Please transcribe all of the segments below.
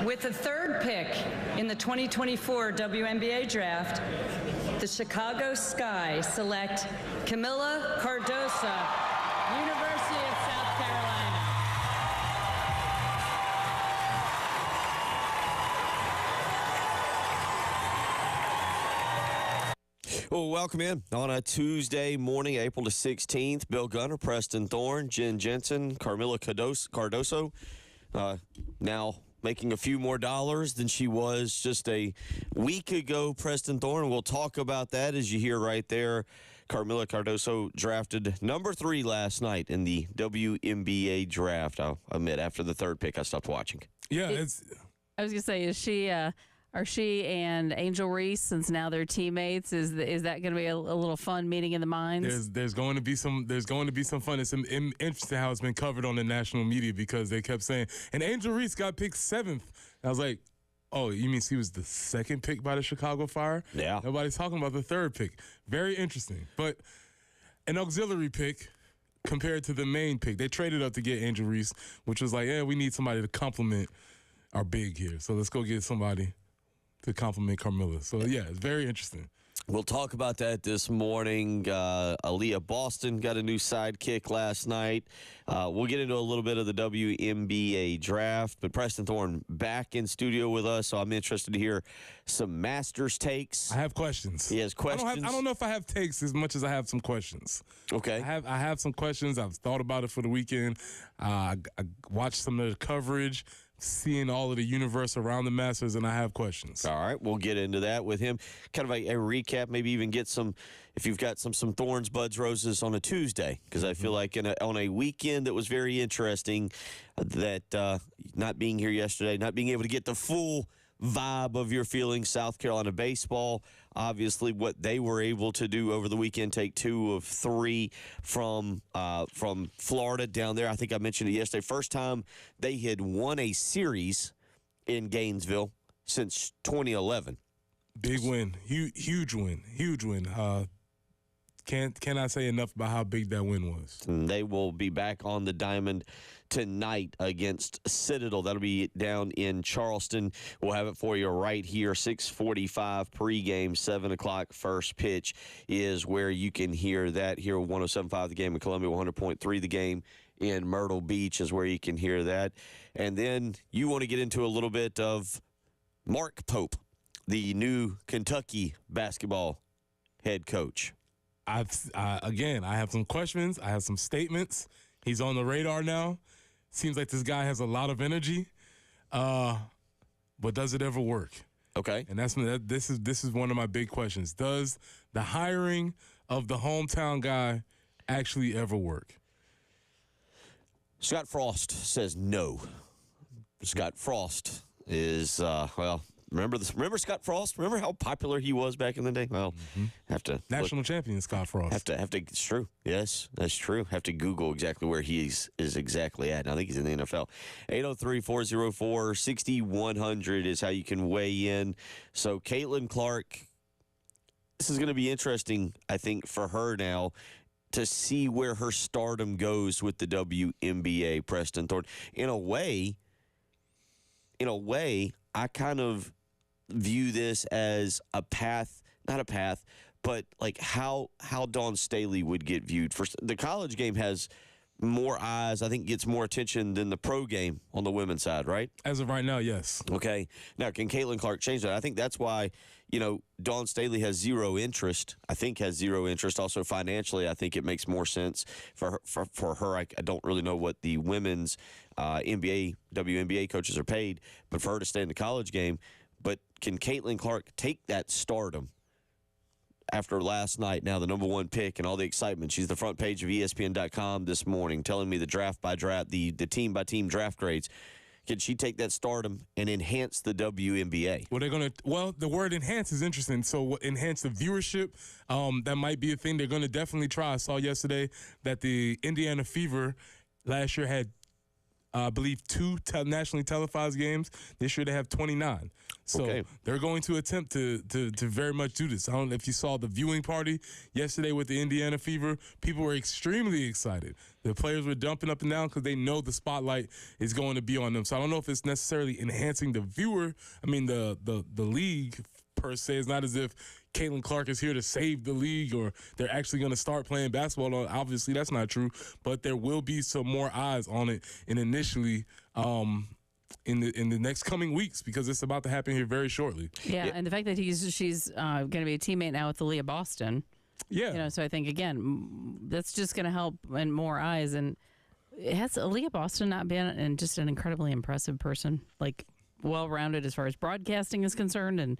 With the third pick in the 2024 WNBA draft, the Chicago Sky select Camila Cardoso, University of South Carolina. Well, welcome in on a Tuesday morning, April the 16th. Bill Gunner, Preston Thorne, Jen Jensen, Camila Cardoso, now making a few more dollars than she was just a week ago, Preston Thorne. We'll talk about that as you hear right there. Camila Cardoso drafted number 3 last night in the WNBA draft. I'll admit, after the third pick, I stopped watching. Yeah, I was going to say, is she... Are she and Angel Reese, since now they're teammates, is that going to be a little fun meeting in the minds? There's going to be some fun. It's interesting how it's been covered on the national media because they kept saying, and Angel Reese got picked 7th. I was like, oh, you mean she was the 2nd pick by the Chicago Fire? Yeah. Nobody's talking about the 3rd pick. Very interesting, but an auxiliary pick compared to the main pick. They traded up to get Angel Reese, which was like, yeah, we need somebody to complement our big here, so let's go get somebody to compliment Camila. So, yeah, it's very interesting. We'll talk about that this morning. Aaliyah Boston got a new sidekick last night. We'll get into a little bit of the WNBA draft, but Preston Thorne back in studio with us, so I'm interested to hear some Masters takes. I have questions. He has questions. I don't know if I have takes as much as I have some questions. Okay. I have some questions. I've thought about it for the weekend. I watched some of the coverage, seeing all of the universe around the Masters, and I have questions. All right, we'll get into that with him. Kind of a recap, maybe even get some, if you've got some Thorns, Buds, Roses on a Tuesday, because I feel like on a weekend that was very interesting, that not being here yesterday, not being able to get the full vibe of your feelings. South Carolina baseball, obviously what they were able to do over the weekend, take 2 of 3 from Florida down there. I think I mentioned it yesterday. First time they had won a series in Gainesville since 2011. Big win, huge win. Cannot say enough about how big that win was. And they will be back on the diamond tonight against Citadel. That'll be down in Charleston. We'll have it for you right here. 6:45 pregame, 7 o'clock first pitch is where you can hear that. Here at 107.5 The Game in Columbia, 100.3 The Game in Myrtle Beach is where you can hear that. And then you want to get into a little bit of Mark Pope, the new Kentucky basketball head coach. I have some questions. I have some statements. He's on the radar now. Seems like this guy has a lot of energy. But does it ever work? Okay. And this is one of my big questions. Does the hiring of the hometown guy actually ever work? Scott Frost says no. Scott Frost is Remember Scott Frost? Remember how popular he was back in the day? Well, have to national champion Scott Frost. Have to. It's true. Yes, that's true. Have to Google exactly where he is exactly at. And I think he's in the NFL. 803-404-6100 is how you can weigh in. So Caitlin Clark, this is going to be interesting, I think, for her now to see where her stardom goes with the WNBA. Preston Thorne, in a way, I kind of view this as a path, not a path, but like how Dawn Staley would get viewed. First, the college game has more eyes, I think gets more attention than the pro game on the women's side, right? As of right now, yes. Okay. Now, can Caitlin Clark change that? I think that's why, Dawn Staley has zero interest. Also financially, I think it makes more sense for her. I don't really know what the women's WNBA coaches are paid, but for her to stay in the college game. But can Caitlin Clark take that stardom after last night, now the number 1 pick and all the excitement? She's the front page of ESPN.com this morning telling me the the team-by-team draft grades. Can she take that stardom and enhance the WNBA? Well, the word enhance is interesting. So enhance the viewership, that might be a thing they're going to definitely try. I saw yesterday that the Indiana Fever last year had I believe, 2 nationally televised games. This year they have 29. So they're going to attempt to very much do this. I don't know if you saw the viewing party yesterday with the Indiana Fever. People were extremely excited. The players were jumping up and down because they know the spotlight is going to be on them. So I don't know if it's necessarily enhancing the the league per se. It's not as if Caitlin Clark is here to save the league or they're actually going to start playing basketball. Obviously, that's not true, but there will be some more eyes on it. And initially, in the next coming weeks, because it's about to happen here very shortly. Yeah, and the fact that she's going to be a teammate now with Aaliyah Boston. Yeah. So I think, again, that's just going to help and more eyes. And has Aaliyah Boston not been just an incredibly impressive person, like well-rounded as far as broadcasting is concerned and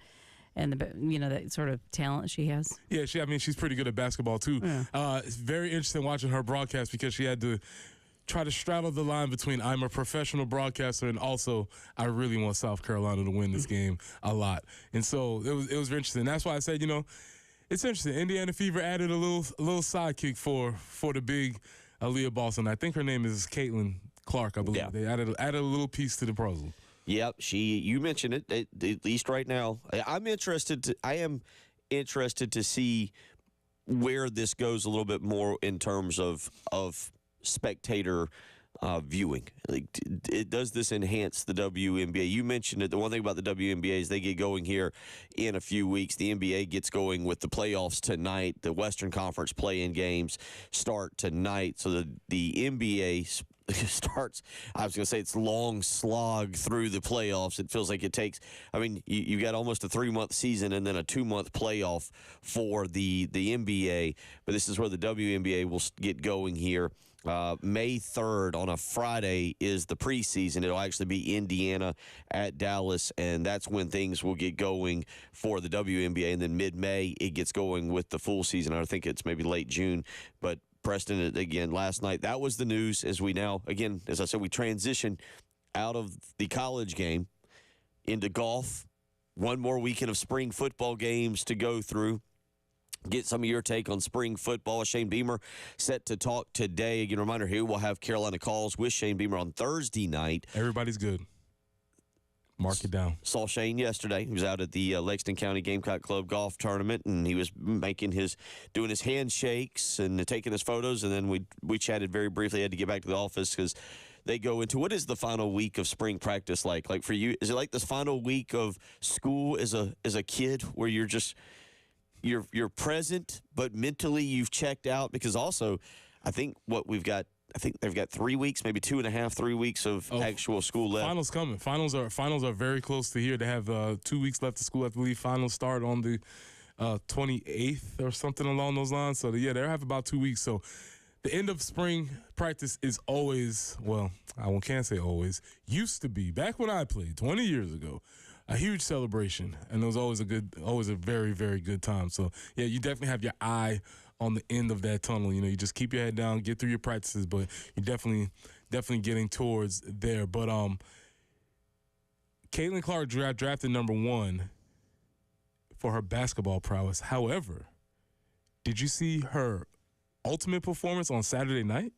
the that sort of talent she has? Yeah, she's pretty good at basketball too. Yeah. It's very interesting watching her broadcast because she had to try to straddle the line between I'm a professional broadcaster and also I really want South Carolina to win this game a lot. And so it was very interesting. That's why I said, it's interesting. Indiana Fever added a little sidekick for the big Aaliyah Boston. I think her name is Caitlin Clark, I believe. Yeah. They added a little piece to the puzzle. Yep, you mentioned it, at least right now. I am interested to see where this goes a little bit more in terms of spectator viewing. Like, does this enhance the WNBA? You mentioned it. The one thing about the WNBA is they get going here in a few weeks. The NBA gets going with the playoffs tonight. The Western Conference play-in games start tonight. So the NBA starts, I was going to say, it's long slog through the playoffs. It feels like it takes, you got almost a 3-month season and then a 2-month playoff for the NBA. But this is where the WNBA will get going here. May 3rd on a Friday is the preseason. It'll actually be Indiana at Dallas, and that's when things will get going for the WNBA. And then mid-May, it gets going with the full season. I think it's maybe late June, but Preston, again, last night, that was the news as we now, again, as I said, we transition out of the college game into golf. One more weekend of spring football games to go through. Get some of your take on spring football. Shane Beamer set to talk today. Again, reminder here, we'll have Carolina Calls with Shane Beamer on Thursday night. Everybody's good. Mark it down. Saw Shane yesterday. He was out at the Lexington County Gamecock Club golf tournament, and he was doing his handshakes and taking his photos. And then we chatted very briefly. Had to get back to the office because they go into, what is the final week of spring practice like? Like for you, is it like this final week of school as a kid where you're just you're present, but mentally you've checked out? Because also, I think they've got 3 weeks, maybe 2.5, 3 weeks of actual school left. Finals coming. Finals are very close to here. They have 2 weeks left of school. I believe finals start on the 28th or something along those lines. So, they have about 2 weeks. So, the end of spring practice is always, well, I can't say always, used to be, back when I played 20 years ago, a huge celebration. And it was always a very, very good time. So, you definitely have your eye on the end of that tunnel. You just keep your head down, get through your practices, but you're definitely getting towards there. But Caitlin Clark drafted number 1 for her basketball prowess. However, did you see her ultimate performance on Saturday night?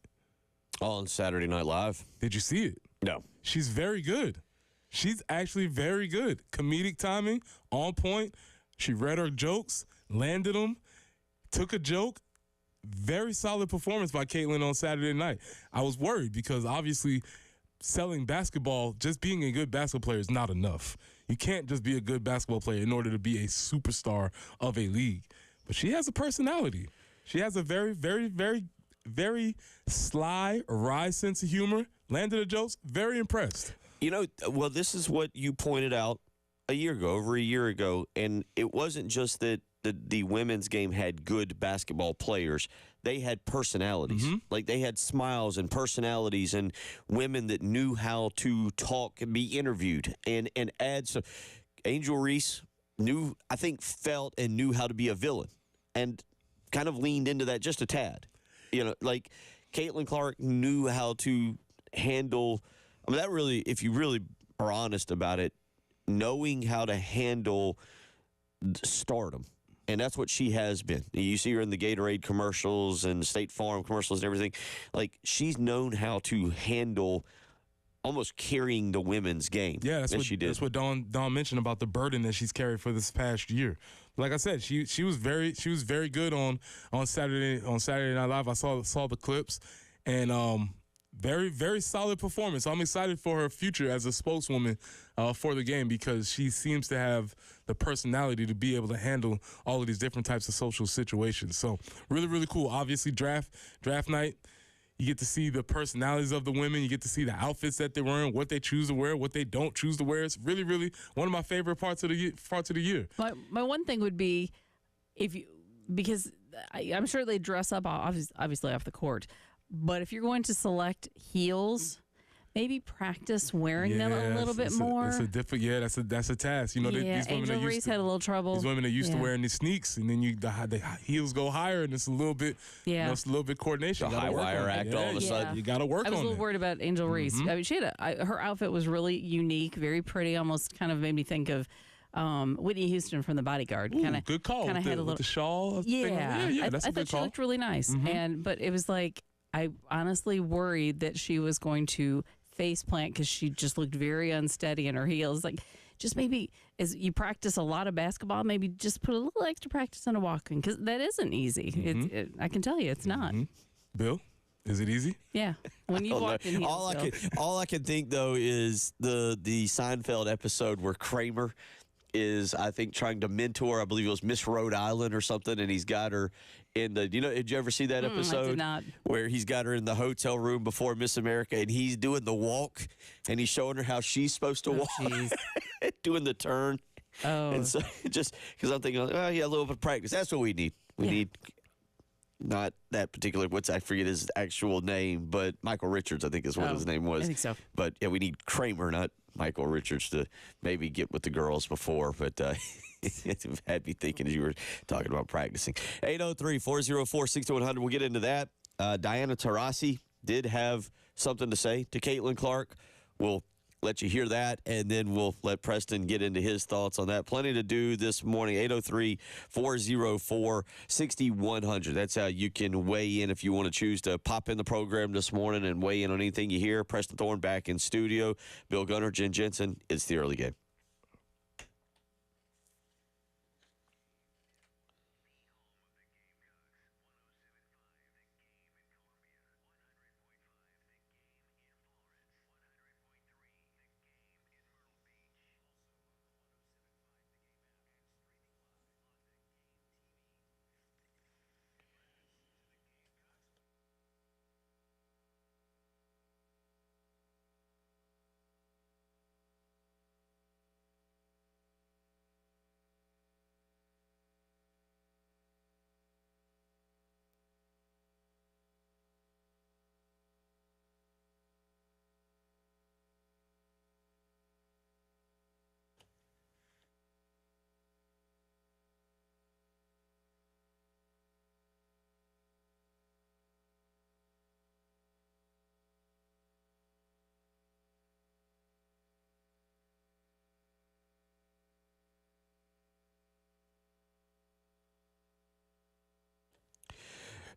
On Saturday Night Live. Did you see it? No. She's very good. She's actually very good. Comedic timing, on point. She read her jokes, landed them, took a joke. Very solid performance by Caitlin on Saturday night. I was worried because obviously selling basketball, just being a good basketball player is not enough. You can't just be a good basketball player in order to be a superstar of a league. But she has a personality. She has a very, very, very, very sly, wry sense of humor. Landed her jokes. Very impressed. Well, this is what you pointed out over a year ago, and it wasn't just that the women's game had good basketball players. They had personalities. Mm-hmm. Like, they had smiles and personalities and women that knew how to talk and be interviewed and add some. Angel Reese felt and knew how to be a villain and kind of leaned into that just a tad. Like Caitlin Clark knew how to handle. That really, if you really are honest about it, knowing how to handle stardom. And that's what she has been. You see her in the Gatorade commercials and State Farm commercials and everything. Like, she's known how to handle almost carrying the women's game. Yeah, that's as what she did. That's what Dawn mentioned about the burden that she's carried for this past year. Like I said, she was very good on Saturday Night Live. I saw the clips, and very, very solid performance. I'm excited for her future as a spokeswoman for the game, because she seems to have the personality to be able to handle all of these different types of social situations. So really, really cool. Obviously, draft night. You get to see the personalities of the women. You get to see the outfits that they're wearing, what they choose to wear, what they don't choose to wear. It's really, really one of my favorite parts of the year. My one thing would be because I'm sure they dress up obviously off the court, but if you're going to select heels, maybe practice wearing them a little bit more. It's a different, that's a task. You know, these women Angel Reese had a little trouble. These women are used to wearing these sneaks, and then the heels go higher, and it's a little bit, it's a little bit coordination. The high wire act all of a sudden. You got to work on it. I was a little worried about Angel Reese. I mean, she had her outfit was really unique, very pretty, almost kind of made me think of Whitney Houston from The Bodyguard. Good call. Kind of had a little with the shawl. Yeah, That's I a good thought call. she looked really nice, but it was like I honestly worried that she was going to face plant because she just looked very unsteady in her heels. Like, just maybe as you practice a lot of basketball, maybe just put a little extra practice into walking, because that isn't easy. I can tell you, it's not. Bill, is it easy? Yeah, when you walk in heels. All I can think though is the Seinfeld episode where Kramer is, I think, trying to mentor, I believe it was Miss Rhode Island or something, and he's got her in the, did you ever see that episode? I did not. Where he's got her in the hotel room before Miss America, and he's doing the walk, and he's showing her how she's supposed to walk, doing the turn. Oh. And so just, because I'm thinking, a little bit of practice. That's what we need. We need not that particular, I forget his actual name, but Michael Richards, I think is what his name was. I think so. But yeah, we need Kramer, not Michael Richards, to maybe get with the girls before. But it had me thinking as you were talking about practicing. 803-404-6100. We'll get into that. Diana Taurasi did have something to say to Caitlin Clark. We'll let you hear that, and then we'll let Preston get into his thoughts on that. Plenty to do this morning. 803-404-6100. That's how you can weigh in if you want to choose to pop in the program this morning and weigh in on anything you hear. Preston Thorne back in studio. Bill Gunner, Jen Jensen. It's the early game.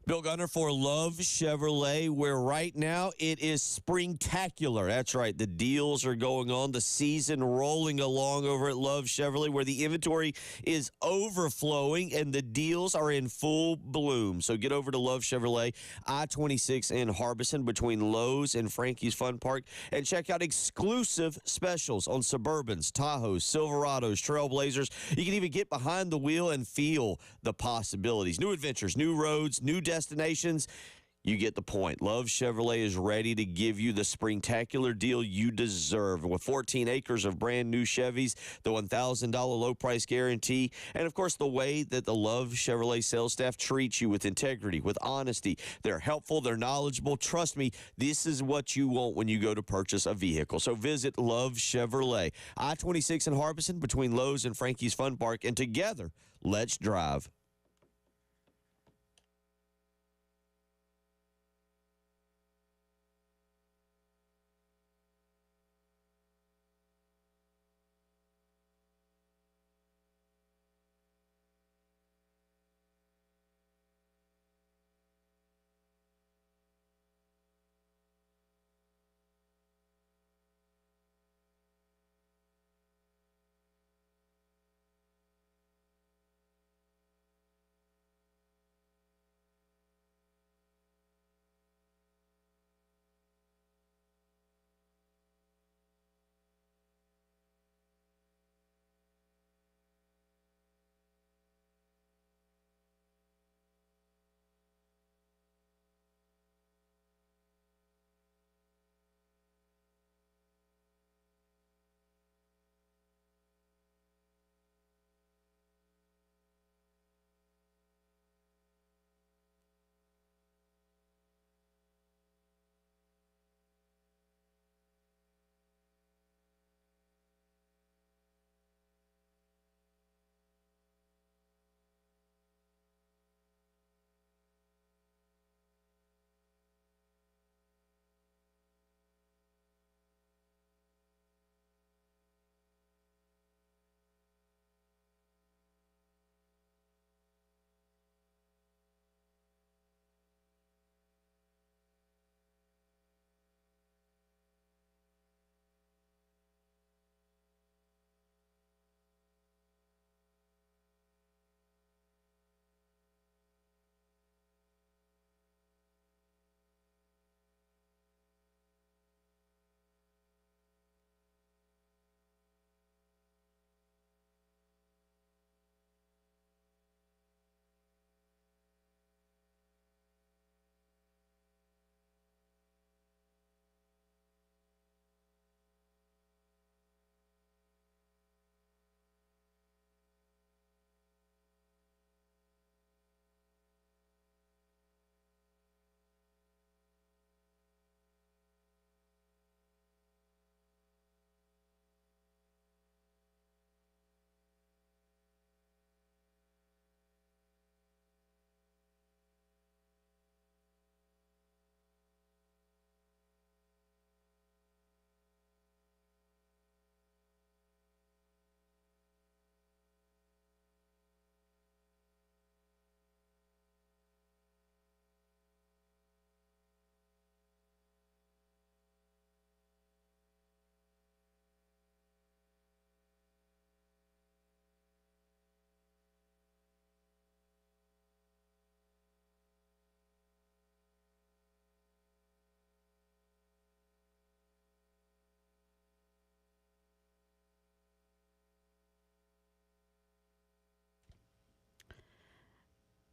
Bill Gunner for Love Chevrolet, where right now it is springtacular. That's right. The deals are going on. The season rolling along over at Love Chevrolet, where the inventory is overflowing and the deals are in full bloom. So get over to Love Chevrolet, I-26 in Harbison between Lowe's and Frankie's Fun Park, and check out exclusive specials on Suburbans, Tahoes, Silverados, Trailblazers. You can even get behind the wheel and feel the possibilities. New adventures, new roads, new destinations. You get the point. Love Chevrolet is ready to give you the springtacular deal you deserve. With 14 acres of brand new Chevys, the $1,000 low price guarantee, and of course the way that the Love Chevrolet sales staff treats you with integrity, with honesty. They're helpful, they're knowledgeable. Trust me, this is what you want when you go to purchase a vehicle. So visit Love Chevrolet, I-26 in Harbison between Lowe's and Frankie's Fun Park, and together, let's drive.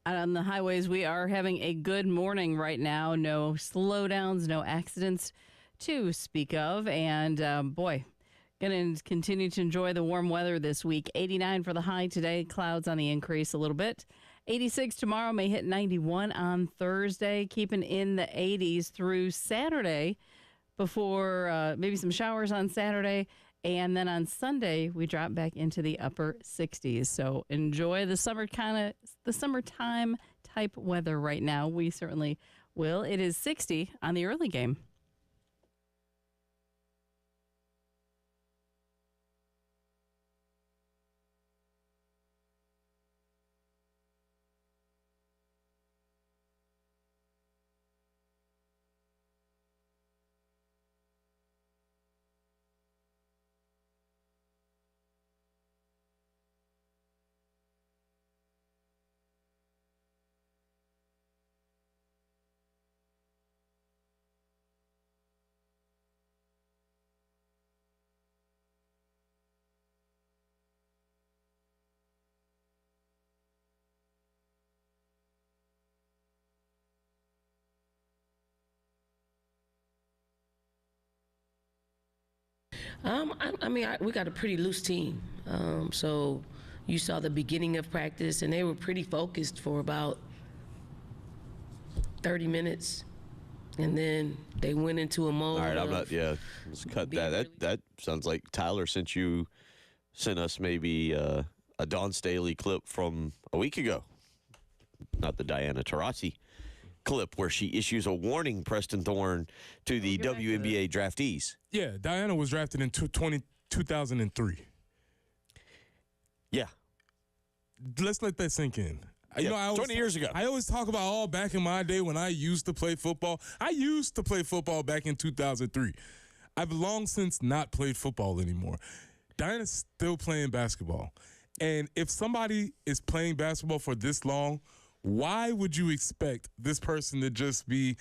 Out on the highways, we are having a good morning right now. No slowdowns, no accidents to speak of. And boy, going to continue to enjoy the warm weather this week. 89 for the high today. Clouds on the increase a little bit. 86 tomorrow, may hit 91 on Thursday. Keeping in the 80s through Saturday before maybe some showers on Saturday. And then on Sunday, we drop back into the upper 60s. So enjoy the summertime type weather right now. We certainly will. It is 60 on the early game. We got a pretty loose team. So you saw the beginning of practice, and they were pretty focused for about 30 minutes. And then they went into a mode. All right, let's cut that. That sounds like Tyler sent us maybe a Dawn Staley clip from a week ago. Not the Diana Taurasi clip where she issues a warning, Preston Thorne, to the WNBA draftees. Yeah, Diana was drafted in 2003. Yeah. Let's let that sink in. Yeah, 20 years ago. I always talk about back in my day when I used to play football. I used to play football back in 2003. I've long since not played football anymore. Diana's still playing basketball. And if somebody is playing basketball for this long, why would you expect this person to just be,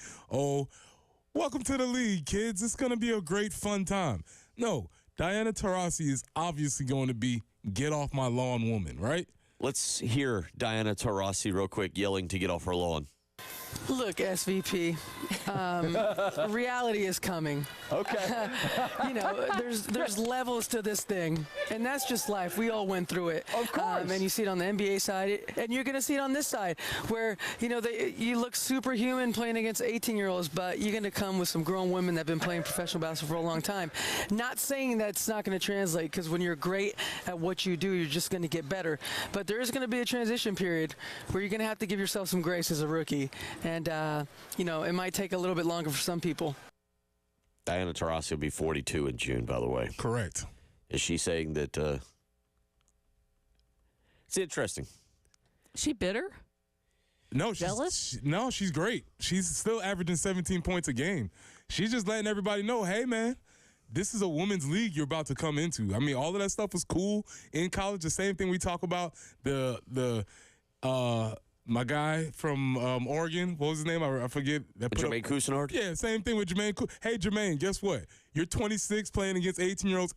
welcome to the league, kids. It's going to be a great, fun time. No, Diana Taurasi is obviously going to be get off my lawn woman, right? Let's hear Diana Taurasi real quick yelling to get off her lawn. Look, SVP, reality is coming. Okay. There's levels to this thing, and that's just life. We all went through it. Of course. And you see it on the NBA side, and you're going to see it on this side, where, you look superhuman playing against 18-year-olds, but you're going to come with some grown women that have been playing professional basketball for a long time. Not saying that's not going to translate, because when you're great at what you do, you're just going to get better. But there is going to be a transition period where you're going to have to give yourself some grace as a rookie. And, it might take a little bit longer for some people. Diana Taurasi will be 42 in June, by the way. Correct. Is she saying that it's interesting? She bitter? No, Jealous? She's great. She's still averaging 17 points a game. She's just letting everybody know, hey, man, this is a women's league you're about to come into. I mean, all of that stuff was cool in college. The same thing we talk about, my guy from Oregon, what was his name? I forget. Jermaine Cousinard? Yeah, same thing with Jermaine. Hey, Jermaine, guess what? You're 26 playing against 18-year-olds.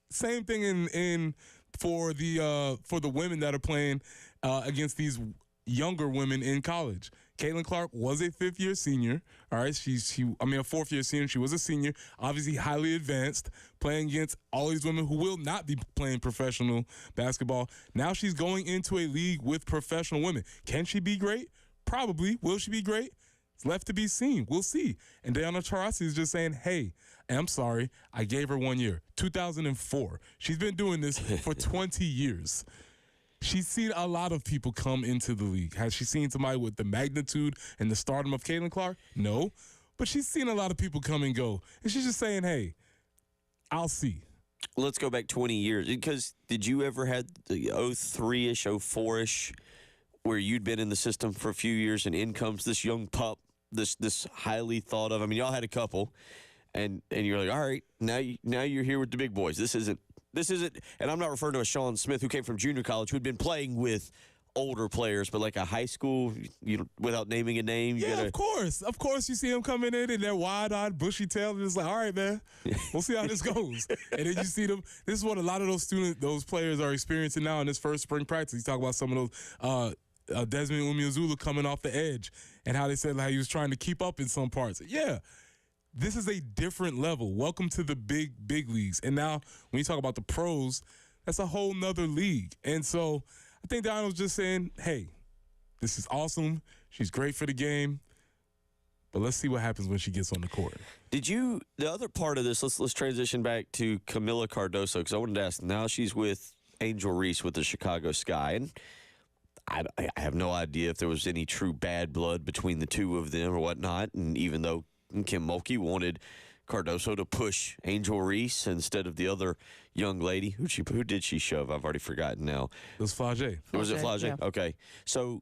Same thing in for the women that are playing against these younger women in college. Caitlin Clark was a fifth-year senior. All right, a fourth-year senior. She was a senior, obviously highly advanced, playing against all these women who will not be playing professional basketball. Now she's going into a league with professional women. Can she be great? Probably. Will she be great? It's left to be seen. We'll see. And Diana Taurasi is just saying, hey, I'm sorry, I gave her 1 year. 2004. She's been doing this for 20 years. She's seen a lot of people come into the league. Has she seen somebody with the magnitude and the stardom of Caitlin Clark? No. But she's seen a lot of people come and go. And she's just saying, hey, I'll see. Let's go back 20 years. Because did you ever had the 03-ish, 04-ish, where you'd been in the system for a few years and in comes this young pup, this highly thought of, I mean, y'all had a couple, and you're like, all right, now you're here with the big boys. This isn't, and I'm not referring to a Sean Smith who came from junior college who'd been playing with older players, but like a high school, without naming a name. Of course you see him coming in and they're wide-eyed, bushy-tailed, and it's like, all right, man, we'll see how this goes. And then you see them. This is what a lot of those players are experiencing now in this first spring practice. You talk about some of those Desmond Umeozulu coming off the edge and how they said how he was trying to keep up in some parts. Yeah, this is a different level. Welcome to the big leagues. And now when you talk about the pros, that's a whole nother league. And so I think Donald's just saying, hey, this is awesome. She's great for the game. But let's see what happens when she gets on the court. The other part of this, let's transition back to Camila Cardoso, because I wanted to ask, now she's with Angel Reese with the Chicago Sky, and I have no idea if there was any true bad blood between the two of them or whatnot, and even though Kim Mulkey wanted Cardoso to push Angel Reese instead of the other young lady, who did she shove? I've already forgotten now. It was Flage. Was it Flage? Yeah. Okay. So,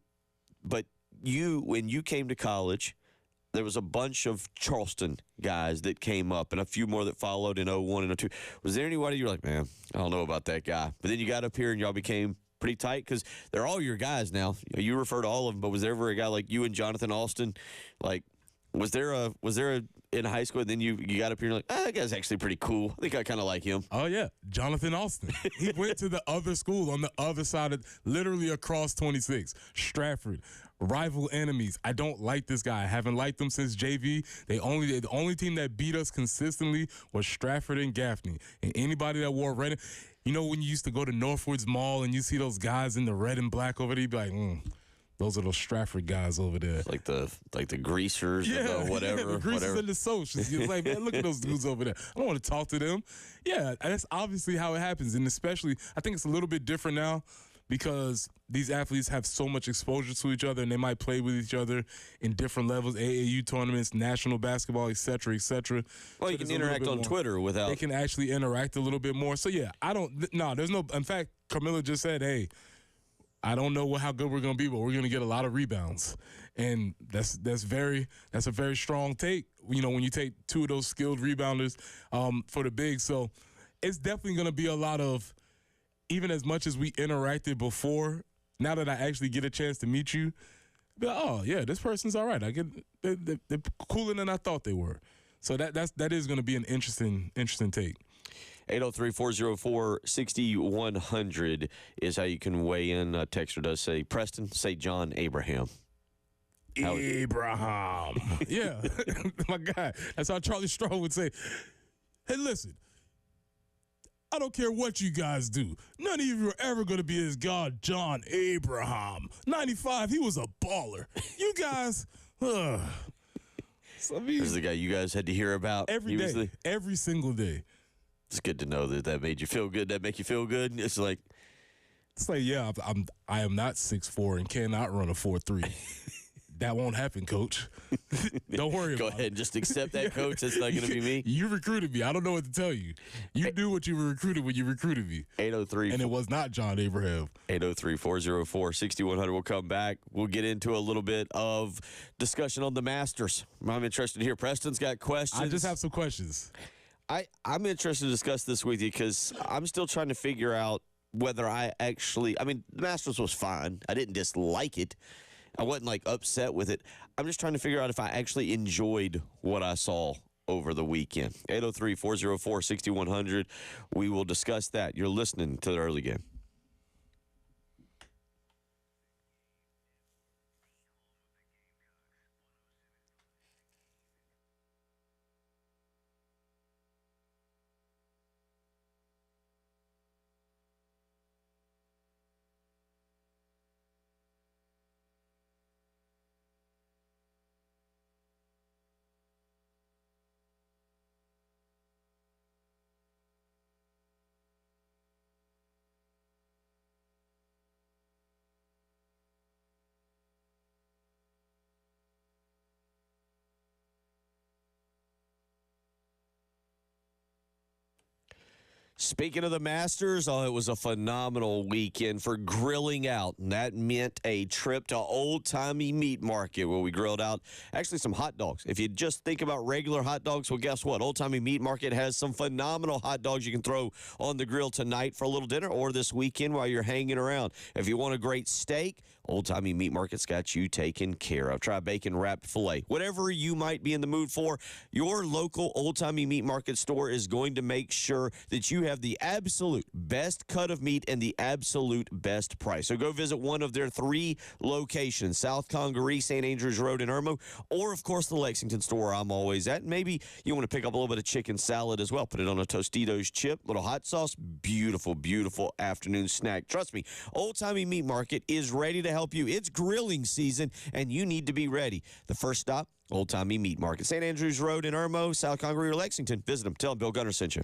but when you came to college, there was a bunch of Charleston guys that came up and a few more that followed in 01 and 02. Was there anybody you're like, man, I don't know about that guy? But then you got up here and y'all became pretty tight because they're all your guys now. You refer to all of them, but was there ever a guy like you and Jonathan Austin? Like, was there a in high school, and then you got up here and you're like, that guy's actually pretty cool. I think I kind of like him. Oh, yeah. Jonathan Austin. He went to the other school on the other side of, literally across 26, Stratford. Rival enemies. I don't like this guy. I haven't liked them since JV. The only team that beat us consistently was Stratford and Gaffney. And anybody that wore red, you know when you used to go to Northwoods Mall and you see those guys in the red and black over there, you'd be like, those are those Stratford guys over there. Like the greasers or the whatever. Yeah, the greasers whatever. and the socials. You're like, man, look at those dudes over there. I don't want to talk to them. Yeah, that's obviously how it happens. And especially, I think it's a little bit different now because these athletes have so much exposure to each other and they might play with each other in different levels, AAU tournaments, national basketball, et cetera, et cetera. Well, so you can interact on Twitter without. They can actually interact a little bit more. So, yeah, there's no, in fact, Camila just said, hey, I don't know how good we're going to be, but we're going to get a lot of rebounds. And that's a very strong take, you know, when you take two of those skilled rebounders for the big. So it's definitely going to be a lot of, even as much as we interacted before, now that I actually get a chance to meet you, oh, yeah, this person's all right. They're cooler than I thought they were. So that is going to be an interesting take. 803-404-6100 is how you can weigh in. A texter does say, Preston, say John Abraham. Abraham. Yeah, my guy. That's how Charlie Strong would say, hey, listen, I don't care what you guys do. None of you are ever going to be as God John Abraham. 95, he was a baller. You guys, This is the guy you guys had to hear about every day, every single day. It's good to know that made you feel good. That make you feel good. It's like, yeah, I am not 6'4" and cannot run a 4.3. That won't happen, Coach. Don't worry about it. Go ahead and just accept that, Coach. That's not going to be me. You recruited me. I don't know what to tell you. You knew what you were recruited when you recruited me. 803. And it was not John Abraham. 803-404-6100. We'll come back. We'll get into a little bit of discussion on the Masters. I'm interested to hear. Preston's got questions. I just have some questions. I'm interested to discuss this with you because I'm still trying to figure out whether the Masters was fine. I didn't dislike it. I wasn't like upset with it. I'm just trying to figure out if I actually enjoyed what I saw over the weekend. 803-404-6100. We will discuss that. You're listening to the early game. Speaking of the Masters, it was a phenomenal weekend for grilling out, and that meant a trip to Old Timey Meat Market where we grilled out actually some hot dogs. If you just think about regular hot dogs, well, guess what? Old Timey Meat Market has some phenomenal hot dogs you can throw on the grill tonight for a little dinner or this weekend while you're hanging around. If you want a great steak, Old Timey Meat Market's got you taken care of. Try bacon-wrapped filet. Whatever you might be in the mood for, your local Old Timey Meat Market store is going to make sure that you have have the absolute best cut of meat and the absolute best price. So go visit one of their 3 locations, South Congaree, St. Andrews Road in Irmo, or, of course, the Lexington store I'm always at. Maybe you want to pick up a little bit of chicken salad as well. Put it on a Tostitos chip, little hot sauce. Beautiful, beautiful afternoon snack. Trust me, Old Timey Meat Market is ready to help you. It's grilling season, and you need to be ready. The first stop, Old Timey Meat Market. St. Andrews Road in Irmo, South Congaree, or Lexington. Visit them. Tell them Bill Gunner sent you.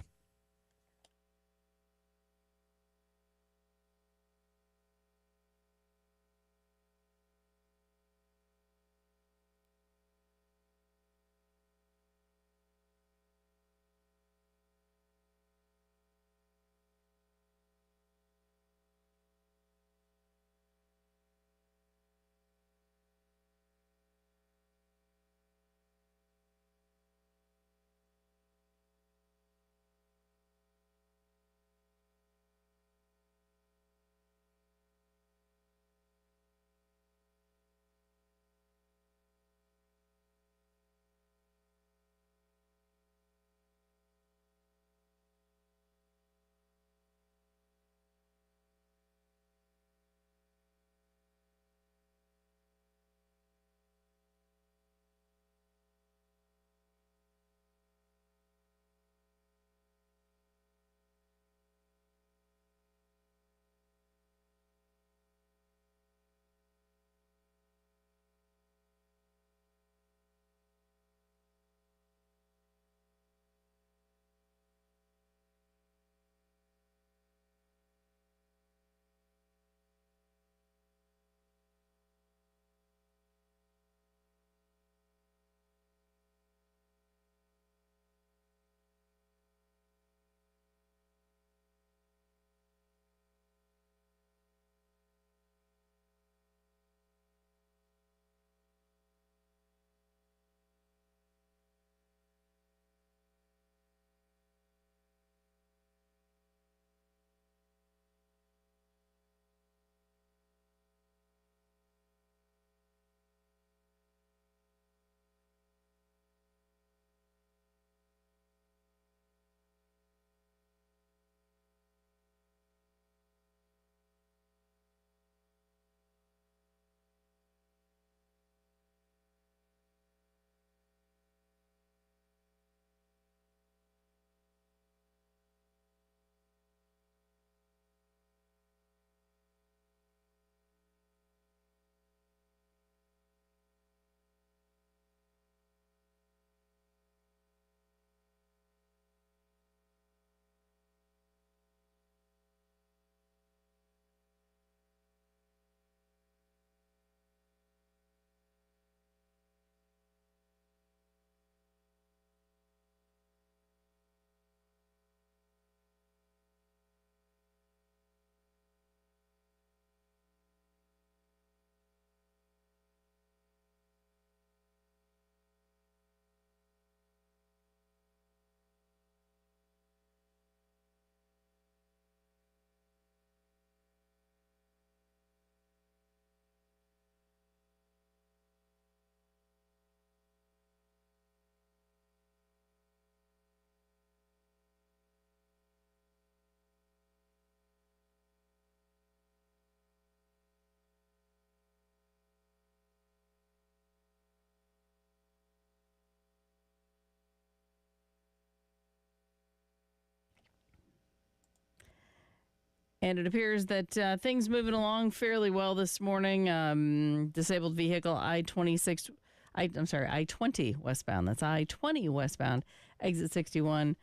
And it appears that things moving along fairly well this morning. Disabled vehicle I-26, I-20 westbound. That's I-20 westbound, exit 61.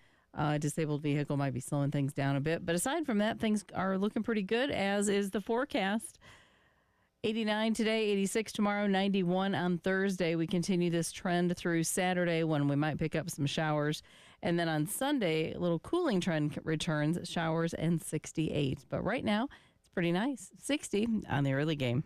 Disabled vehicle might be slowing things down a bit. But aside from that, things are looking pretty good, as is the forecast. 89 today, 86 tomorrow, 91 on Thursday. We continue this trend through Saturday when we might pick up some showers. And then on Sunday, a little cooling trend returns, showers and 68. But right now, it's pretty nice. 60 on the early game.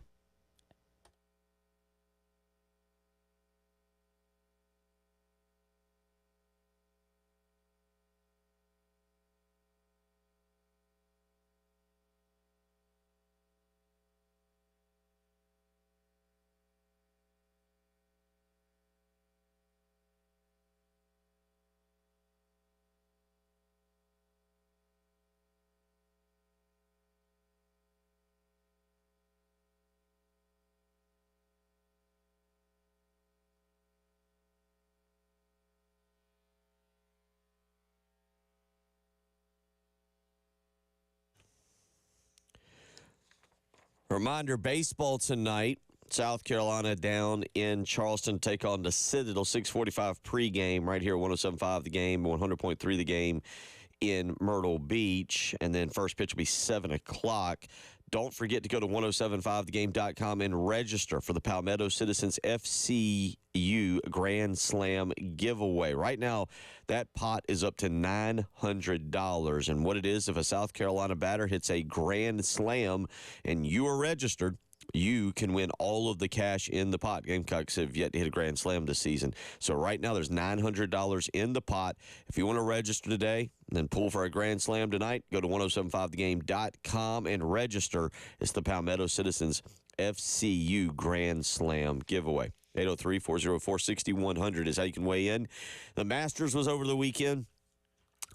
Reminder, baseball tonight. South Carolina down in Charleston take on the Citadel. 6:45 pregame right here at 107.5 The Game, 100.3 The Game in Myrtle Beach. And then first pitch will be 7 o'clock. Don't forget to go to 1075thegame.com and register for the Palmetto Citizens FCU Grand Slam giveaway. Right now, that pot is up to $900. And what it is, if a South Carolina batter hits a Grand Slam and you are registered, you can win all of the cash in the pot. Gamecocks have yet to hit a Grand Slam this season. So right now there's $900 in the pot. If you want to register today and then pull for a Grand Slam tonight, go to 1075thegame.com and register. It's the Palmetto Citizens FCU Grand Slam giveaway. 803-404-6100 is how you can weigh in. The Masters was over the weekend.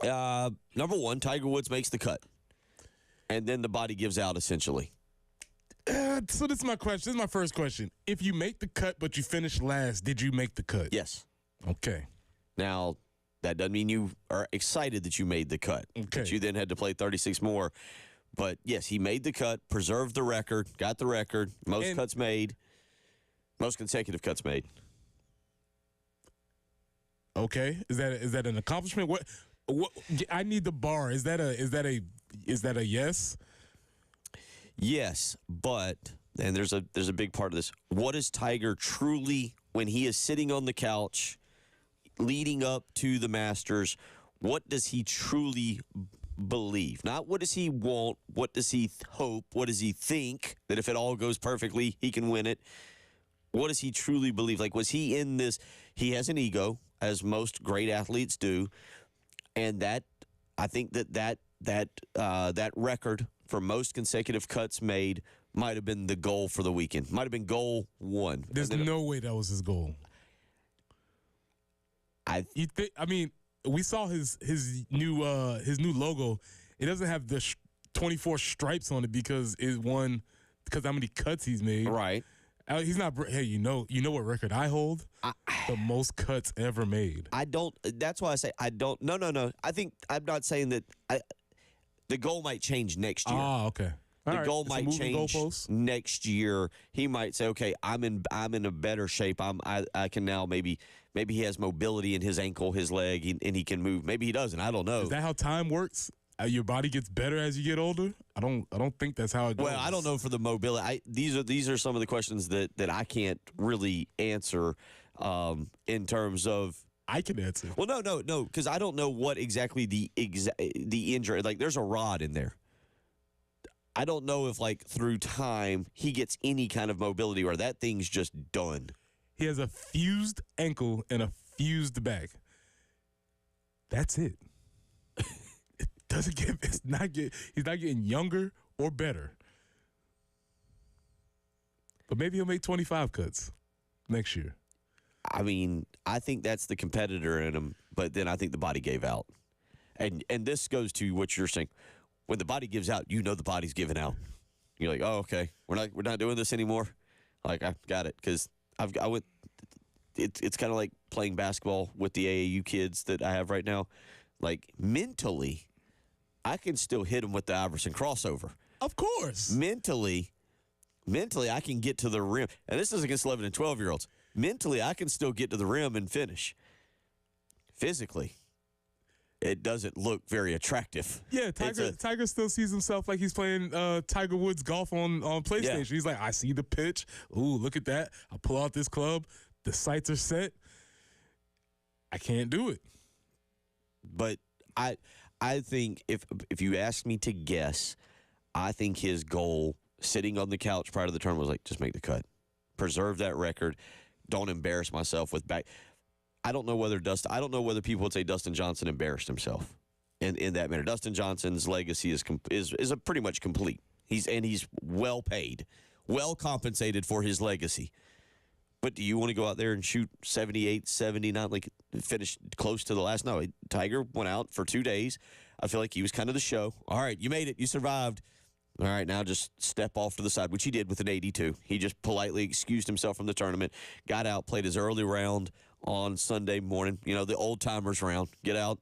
Number one, Tiger Woods makes the cut. And then the body gives out, essentially. So this is my question. This is my first question. If you make the cut but you finish last, did you make the cut? Yes. Okay. Now, that doesn't mean you are excited that you made the cut. Okay. That you then had to play 36 more. But, yes, he made the cut, preserved the record, got the record, most cuts made, most consecutive cuts made. Okay. Is that an accomplishment? What I need the bar. Is that a yes? Yes, but and there's a big part of this. What is Tiger truly, when he is sitting on the couch leading up to the Masters, what does he truly believe? Not what does he want, what does he hope, what does he think that if it all goes perfectly, he can win it? What does he truly believe? Like, was he in this? He has an ego, as most great athletes do, and that I think that record for most consecutive cuts made might have been the goal for the weekend. Might have been goal one. There's no way that was his goal. We saw his new logo. It doesn't have the 24 stripes on it because how many cuts he's made. Right. He's not. Hey, you know what record I hold? The most cuts ever made. I don't. That's why I say I don't. No. I think I'm not saying that. The goal might change next year. Okay. The goal might change next year. He might say, "Okay, I'm in a better shape. I can now maybe he has mobility in his ankle, his leg, and he can move. Maybe he doesn't. I don't know." Is that how time works? Your body gets better as you get older? I don't think that's how it goes. Well, I don't know for the mobility. These are some of the questions that I can't really answer in terms of. I can answer. Well, no, because I don't know what exactly the injury. Like, there's a rod in there. I don't know if, like, through time he gets any kind of mobility or that thing's just done. He has a fused ankle and a fused back. That's it. It doesn't get. He's not getting younger or better. But maybe he'll make 25 cuts next year. I mean, I think that's the competitor in him, but then I think the body gave out. And this goes to what you're saying. When the body gives out, you know the body's giving out. You're like, oh, okay, we're not doing this anymore. Like, I got it, because I went. It's kind of like playing basketball with the AAU kids that I have right now. Like, mentally, I can still hit them with the Iverson crossover. Of course. Mentally, I can get to the rim, and this is against 11 and 12-year-olds. Mentally, I can still get to the rim and finish. Physically, it doesn't look very attractive. Yeah, Tiger still sees himself like he's playing Tiger Woods golf on PlayStation. Yeah. He's like, I see the pitch. Ooh, look at that. I pull out this club. The sights are set. I can't do it. But I think if you ask me to guess, I think his goal sitting on the couch prior to the tournament was like, just make the cut. Preserve that record. Don't embarrass myself with back. I don't know whether people would say Dustin Johnson embarrassed himself in that manner. Dustin Johnson's legacy is a pretty much complete. He's well paid, well compensated for his legacy. But do you want to go out there and shoot 78, 79, like finish close to the last? No, Tiger went out for 2 days. I feel like he was kind of the show. All right, you made it. You survived. All right, now just step off to the side, which he did with an 82. He just politely excused himself from the tournament, got out, played his early round on Sunday morning. You know, the old-timers round. Get out,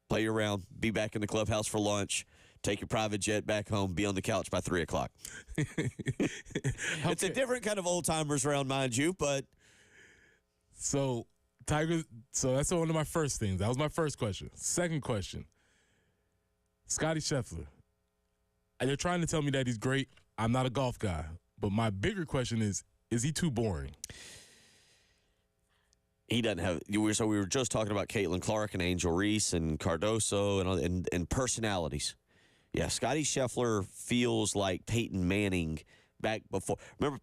play your round, be back in the clubhouse for lunch, take your private jet back home, be on the couch by 3 o'clock. It's a different kind of old-timers round, mind you, but. So, Tiger, so that's one of my first things. That was my first question. Second question, Scotty Scheffler. They're trying to tell me that he's great. I'm not a golf guy. But my bigger question is he too boring? He doesn't have. So we were just talking about Caitlin Clark and Angel Reese and Cardoso and personalities. Yeah, Scotty Scheffler feels like Peyton Manning back before. Remember,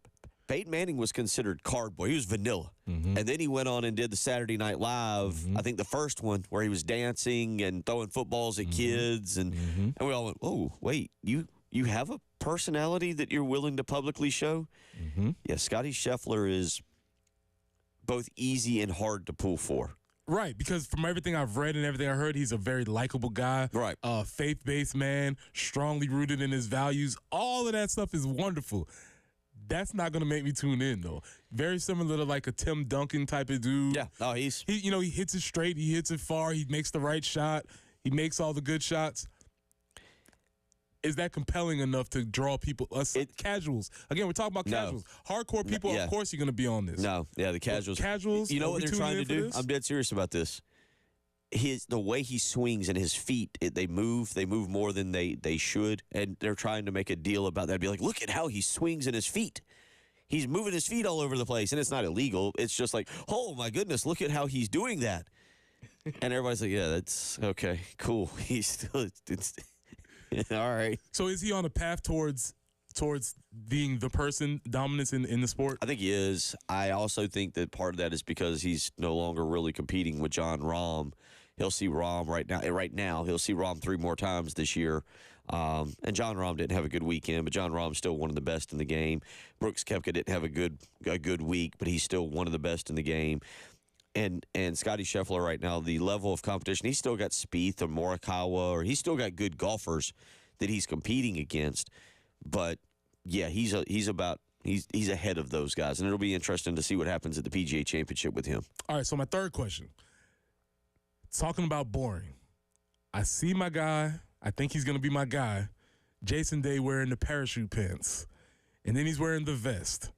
Peyton Manning was considered cardboard. He was vanilla. And then he went on and did the Saturday Night Live, I think the first one, where he was dancing and throwing footballs at kids. And we all went, oh, wait, you have a personality that you're willing to publicly show? Yeah, Scotty Scheffler is both easy and hard to pull for. Right, because from everything I've read and everything I heard, he's a very likable guy. Right. Faith-based man, strongly rooted in his values. All of that stuff is wonderful. That's not going to make me tune in, though. Very similar to like a Tim Duncan type of dude. Yeah, no, he hits it straight, he hits it far, he makes the right shot, he makes all the good shots. Is that compelling enough to draw people, casuals? Again, we're talking about casuals. Hardcore people, of course, you're going to be on this. No, yeah, the casuals. Casuals, you know what they're trying to do? I'm dead serious about this. The way he swings and his feet, they move more than they should, and they're trying to make a deal about that. Be like, look at how he swings in his feet. He's moving his feet all over the place, and it's not illegal. It's just like, oh my goodness, look at how he's doing that. And everybody's like, yeah, that's okay, cool. He's still, all right. So is he on a path towards being the person, dominance in the sport? I think he is. I also think that part of that is because he's no longer really competing with John Rahm. He'll see Rahm right now. He'll see Rahm 3 more times this year. And John Rahm didn't have a good weekend, but John Rahm's still one of the best in the game. Brooks Koepka didn't have a good week, but he's still one of the best in the game. And Scotty Scheffler right now, the level of competition, he's still got Spieth or Morikawa, or he's still got good golfers that he's competing against. But yeah, he's ahead of those guys, and it'll be interesting to see what happens at the PGA Championship with him. All right, so my third question. Talking about boring. I see my guy, I think he's going to be my guy, Jason Day wearing the parachute pants, and then he's wearing the vest.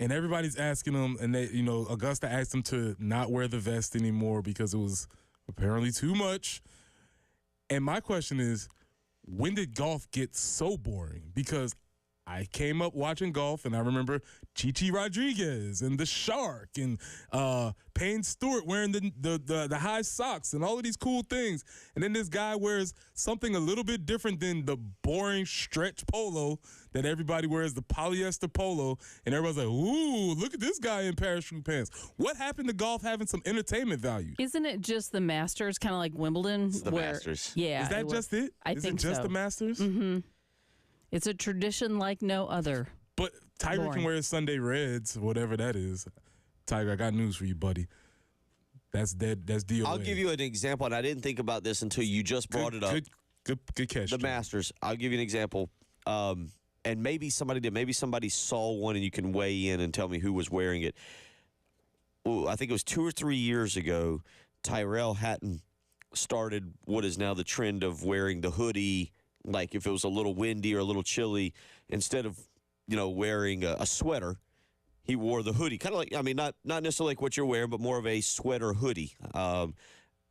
And everybody's asking him, and Augusta asked him to not wear the vest anymore because it was apparently too much. And my question is, when did golf get so boring? Because I came up watching golf, and I remember Chichi Rodriguez and the Shark and Payne Stewart wearing the high socks and all of these cool things. And then this guy wears something a little bit different than the boring stretch polo that everybody wears, the polyester polo. And everybody's like, ooh, look at this guy in parachute pants. What happened to golf having some entertainment value? Isn't it just the Masters, kind of like Wimbledon? It's the Masters. Yeah. Is that just it? Is it just the Masters? Mm-hmm. It's a tradition like no other. But Tiger Boring. can wear Sunday Reds, whatever that is. Tiger, I got news for you, buddy. That's dead. That's DOA. I'll give you an example, and I didn't think about this until you just brought it up. Good catch. The Masters. I'll give you an example. And maybe somebody did. Maybe somebody saw one, and you can weigh in and tell me who was wearing it. Ooh, I think it was 2 or 3 years ago, Tyrell Hatton started what is now the trend of wearing the hoodie, like if it was a little windy or a little chilly, instead of, wearing a sweater, he wore the hoodie. Kind of like, not necessarily like what you're wearing, but more of a sweater hoodie. And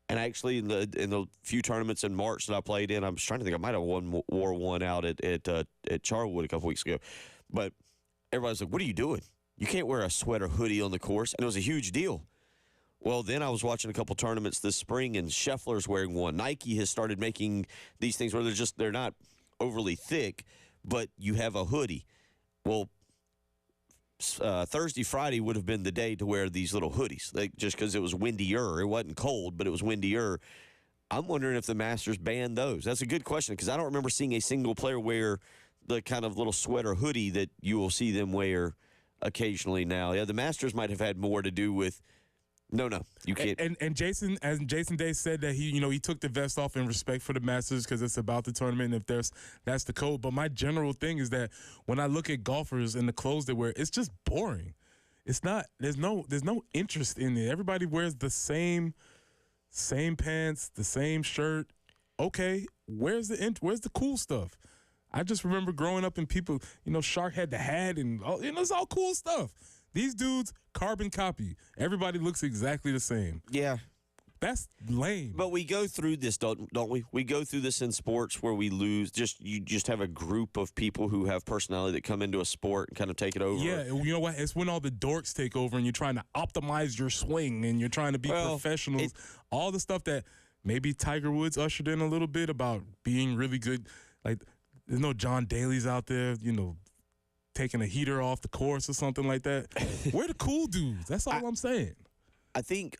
actually, in the few tournaments in March that I played in, I was trying to think, I might have wore one out at Charwood a couple weeks ago. But everybody's like, what are you doing? You can't wear a sweater hoodie on the course. And it was a huge deal. Well, then I was watching a couple tournaments this spring, and Scheffler's wearing one. Nike has started making these things where they're not overly thick, but you have a hoodie. Well, Thursday, Friday would have been the day to wear these little hoodies, just because it was windier. It wasn't cold, but it was windier. I'm wondering if the Masters banned those. That's a good question, because I don't remember seeing a single player wear the kind of little sweater hoodie that you will see them wear occasionally now. Yeah, the Masters might have had more to do with. No, you can't. And Jason Day said that he took the vest off in respect for the Masters because it's about the tournament. And if that's the code. But my general thing is that when I look at golfers and the clothes they wear, it's just boring. It's not. There's no interest in it. Everybody wears the same pants, the same shirt. Okay, where's the cool stuff? I just remember growing up and people, Shark had the hat and it's all cool stuff. These dudes, carbon copy. Everybody looks exactly the same. Yeah. That's lame. But we go through this, don't we? We go through this in sports where we lose. You just have a group of people who have personality that come into a sport and kind of take it over. Yeah, you know what? It's when all the dorks take over and you're trying to optimize your swing and you're trying to be professionals. All the stuff that maybe Tiger Woods ushered in a little bit about being really good. Like, there's no John Daly's out there, taking a heater off the course or something like that. We're the cool dudes. That's all I'm saying. I think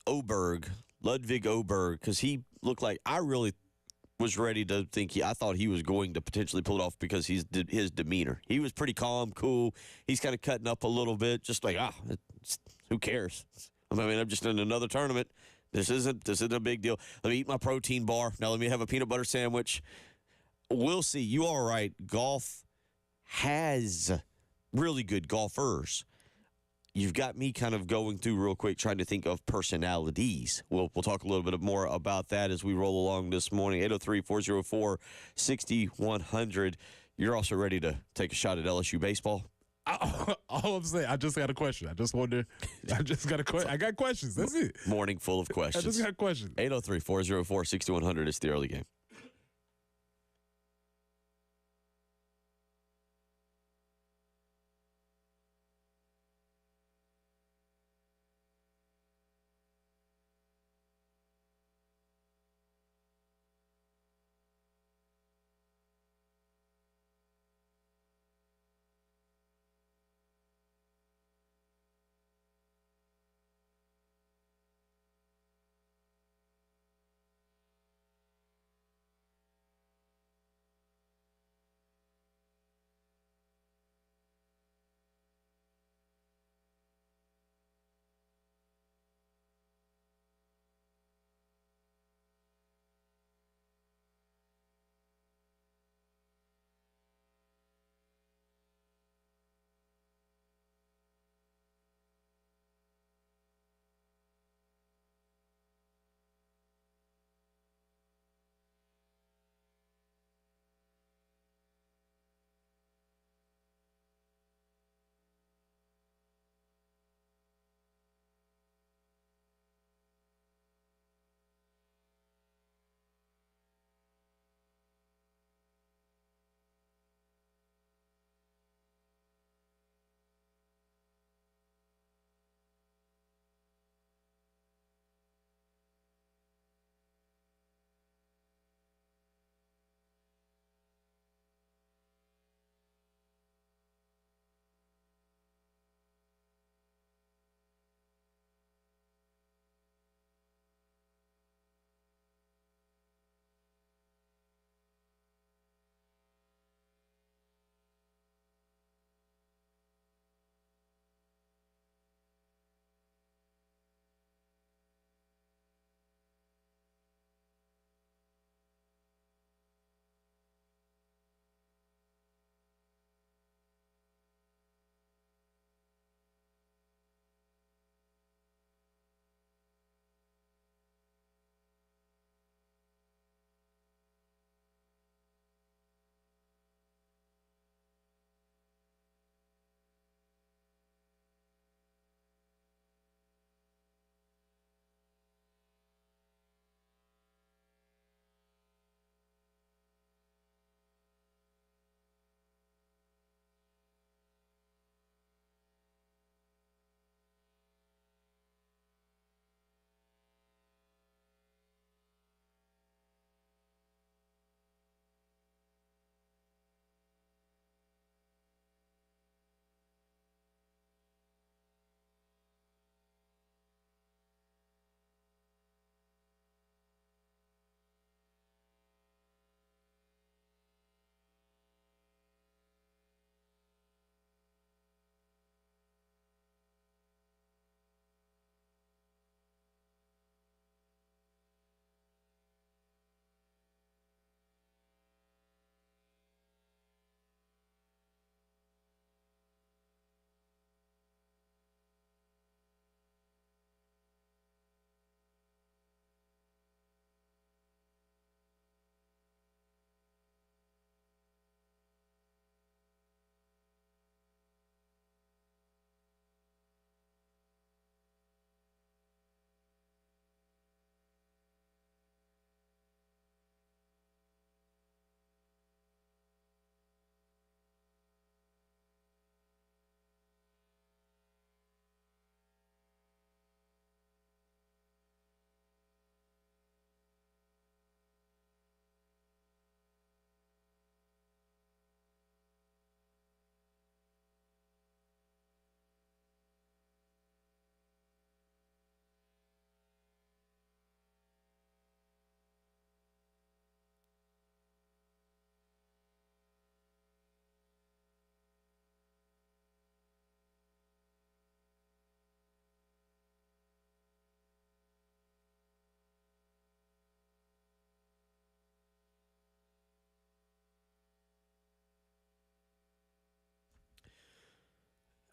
Ludwig Oberg, because he looked like, I really was ready to think I thought he was going to potentially pull it off because his demeanor. He was pretty calm, cool. He's kind of cutting up a little bit, just like, who cares? I mean, I'm just in another tournament. This isn't a big deal. Let me eat my protein bar. Now let me have a peanut butter sandwich. We'll see. You are right. Golf has really good golfers. You've got me kind of going through real quick trying to think of personalities. We'll talk a little bit more about that as we roll along this morning. 803-404-6100. You're also ready to take a shot at LSU baseball? All I'm saying, I just got a question. I got questions. That's it. Morning full of questions. I just got questions. 803-404-6100. It's the early game.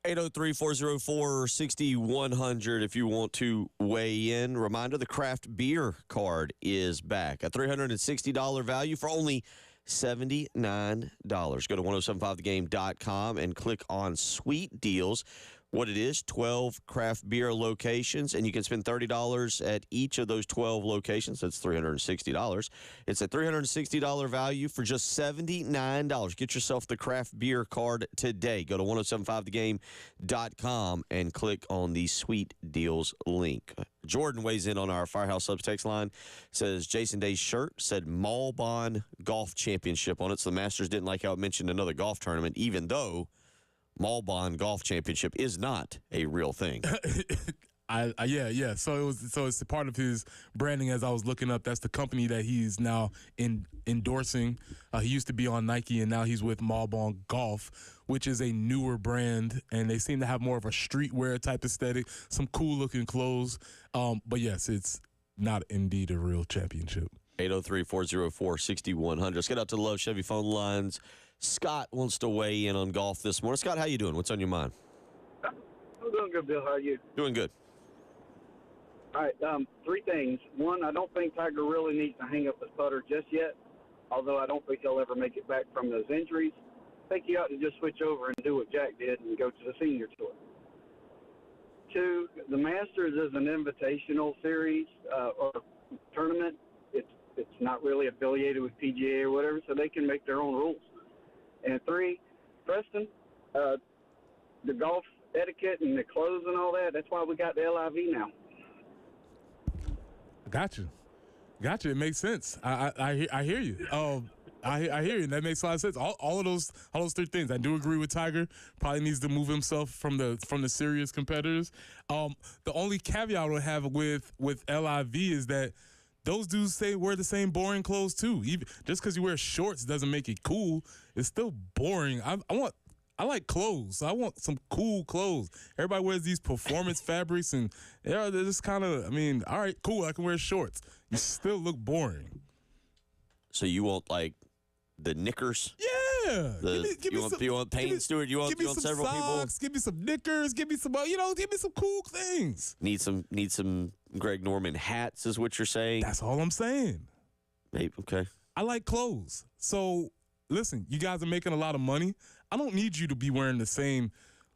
803-404-6100 if you want to weigh in. Reminder, the craft beer card is back. A $360 value for only $79. Go to 1075thegame.com and click on Sweet Deals. What it is, 12 craft beer locations, and you can spend $30 at each of those 12 locations. That's $360. It's a $360 value for just $79. Get yourself the craft beer card today. Go to 1075thegame.com and click on the Sweet Deals link. Jordan weighs in on our Firehouse Subs text line. Says Jason Day's shirt said Malbon Golf Championship on it, so the Masters didn't like how it mentioned another golf tournament, even though Malbon Golf Championship is not a real thing. Yeah. So it's a part of his branding. As I was looking up, that's the company that he's now endorsing. He used to be on Nike, and now he's with Malbon Golf, which is a newer brand, and they seem to have more of a streetwear type aesthetic, some cool looking clothes. But yes, it's not indeed a real championship. 803-404-6100. Let's get out to the Love Chevy phone lines. Scott wants to weigh in on golf this morning. Scott, how you doing? What's on your mind? I'm doing good, Bill. How are you? Doing good. All right, three things. One, I don't think Tiger really needs to hang up his putter just yet, although I don't think he'll ever make it back from those injuries. I think he ought to just switch over and do what Jack did and go to the senior tour. Two, the Masters is an invitational series or tournament. It's not really affiliated with PGA or whatever, so they can make their own rules. And three, Preston, the golf etiquette and the clothes and all that, that's why we got the LIV now. Got you. It makes sense. I hear you. I hear you. And that makes a lot of sense. All of those three things. I do agree with Tiger. Probably needs to move himself from the serious competitors. The only caveat I would have with LIV is that those dudes wear the same boring clothes too. Even just because you wear shorts doesn't make it cool. It's still boring. I like clothes. So I want some cool clothes. Everybody wears these performance fabrics, and they're just kind of. I mean, all right, cool. I can wear shorts. You still look boring. So you want like the knickers? Yeah. You want Payne Stewart? You want several socks, people? Give me some knickers. Give me some. Give me some cool things. Need some Greg Norman hats, is what you're saying? That's all I'm saying. Maybe, okay. I like clothes. So listen, you guys are making a lot of money. I don't need you to be wearing the same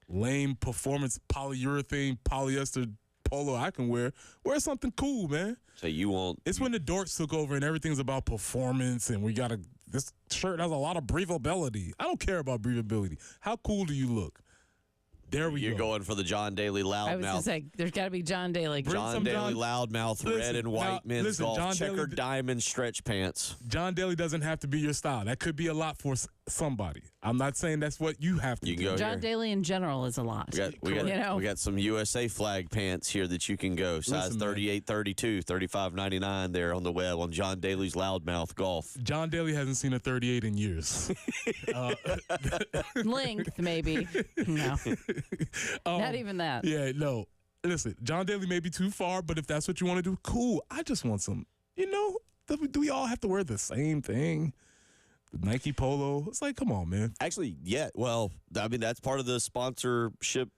lame performance polyurethane polyester polo I can wear. Wear something cool, man. So you want? It's when the dorks took over and everything's about performance, and this shirt has a lot of breathability. I don't care about breathability. How cool do you look? There we go. You're going for the John Daly loudmouth. I was going to say, there's got to be John Daly. John Daly loudmouth, red and white men's golf, checkered diamond stretch pants. John Daly doesn't have to be your style. That could be a lot for somebody. I'm not saying that's what you have to do. John Daly in general is a lot. We got some USA flag pants here that you can go. Size 38, 32, 35.99 there on the web on John Daly's loudmouth golf. John Daly hasn't seen a 38 in years. Length, maybe. No. Not even that. Yeah, no. Listen, John Daly may be too far, but if that's what you want to do, cool. I just want some, do we all have to wear the same thing? The Nike polo. It's like, come on, man. Actually, yeah. Well, I mean, that's part of the sponsorship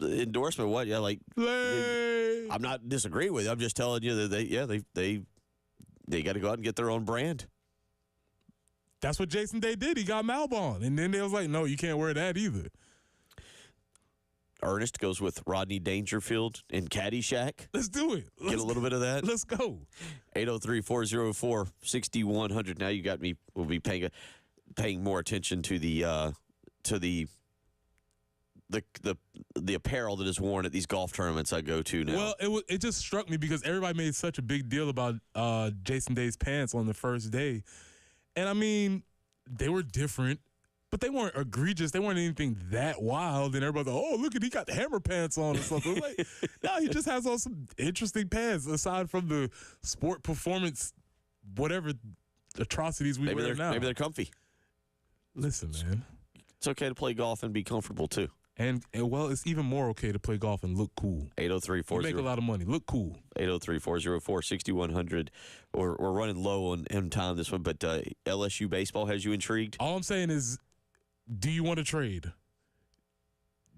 endorsement. What? Yeah, like, I'm not disagreeing with you. I'm just telling you that they got to go out and get their own brand. That's what Jason Day did. He got Malbon. And then they was like, no, you can't wear that either. Ernest goes with Rodney Dangerfield in Caddyshack. Let's do it. Get a little bit of that. Let's go. 803-404-6100. Now you got me. We'll be paying more attention to the apparel that is worn at these golf tournaments I go to now. Well, it just struck me because everybody made such a big deal about Jason Day's pants on the first day. And I mean, they were different. But they weren't egregious. They weren't anything that wild. And everybody's like, oh, look he got the hammer pants on or something. Like, no, he just has on some interesting pants aside from the sport performance, whatever atrocities we wear now. Maybe they're comfy. Listen, man. It's okay to play golf and be comfortable, too. And it's even more okay to play golf and look cool. 803-404. You make a lot of money. Look cool. 803-404-6100. We're running low on time this one, but LSU baseball has you intrigued? All I'm saying is, do you want to trade?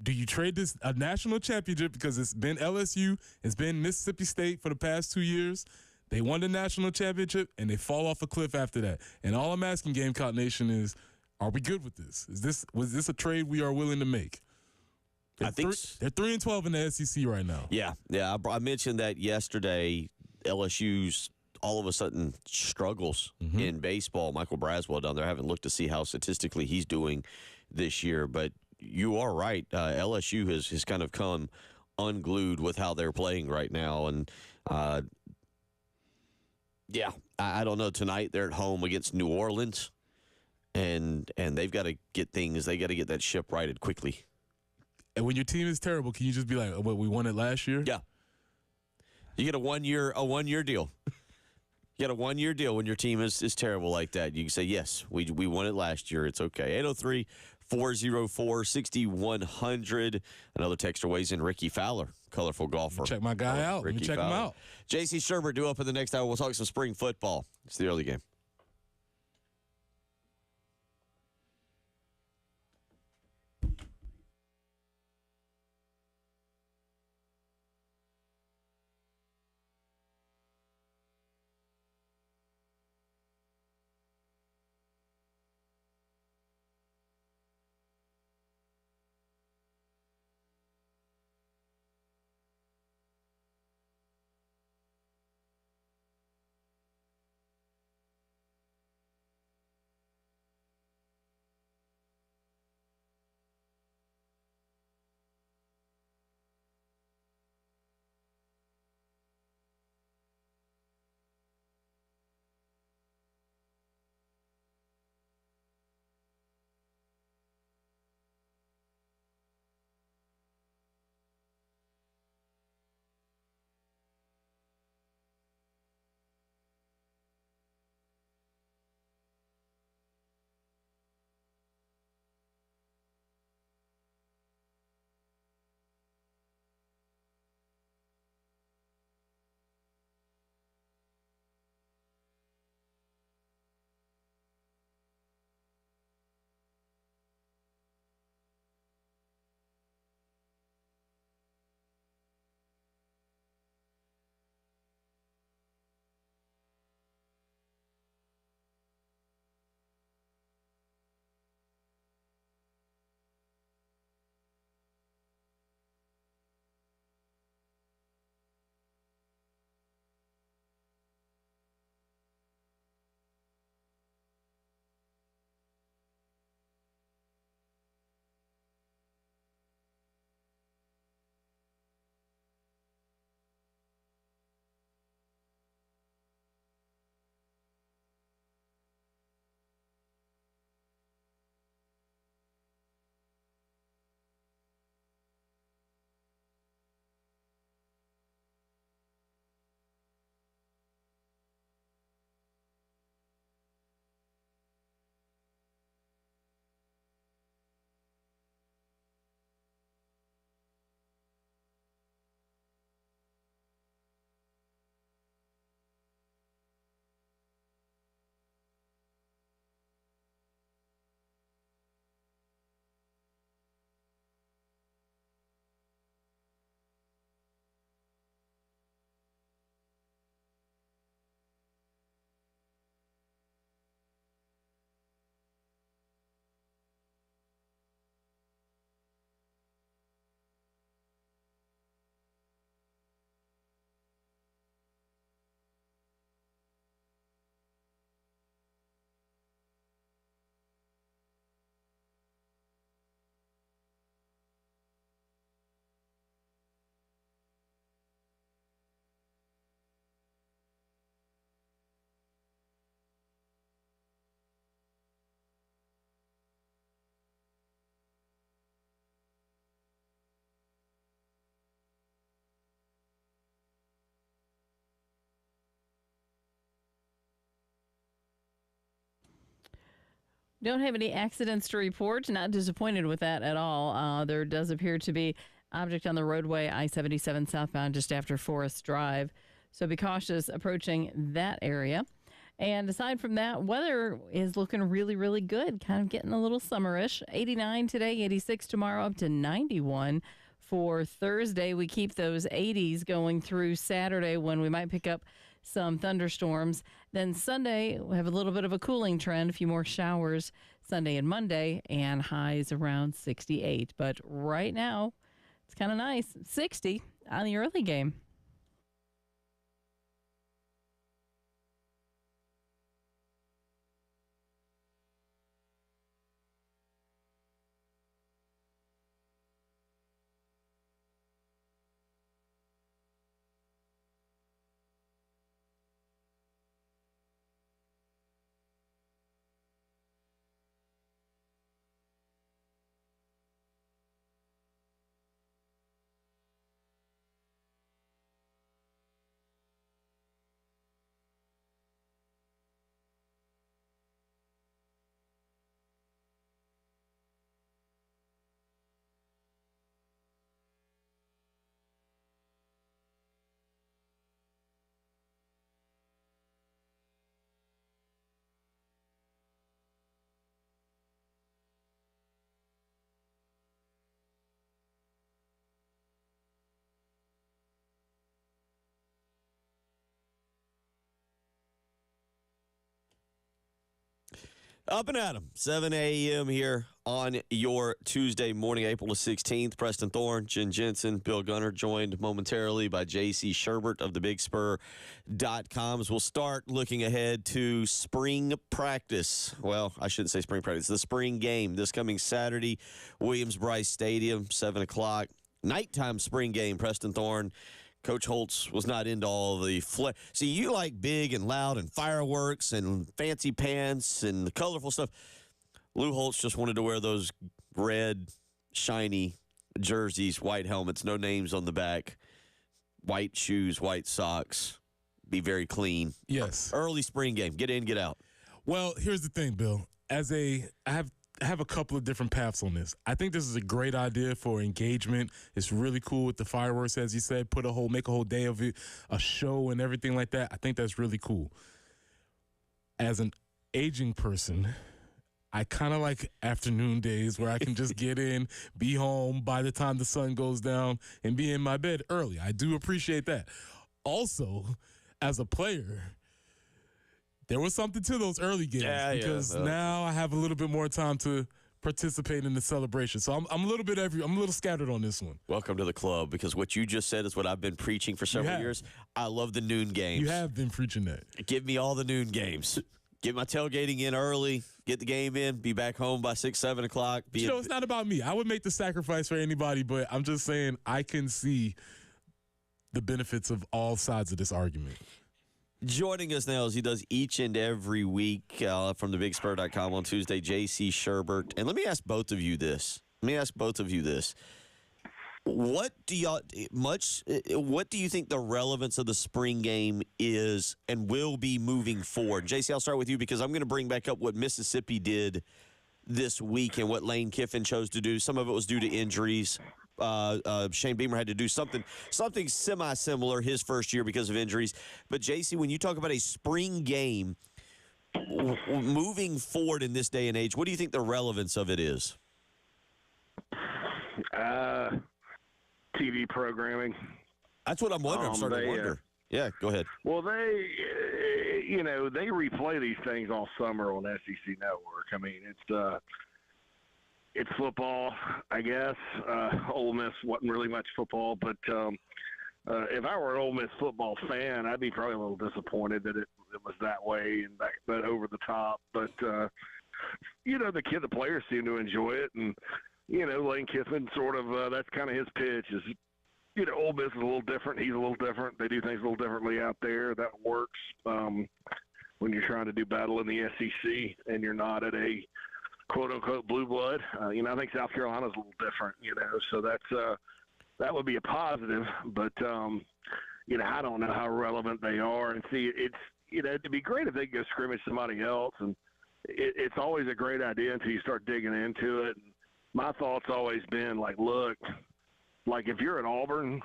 Do you trade this a national championship because it's been LSU, it's been Mississippi State for the past 2 years? They won the national championship and they fall off a cliff after that. And all I'm asking Gamecock Nation is, are we good with this? Was this a trade we are willing to make? They're 3-12 in the SEC right now. Yeah. I mentioned that yesterday. LSU's all of a sudden struggles in baseball. Michael Braswell down there. I haven't looked to see how statistically he's doing this year, but you are right. LSU has kind of come unglued with how they're playing right now, and I don't know. Tonight they're at home against New Orleans, and they've got to get things. They got to get that ship righted quickly. And when your team is terrible, can you just be like, "What, we won it last year"? Yeah. You get a one year deal. You get a 1 year deal when your team is terrible like that. You can say, yes, we won it last year. It's okay. 803-404-6100. Another texter weighs in, Ricky Fowler, colorful golfer. Check my guy out. Let me check him out. J.C. Sherbert due up in the next hour. We'll talk some spring football. It's the early game. Don't have any accidents to report. Not disappointed with that at all. There does appear to be object on the roadway I-77 southbound just after Forest Drive. So be cautious approaching that area. And aside from that, weather is looking really, really good, kind of getting a little summerish. 89 today, 86 tomorrow, up to 91 for Thursday. We keep those 80s going through Saturday when we might pick up some thunderstorms. Then Sunday, we have a little bit of a cooling trend, a few more showers Sunday and Monday, and highs around 68. But right now, it's kind of nice. 60 on the early game. Up and at 'em, 7 a.m. here on your Tuesday morning, April the 16th. Preston Thorne, Jen Jensen, Bill Gunner, joined momentarily by J.C. Sherbert of thebigspur.com. We'll start looking ahead to spring practice. Well, I shouldn't say spring practice. The spring game this coming Saturday, Williams-Brice Stadium, 7 o'clock. Nighttime spring game, Preston Thorne. Coach Holtz was not into all the See, you like big and loud and fireworks and fancy pants and the colorful stuff. Lou Holtz just wanted to wear those red, shiny jerseys, white helmets, no names on the back, white shoes, white socks, be very clean. Yes. Early spring game. Get in, get out. Well, here's the thing, Bill. I have a couple of different paths on this. I think this is a great idea for engagement. It's really cool with the fireworks, as you said. Make a whole day of it, a show and everything like that. I think that's really cool. As an aging person, I kind of like afternoon days where I can just get in, be home by the time the sun goes down, and be in my bed early. I do appreciate that. Also, as a player, there was something to those early games because now I have a little bit more time to participate in the celebration. So I'm a little scattered on this one. Welcome to the club, because what you just said is what I've been preaching for several years. I love the noon games. You have been preaching that. Give me all the noon games. Get my tailgating in early, get the game in, be back home by 6, 7 o'clock. It's not about me. I would make the sacrifice for anybody, but I'm just saying I can see the benefits of all sides of this argument. Joining us now, as he does each and every week from thebigspur.com on Tuesday, J.C. Sherbert. And let me ask both of you this. What do you think the relevance of the spring game is and will be moving forward? J.C., I'll start with you because I'm going to bring back up what Mississippi did this week and what Lane Kiffin chose to do. Some of it was due to injuries. Shane Beamer had to do something semi-similar his first year because of injuries. But, JC, when you talk about a spring game moving forward in this day and age, what do you think the relevance of it is? TV programming. That's what I'm wondering. I'm starting to wonder. Yeah, go ahead. Well, they replay these things all summer on SEC Network. I mean, it's football, I guess. Ole Miss wasn't really much football, but if I were an Ole Miss football fan, I'd be probably a little disappointed that it was that way and that over the top. But the players seem to enjoy it, and Lane Kiffin sort of that's kind of his pitch is. Ole Miss is a little different. He's a little different. They do things a little differently out there. That works when you're trying to do battle in the SEC and you're not at a quote-unquote blue blood. I think South Carolina's a little different, so that would be a positive. But, I don't know how relevant they are. And see, it's, it'd be great if they could go scrimmage somebody else. And it's always a great idea until you start digging into it. And my thought's always been like, look, like if you're at Auburn,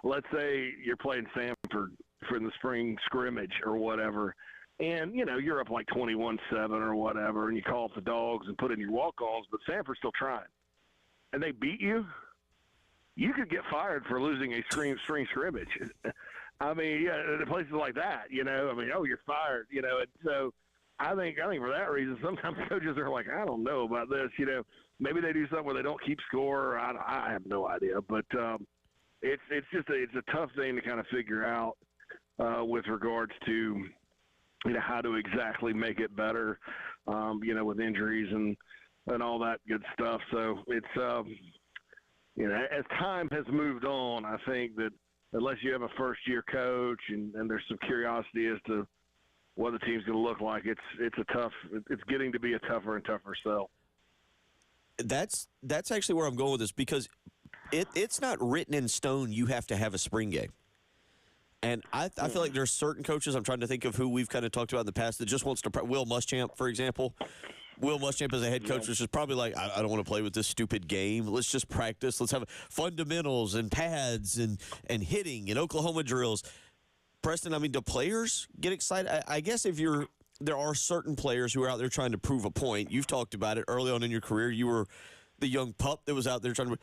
let's say you're playing Samford for the spring scrimmage or whatever, and, you're up like 21-7 or whatever, and you call up the dogs and put in your walk-ons, but Sanford's still trying, and they beat you, you could get fired for losing a spring scrimmage. I mean, yeah, places like that, oh, you're fired, and so I think for that reason, sometimes coaches are like, I don't know about this, maybe they do something where they don't keep score. I have no idea, but it's a tough thing to kind of figure out with regards to how to exactly make it better, with injuries and all that good stuff. So it's as time has moved on, I think that unless you have a first-year coach and there's some curiosity as to what the team's going to look like, it's getting to be a tougher and tougher sell. That's actually where I'm going with this, because it's not written in stone you have to have a spring game. And I feel like there's certain coaches, I'm trying to think of who we've kind of talked about in the past, that just wants to Will Muschamp, for example. Will Muschamp as a head coach was just probably like, I don't want to play with this stupid game. Let's just practice. Let's have fundamentals and pads and hitting and Oklahoma drills. Preston, I mean, do players get excited? I guess there are certain players who are out there trying to prove a point. You've talked about it early on in your career. You were the young pup that was out there trying to.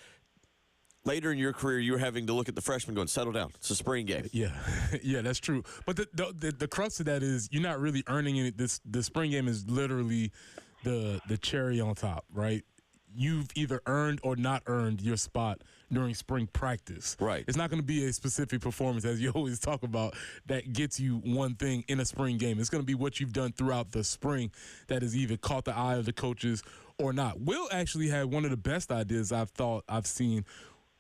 Later in your career, you were having to look at the freshmen going, settle down. It's a spring game. Yeah, yeah, that's true. But the crux of that is you're not really earning it. The spring game is literally the cherry on top, right? You've either earned or not earned your spot during spring practice. Right. It's not going to be a specific performance, as you always talk about, that gets you one thing in a spring game. It's going to be what you've done throughout the spring that has either caught the eye of the coaches or not. Will actually had one of the best ideas I've seen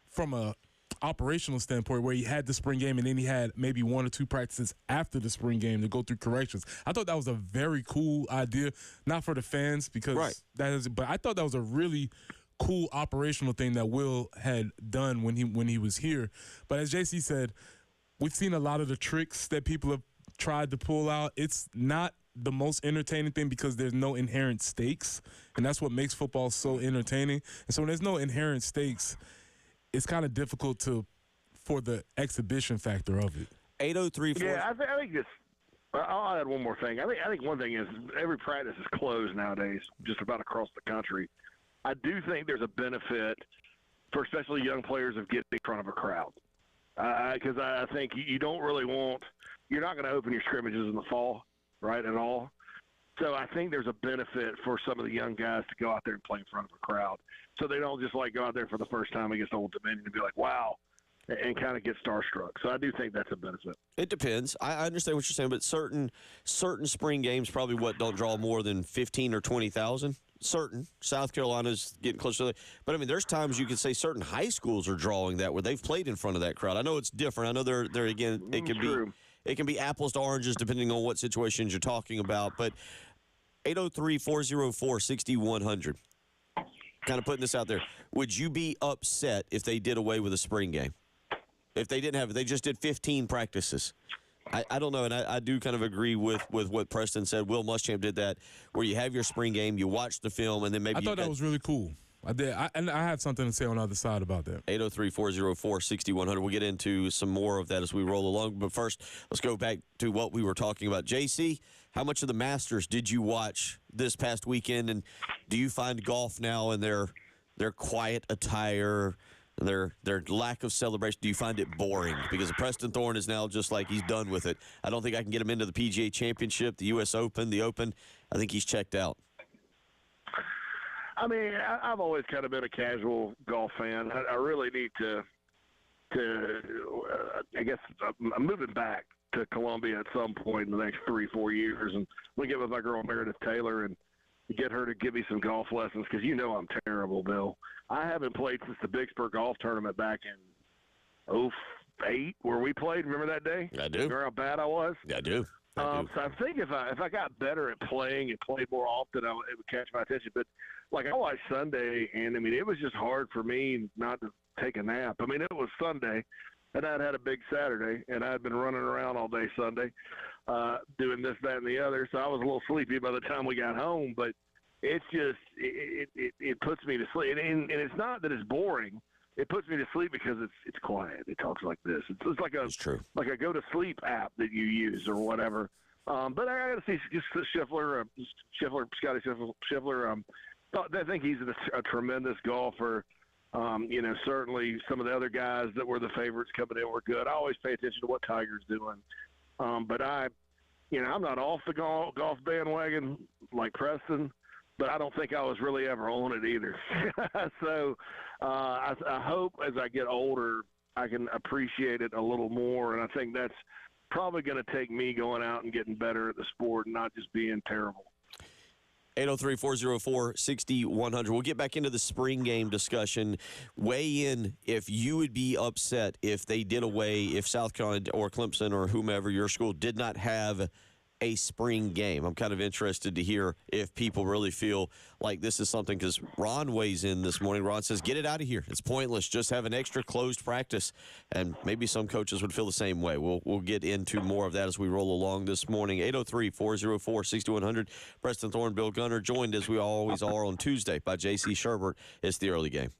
from a operational standpoint, where he had the spring game and then he had maybe one or two practices after the spring game to go through corrections. I thought that was a very cool idea, not for the fans because but I thought that was a really cool operational thing that Will had done when he was here. But as JC said, we've seen a lot of the tricks that people have tried to pull out. It's not the most entertaining thing because there's no inherent stakes, and that's what makes football so entertaining. And so when there's no inherent stakes, it's kind of difficult for the exhibition factor of it. 803. Yeah, I think this. I'll add one more thing. I think one thing is every practice is closed nowadays, just about across the country. I do think there's a benefit for especially young players of getting in front of a crowd, because I think you don't really you're not going to open your scrimmages in the fall, right, at all. So I think there's a benefit for some of the young guys to go out there and play in front of a crowd, so they don't just go out there for the first time against Old Dominion and be like, wow, and kind of get starstruck. So I do think that's a benefit. It depends. I understand what you're saying, but certain spring games probably don't draw more than 15 or 20,000. Certain. South Carolina's getting close to that. But, I mean, there's times you could say certain high schools are drawing that where they've played in front of that crowd. I know it's different. I know they're again, it can be apples to oranges depending on what situations you're talking about. But 803-404-6100. Kind of putting this out there. Would you be upset if they did away with a spring game? If they didn't have it, they just did 15 practices. I don't know, and I do kind of agree with what Preston said. Will Muschamp did that, where you have your spring game, you watch the film, and then maybe I thought that was really cool. I did, and I have something to say on the other side about that. 803-404-6100. We'll get into some more of that as we roll along. But first, let's go back to what we were talking about. JC, how much of the Masters did you watch this past weekend? And do you find golf now in their quiet attire, their lack of celebration, do you find it boring? Because Preston Thorne is now just like he's done with it. I don't think I can get him into the PGA Championship, the U.S. Open, the Open. I think he's checked out. I mean, I've always kind of been a casual golf fan. I really need to I guess I'm moving back to Columbia at some point in the next 3-4 years, and we get with my girl Meredith Taylor and get her to give me some golf lessons, because I'm terrible, Bill. I haven't played since the Big Spur Golf Tournament back in 2008, where we played. Remember that day? I do. Remember how bad I was? I do. So I think if I got better at playing and played more often, it would catch my attention. But I watched Sunday, and I mean, it was just hard for me not to take a nap. I mean, it was Sunday, and I'd had a big Saturday, and I'd been running around all day Sunday, doing this, that, and the other. So I was a little sleepy by the time we got home. But it's just it puts me to sleep, and it's not that it's boring. It puts me to sleep because it's quiet. It talks like this. It's like a true. Like a go to sleep app that you use or whatever. But I got to see just Scheffler, Scotty Scheffler. I think he's a tremendous golfer. Certainly some of the other guys that were the favorites coming in were good. I always pay attention to what Tiger's doing. But I'm not off the golf bandwagon like Preston, but I don't think I was really ever on it either. So I hope as I get older, I can appreciate it a little more. And I think that's probably going to take me going out and getting better at the sport and not just being terrible. 803-404-6100. We'll get back into the spring game discussion. Weigh in if you would be upset if they did away, if South Carolina or Clemson or whomever, your school, did not have a spring game. I'm kind of interested to hear if people really feel like this is something, because Ron weighs in this morning. Ron says, get it out of here. It's pointless. Just have an extra closed practice. And maybe some coaches would feel the same way. We'll get into more of that as we roll along this morning. 803-404-6100. Preston Thorne, Bill Gunner, joined as we always are on Tuesday by J.C. Sherbert. It's the early game.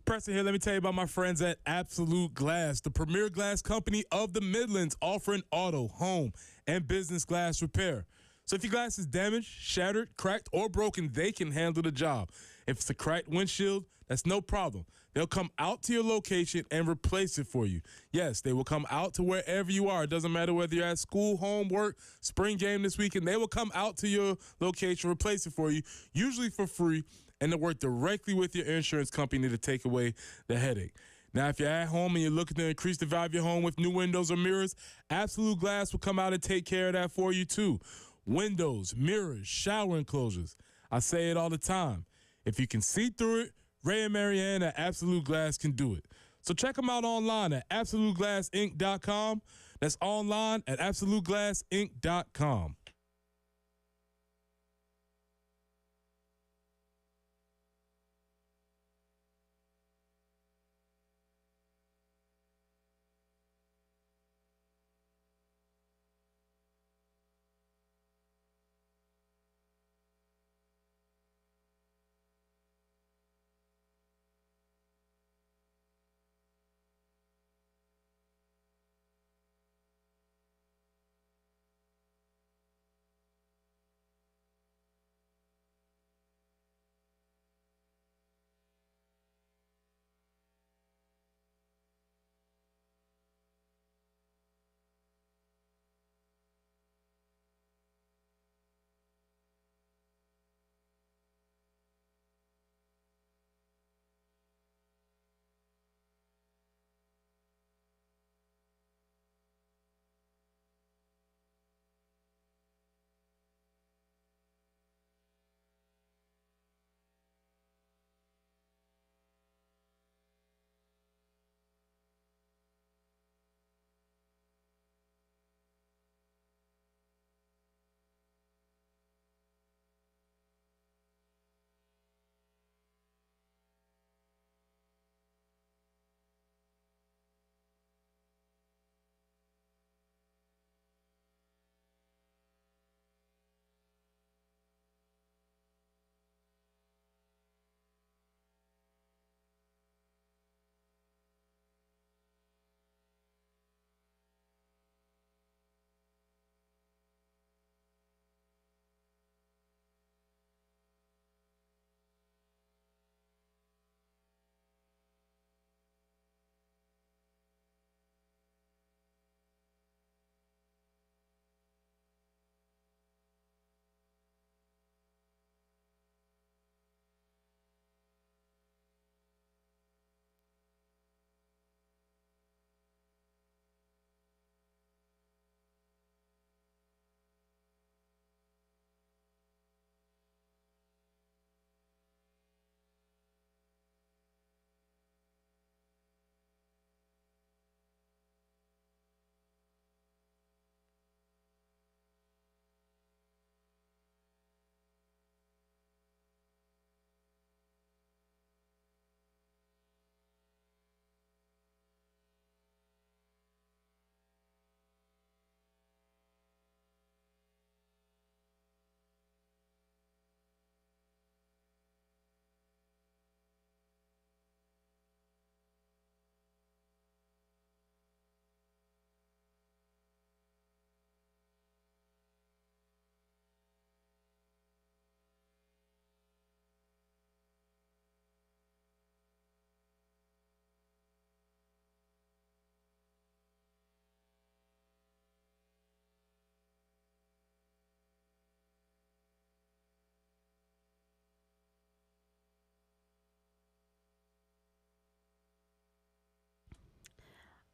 Preston here. Let me tell you about my friends at Absolute Glass, the premier glass company of the Midlands, offering auto, home, and business glass repair. So if your glass is damaged, shattered, cracked, or broken, they can handle the job. If it's a cracked windshield, that's no problem. They'll come out to your location and replace it for you. Yes, they will come out to wherever you are. It doesn't matter whether you're at school, home, work, spring game this weekend. They will come out to your location, replace it for you, usually for free, and to work directly with your insurance company to take away the headache. Now, if you're at home and you're looking to increase the value of your home with new windows or mirrors, Absolute Glass will come out and take care of that for you too. Windows, mirrors, shower enclosures. I say it all the time. If you can see through it, Ray and Marianne at Absolute Glass can do it. So check them out online at AbsoluteGlassInc.com. That's online at AbsoluteGlassInc.com.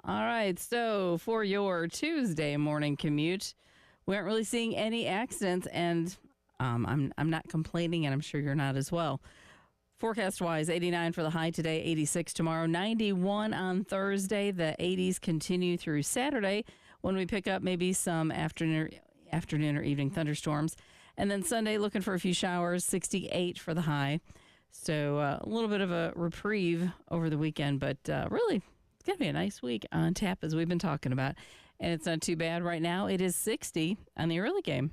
All right, so for your Tuesday morning commute, we aren't really seeing any accidents, and I'm not complaining, and I'm sure you're not as well. Forecast-wise, 89 for the high today, 86 tomorrow, 91 on Thursday. The 80s continue through Saturday when we pick up maybe some afternoon or evening thunderstorms. And then Sunday, looking for a few showers, 68 for the high. So a little bit of a reprieve over the weekend, but really, it's going to be a nice week on tap, as we've been talking about. And it's not too bad right now. It is 60 on the early game.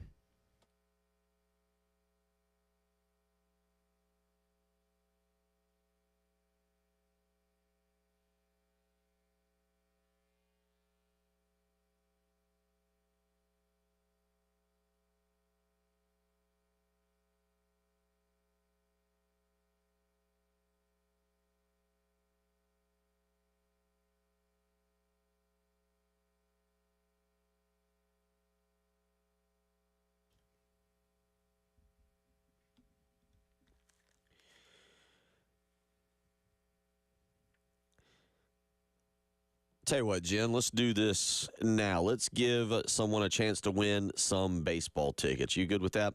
Tell you what, Jen, let's do this now. Let's give someone a chance to win some baseball tickets. You good with that?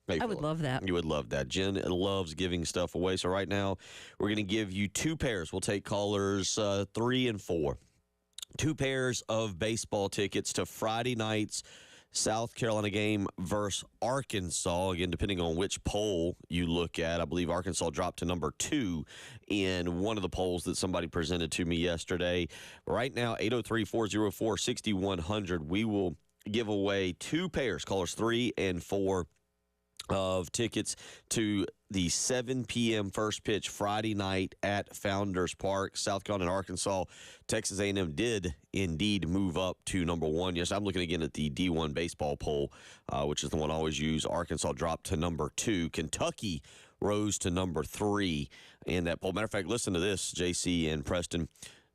I would love that. You would love that. Jen loves giving stuff away. So right now, we're going to give you 2 pairs. We'll take callers 3 and 4. 2 pairs of baseball tickets to Friday night's South Carolina game versus Arkansas. Again, depending on which poll you look at, I believe Arkansas dropped to number 2 in one of the polls that somebody presented to me yesterday. Right now, 803-404-6100. We will give away 2 pairs, callers 3 and 4, of tickets to the 7 p.m. first pitch Friday night at Founders Park. South Carolina and Arkansas. Texas A&M did indeed move up to number 1. Yes, I'm looking again at the D1 baseball poll, which is the one I always use. Arkansas dropped to number 2. Kentucky rose to number 3 in that poll. Matter of fact, listen to this, JC and Preston.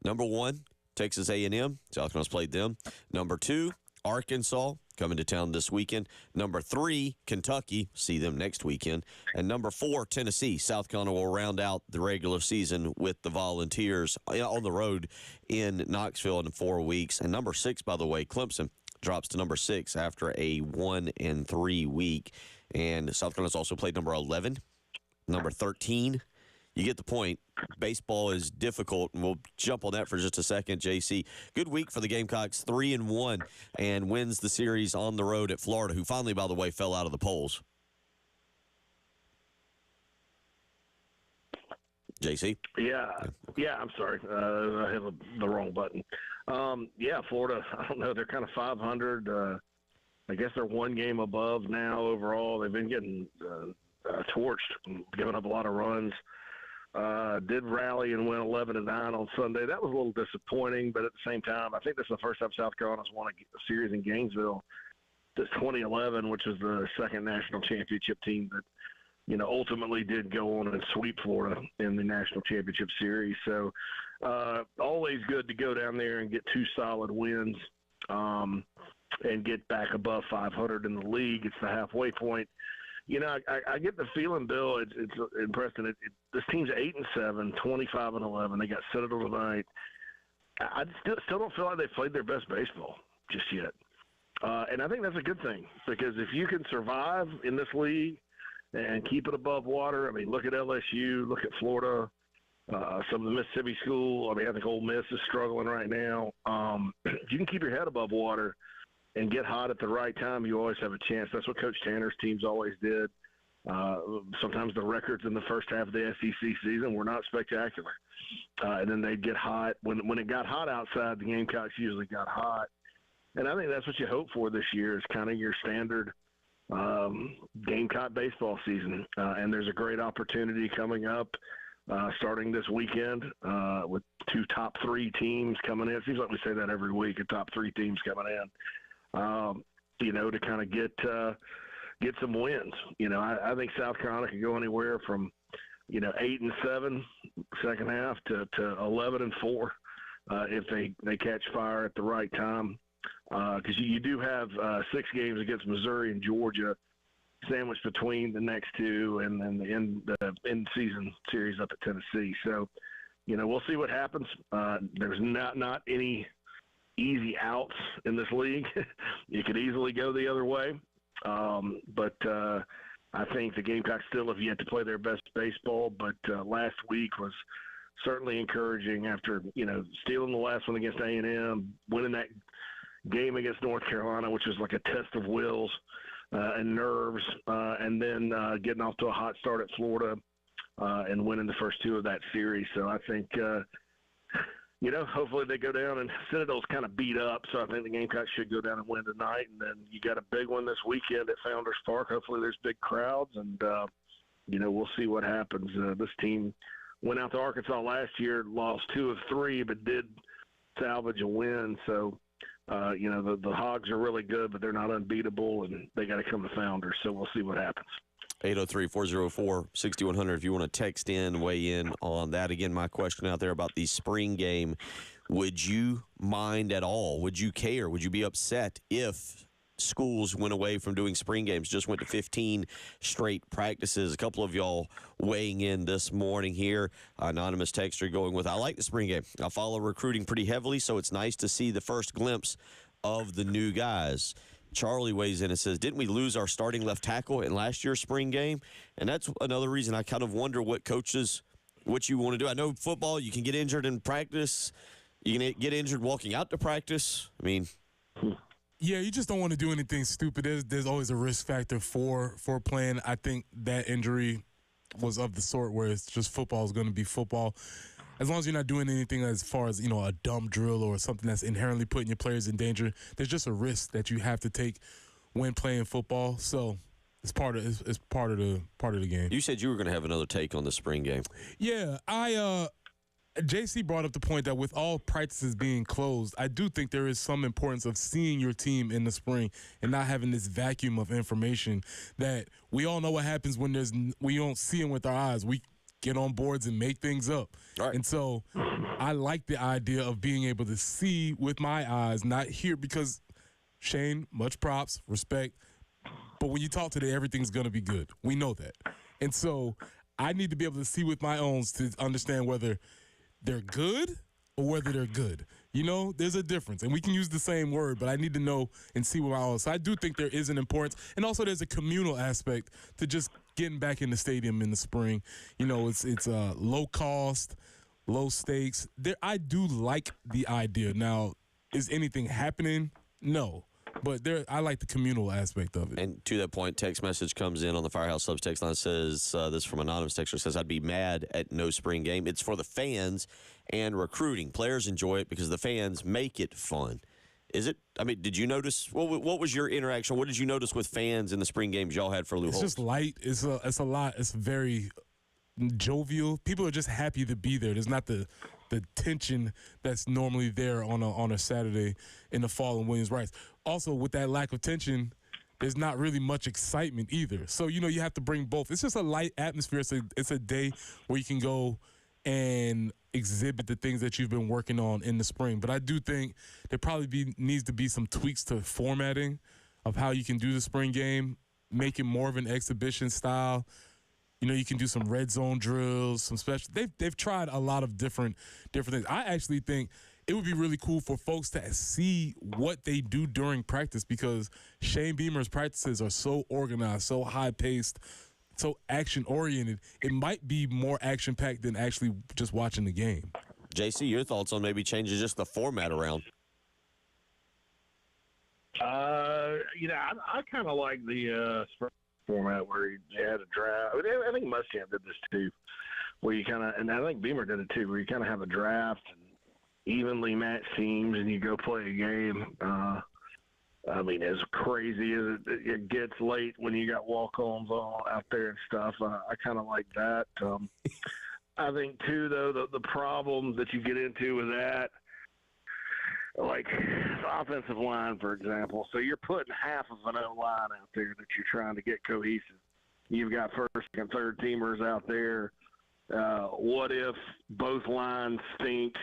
Number 1, Texas A&M. South Carolina's played them. Number 2, Arkansas, coming to town this weekend. Number 3, Kentucky, see them next weekend. And number 4, Tennessee. South Carolina will round out the regular season with the Volunteers on the road in Knoxville in 4 weeks. And number 6, by the way, Clemson drops to number 6 after a 1-3 week. And South Carolina's also played number 11, number 13. You get the point. Baseball is difficult, and we'll jump on that for just a second, JC. Good week for the Gamecocks, 3-1, and wins the series on the road at Florida, who finally, by the way, fell out of the polls. JC? Yeah, I'm sorry. I hit the wrong button. Florida, I don't know. They're kind of 500. I guess they're 1 game above now overall. They've been getting torched, giving up a lot of runs. Did rally and win 11-9 on Sunday. That was a little disappointing, but at the same time, I think this is the first time South Carolina's won a series in Gainesville since 2011, which was the second national championship team that, ultimately did go on and sweep Florida in the national championship series. So always good to go down there and get 2 solid wins and get back above 500 in the league. It's the halfway point. I get the feeling, Bill, it's in Preston, this team's 8-7, 25-11. They got Citadel tonight. I still don't feel like they've played their best baseball just yet. And I think that's a good thing, because if you can survive in this league and keep it above water, I mean, look at LSU, look at Florida, some of the Mississippi school. I mean, I think Ole Miss is struggling right now. If you can keep your head above water and get hot at the right time, you always have a chance. That's what Coach Tanner's teams always did. Sometimes the records in the first half of the SEC season were not spectacular. And then they'd get hot. When it got hot outside, the Gamecocks usually got hot. And I think that's what you hope for this year, is kind of your standard Gamecock baseball season. And there's a great opportunity coming up starting this weekend with 2 top 3 teams coming in. It seems like we say that every week, top 3 teams coming in. To kind of get some wins. I think South Carolina can go anywhere from, 8-7 second half to 11-4 if they catch fire at the right time. Because you do have 6 games against Missouri and Georgia sandwiched between the next 2, and then the end season series up at Tennessee. So we'll see what happens. There's not any easy outs in this league. You could easily go the other way. But I think the Gamecocks still have yet to play their best baseball. But last week was certainly encouraging after, stealing the last one against A&M, winning that game against North Carolina, which was like a test of wills and nerves, and then getting off to a hot start at Florida and winning the first two of that series. So I think, hopefully they go down, and Citadel's kind of beat up, so I think the Gamecocks should go down and win tonight. And then you got a big one this weekend at Founders Park. Hopefully there's big crowds, and, we'll see what happens. This team went out to Arkansas last year, lost 2 of 3, but did salvage a win. So, the Hogs are really good, but they're not unbeatable, and they got to come to Founders. So we'll see what happens. 803-404-6100 if you want to text in, weigh in on that. Again, my question out there about the spring game, would you mind at all? Would you care? Would you be upset if schools went away from doing spring games, just went to 15 straight practices? A couple of y'all weighing in this morning here. Anonymous texter going with, I like the spring game. I follow recruiting pretty heavily, so it's nice to see the first glimpse of the new guys. Charlie weighs in and says, didn't we lose our starting left tackle in last year's spring game? And that's another reason I kind of wonder what you want to do. I know football, you can get injured in practice. You can get injured walking out to practice. I mean, yeah, you just don't want to do anything stupid. There's always a risk factor for playing. I think that injury was of the sort where it's just football is going to be football. As long as you're not doing anything as far as, a dumb drill or something that's inherently putting your players in danger, there's just a risk that you have to take when playing football. So it's part of the game. You said you were going to have another take on the spring game. Yeah, JC brought up the point that with all practices being closed, I do think there is some importance of seeing your team in the spring and not having this vacuum of information that we all know what happens when we don't see them with our eyes. We get on boards and make things up. Right. And so I like the idea of being able to see with my eyes, not hear, because Shane, much props, respect, but when you talk today, everything's going to be good. We know that. And so I need to be able to see with my own to understand whether they're good or whether they're good. There's a difference. And we can use the same word, but I need to know and see with my own. So I do think there is an importance. And also there's a communal aspect to just getting back in the stadium in the spring. It's low cost, low stakes. I do like the idea. Now, is anything happening? No. But I like the communal aspect of it. And to that point, text message comes in on the Firehouse Subs text line. Says, this from Anonymous texter, says, I'd be mad at no spring game. It's for the fans and recruiting. Players enjoy it because the fans make it fun. Is it? I mean, did you notice? What was your interaction? What did you notice with fans in the spring games y'all had for Lou Holtz? It's just light. It's a lot. It's very jovial. People are just happy to be there. There's not the tension that's normally there on a Saturday in the fall in Williams-Brice. Also, with that lack of tension, there's not really much excitement either. So, you have to bring both. It's just a light atmosphere. It's a day where you can go and exhibit the things that you've been working on in the spring. But I do think there probably needs to be some tweaks to formatting of how you can do the spring game, make it more of an exhibition style. You can do some red zone drills, some special. They've tried a lot of different things. I actually think it would be really cool for folks to see what they do during practice, because Shane Beamer's practices are so organized, so high-paced, so action-oriented. It might be more action-packed than actually just watching the game. JC, your thoughts on maybe changing just the format around? I kind of like the format where you had a draft. I think Muschamp did this too, where you kind of, and I think Beamer did it too, where you kind of have a draft and evenly matched teams and you go play a game. I mean, as crazy as it gets late when you got walk-ons all out there and stuff, I kind of like that. I think, too, though, the problem that you get into with that, like the offensive line, for example. So you're putting half of an O-line out there that you're trying to get cohesive. You've got first and third teamers out there. What if both lines stink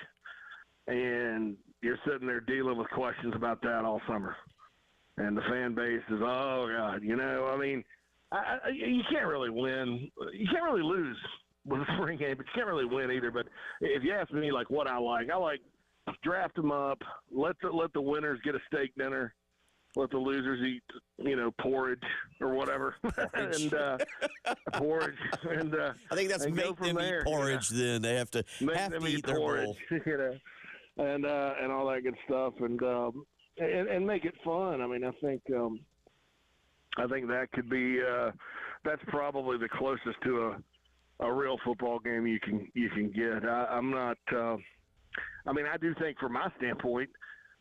and you're sitting there dealing with questions about that all summer? And the fan base is, oh, God, I mean, you can't really win. You can't really lose with a spring game, but you can't really win either. But if you ask me, like what I like draft them up, let the winners get a steak dinner, let the losers eat, porridge or whatever, and porridge, and I think that's and make go from them there, eat porridge. Then they have to eat their bowl, and all that good stuff, and make it fun. I mean, I think that could be that's probably the closest to a real football game you can get. I'm not. I mean, I do think from my standpoint,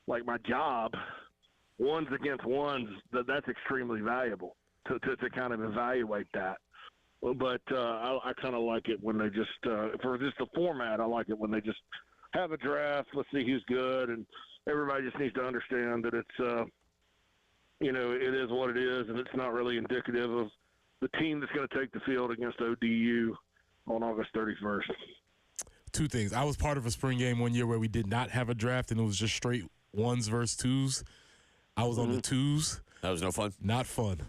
like my job, ones against ones, that's extremely valuable to kind of evaluate that. But I kind of like it when they just for just the format. I like it when they just have a draft. Let's see who's good, and everybody just needs to understand that it's it is what it is, and it's not really indicative of the team that's going to take the field against ODU on August 31st. Two things. I was part of a spring game one year where we did not have a draft, and it was just straight ones versus twos. I was on the twos. That was no fun. Not fun.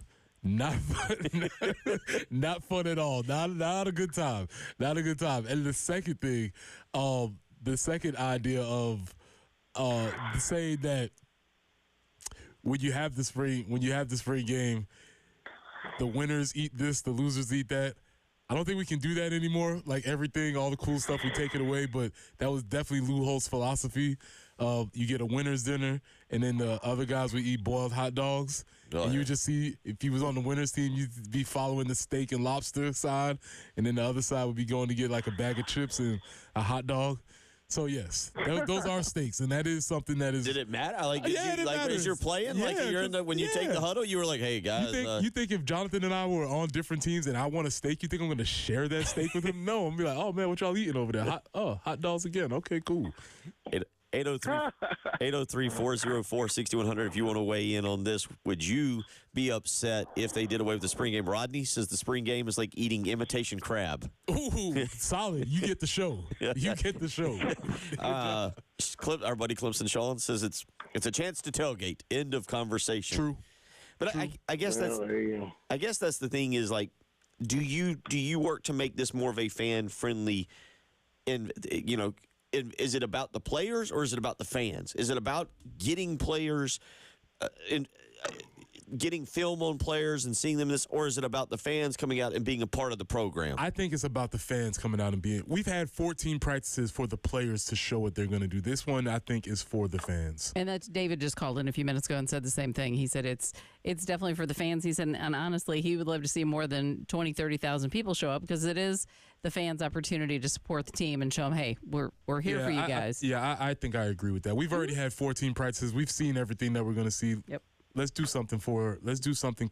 Not fun. Not fun at all. Not a good time. Not a good time. And the second thing, the second idea of saying that when you have the spring game, the winners eat this, the losers eat that. I don't think we can do that anymore. Like everything, all the cool stuff, we take it away. But that was definitely Lou Holt's philosophy. You get a winner's dinner, and then the other guys would eat boiled hot dogs. And you just see, if he was on the winner's team, you'd be following the steak and lobster side, and then the other side would be going to get like a bag of chips and a hot dog. So yes, those are stakes, and that is something that is. Did it matter? Like, it matters. As you're playing, Yeah, like you're in when you take the huddle, you were like, "Hey guys." You think if Jonathan and I were on different teams and I want a steak, you think I'm going to share that steak with him? No, I'm gonna be like, "Oh man, what y'all eating over there? Hot dogs again? Okay, cool." 803-404-6100 if you want to weigh in on this. Would you be upset if they did away with the spring game? Rodney says the spring game is like eating imitation crab. Ooh, solid. You get the show. You get the show. Our buddy Clemson Sean says it's a chance to tailgate. End of conversation. True. But I guess that's the thing is, like, do you work to make this more of a fan friendly is it about the players or is it about the fans? Is it about getting players getting film on players and seeing them this, or is it about the fans coming out and being a part of the program? I think it's about the fans coming out and being. We've had 14 practices for the players to show what they're going to do. This one, I think, is for the fans. And that's David just called in a few minutes ago and said the same thing. He said it's definitely for the fans. He said, and honestly, he would love to see more than 20, 30,000 people show up because it is the fans' opportunity to support the team and show them, hey, we're here for you guys. I think I agree with that. We've already had 14 practices. We've seen everything that we're going to see. Yep. Let's do something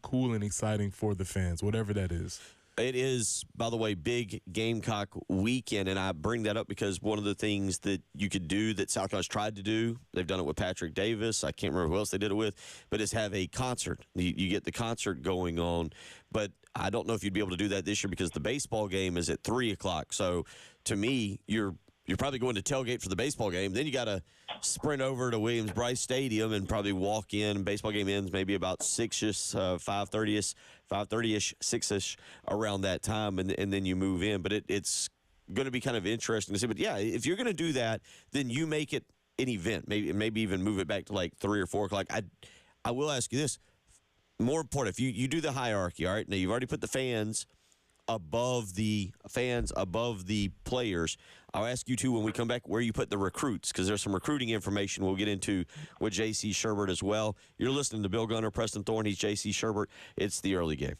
cool and exciting for the fans, whatever that is. It is, by the way, big Gamecock weekend, and I bring that up because one of the things that you could do that South Carolina's tried to do, they've done it with Patrick Davis, I can't remember who else they did it with, but is have a concert. You get the concert going on, but I don't know if you'd be able to do that this year because the baseball game is at 3 o'clock. So to me, you're probably going to tailgate for the baseball game. Then you got to sprint over to Williams-Brice Stadium and probably walk in. Baseball game ends maybe about 6-ish, 5:30-ish, 6-ish around that time, and then you move in. But it's going to be kind of interesting to see. But, yeah, if you're going to do that, then you make it an event. Maybe even move it back to like 3 or 4 o'clock. I will ask you this. More important, if you do the hierarchy, all right? Now, you've already put the fans above the players. I'll ask you, too, when we come back, where you put the recruits, because there's some recruiting information we'll get into with J.C. Sherbert as well. You're listening to Bill Gunner, Preston Thorne. He's J.C. Sherbert. It's the early game.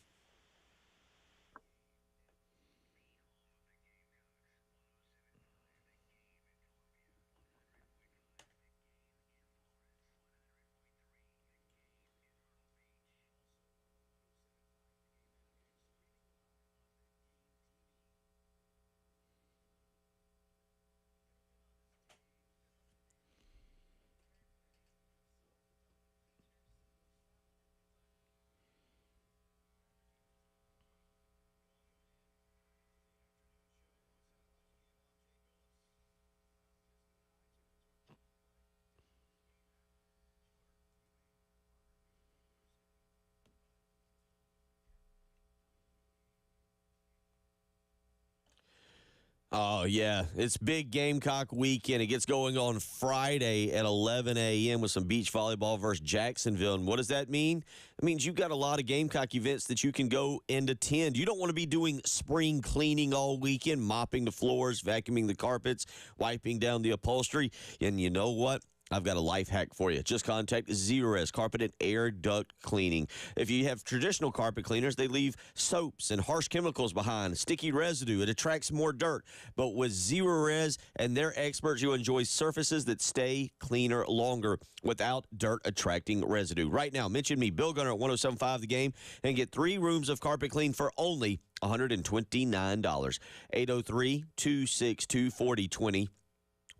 Oh, yeah. It's big Gamecock weekend. It gets going on Friday at 11 a.m. with some beach volleyball versus Jacksonville. And what does that mean? It means you've got a lot of Gamecock events that you can go and attend. You don't want to be doing spring cleaning all weekend, mopping the floors, vacuuming the carpets, wiping down the upholstery. And you know what? I've got a life hack for you. Just contact Zerez Carpet and Air Duct Cleaning. If you have traditional carpet cleaners, they leave soaps and harsh chemicals behind, sticky residue. It attracts more dirt. But with Zerez and their experts, you enjoy surfaces that stay cleaner longer without dirt attracting residue. Right now, mention me, Bill Gunner at 107.5 The Game, and get 3 rooms of carpet clean for only $129. 803-262-4020.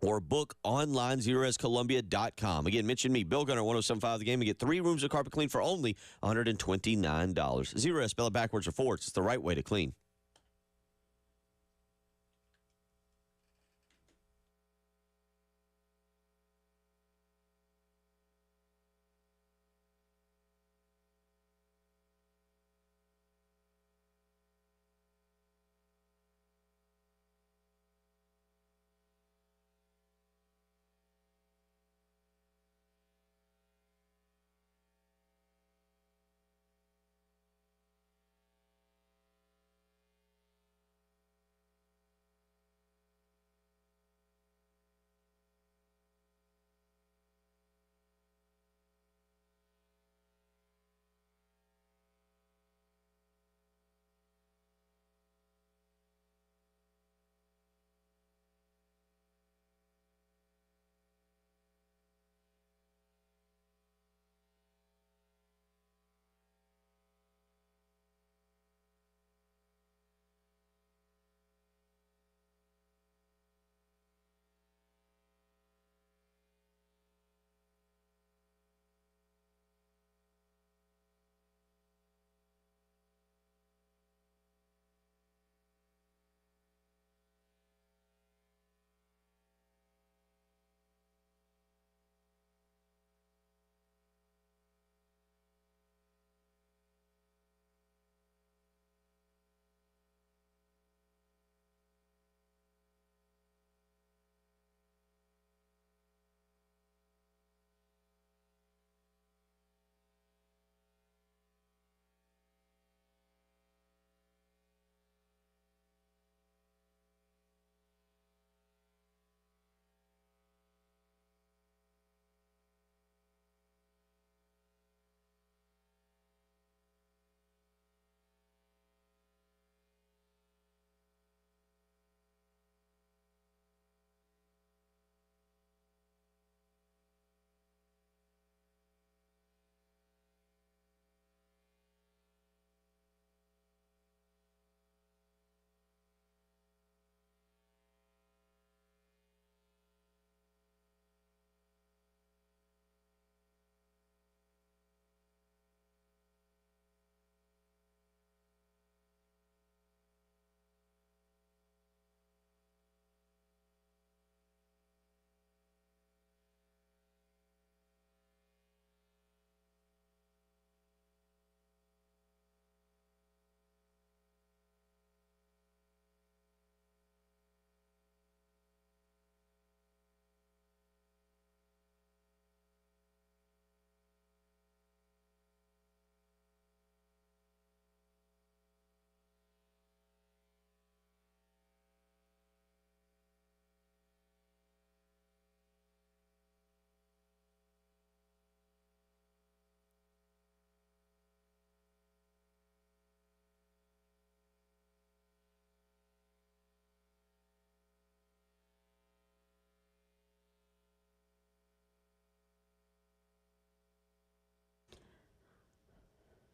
Or book online, ZerezColumbia.com. Again, mention me, Bill Gunner, 107.5 The Game, and get 3 rooms of carpet clean for only $129. Zerez, spell it backwards or forwards. It's the right way to clean.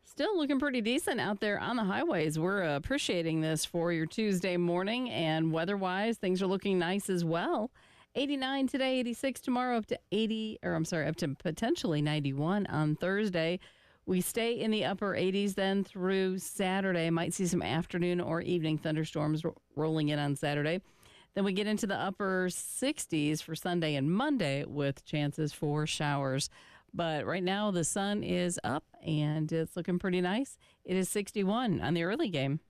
Still looking pretty decent out there on the highways. We're appreciating this for your Tuesday morning, and weather-wise, things are looking nice as well. 89 today, 86 tomorrow, up to potentially 91 on Thursday. We stay in the upper 80s then through Saturday. Might see some afternoon or evening thunderstorms rolling in on Saturday. Then we get into the upper 60s for Sunday and Monday with chances for showers. But right now the sun is up and it's looking pretty nice. It is 61 on the early game.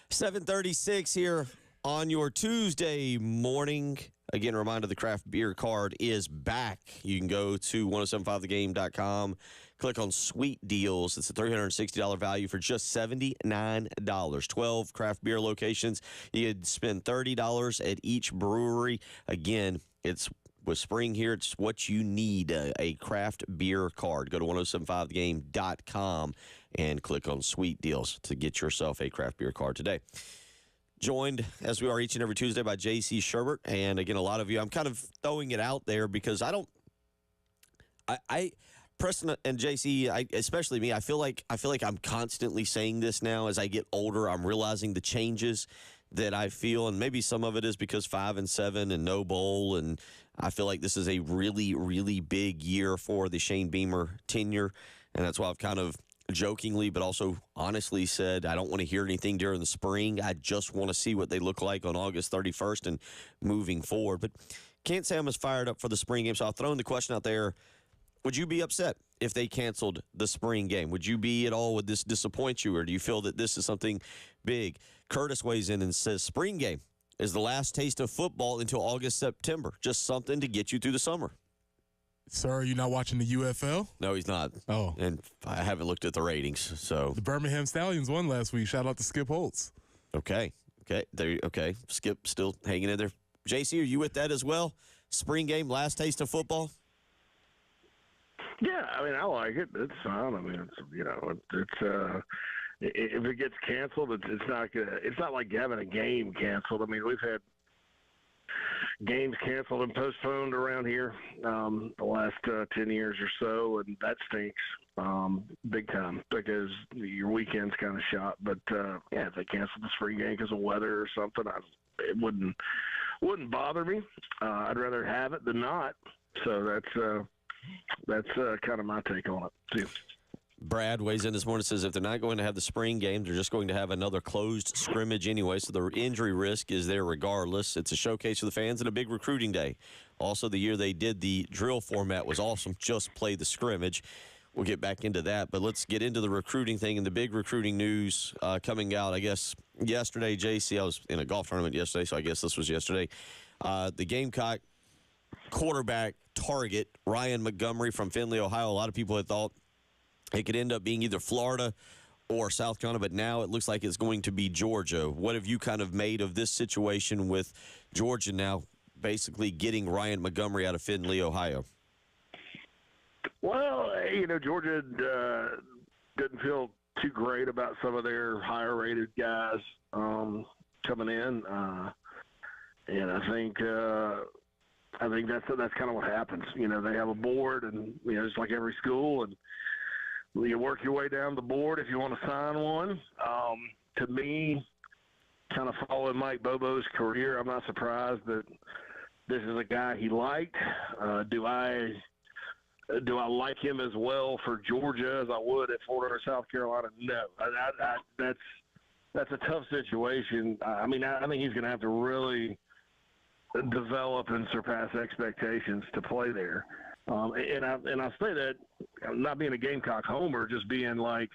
7:36 here on your Tuesday morning. Again, a reminder, the craft beer card is back. You can go to 1075thegame.com, click on Sweet Deals. It's a $360 value for just $79. 12 craft beer locations. You could spend $30 at each brewery. Again, it's with spring here, it's what you need, a craft beer card. Go to 1075thegame.com and click on Sweet Deals to get yourself a craft beer card today. Joined, as we are each and every Tuesday, by J.C. Sherbert. And again, a lot of you, I'm kind of throwing it out there because Preston and J.C., especially me, I feel like I'm constantly saying this now as I get older. I'm realizing the changes that I feel, and maybe some of it is because 5-7 and no bowl, and I feel like this is a really, really big year for the Shane Beamer tenure, and that's why I've kind of jokingly but also honestly said I don't want to hear anything during the spring. I just want to see what they look like on August 31st and moving forward. But can't say I'm as fired up for the spring game, so I'll throw in the question out there. Would you be upset if they canceled the spring game? Would this disappoint you, or do you feel that this is something big? Curtis weighs in and says spring game is the last taste of football until August, September. Just something to get you through the summer. Sir, are you not watching the UFL? No, he's not. Oh. And I haven't looked at the ratings, so. The Birmingham Stallions won last week. Shout out to Skip Holtz. Okay. Skip still hanging in there. JC, are you with that as well? Spring game, last taste of football? Yeah, I mean, I like it. It's fine. I mean, if it gets canceled, it's not good. It's not like having a game canceled. I mean, we've had games canceled and postponed around here the last 10 years or so, and that stinks big time because your weekend's kind of shot. But if they canceled the spring game because of weather or something, it wouldn't bother me. I'd rather have it than not. So that's kind of my take on it too. Brad weighs in this morning and says if they're not going to have the spring game, they're just going to have another closed scrimmage anyway, so the injury risk is there regardless. It's a showcase for the fans and a big recruiting day. Also, the year they did the drill format was awesome. Just play the scrimmage. We'll get back into that, but let's get into the recruiting thing and the big recruiting news coming out, I guess, yesterday. JC, I was in a golf tournament yesterday, so I guess this was yesterday. The Gamecock quarterback target, Ryan Montgomery from Findlay, Ohio. A lot of people had thought it could end up being either Florida or South Carolina, but now it looks like it's going to be Georgia. What have you kind of made of this situation with Georgia now basically getting Ryan Montgomery out of Findlay, Ohio? Well, Georgia didn't feel too great about some of their higher-rated guys coming in, and I think that's kind of what happens. They have a board, and just like every school, and you work your way down the board if you want to sign one. To me, kind of following Mike Bobo's career, I'm not surprised that this is a guy he liked. Do I like him as well for Georgia as I would at Florida or South Carolina? No. That's a tough situation. I mean, I think he's going to have to really develop and surpass expectations to play there. And I say that not being a Gamecock homer, just being like,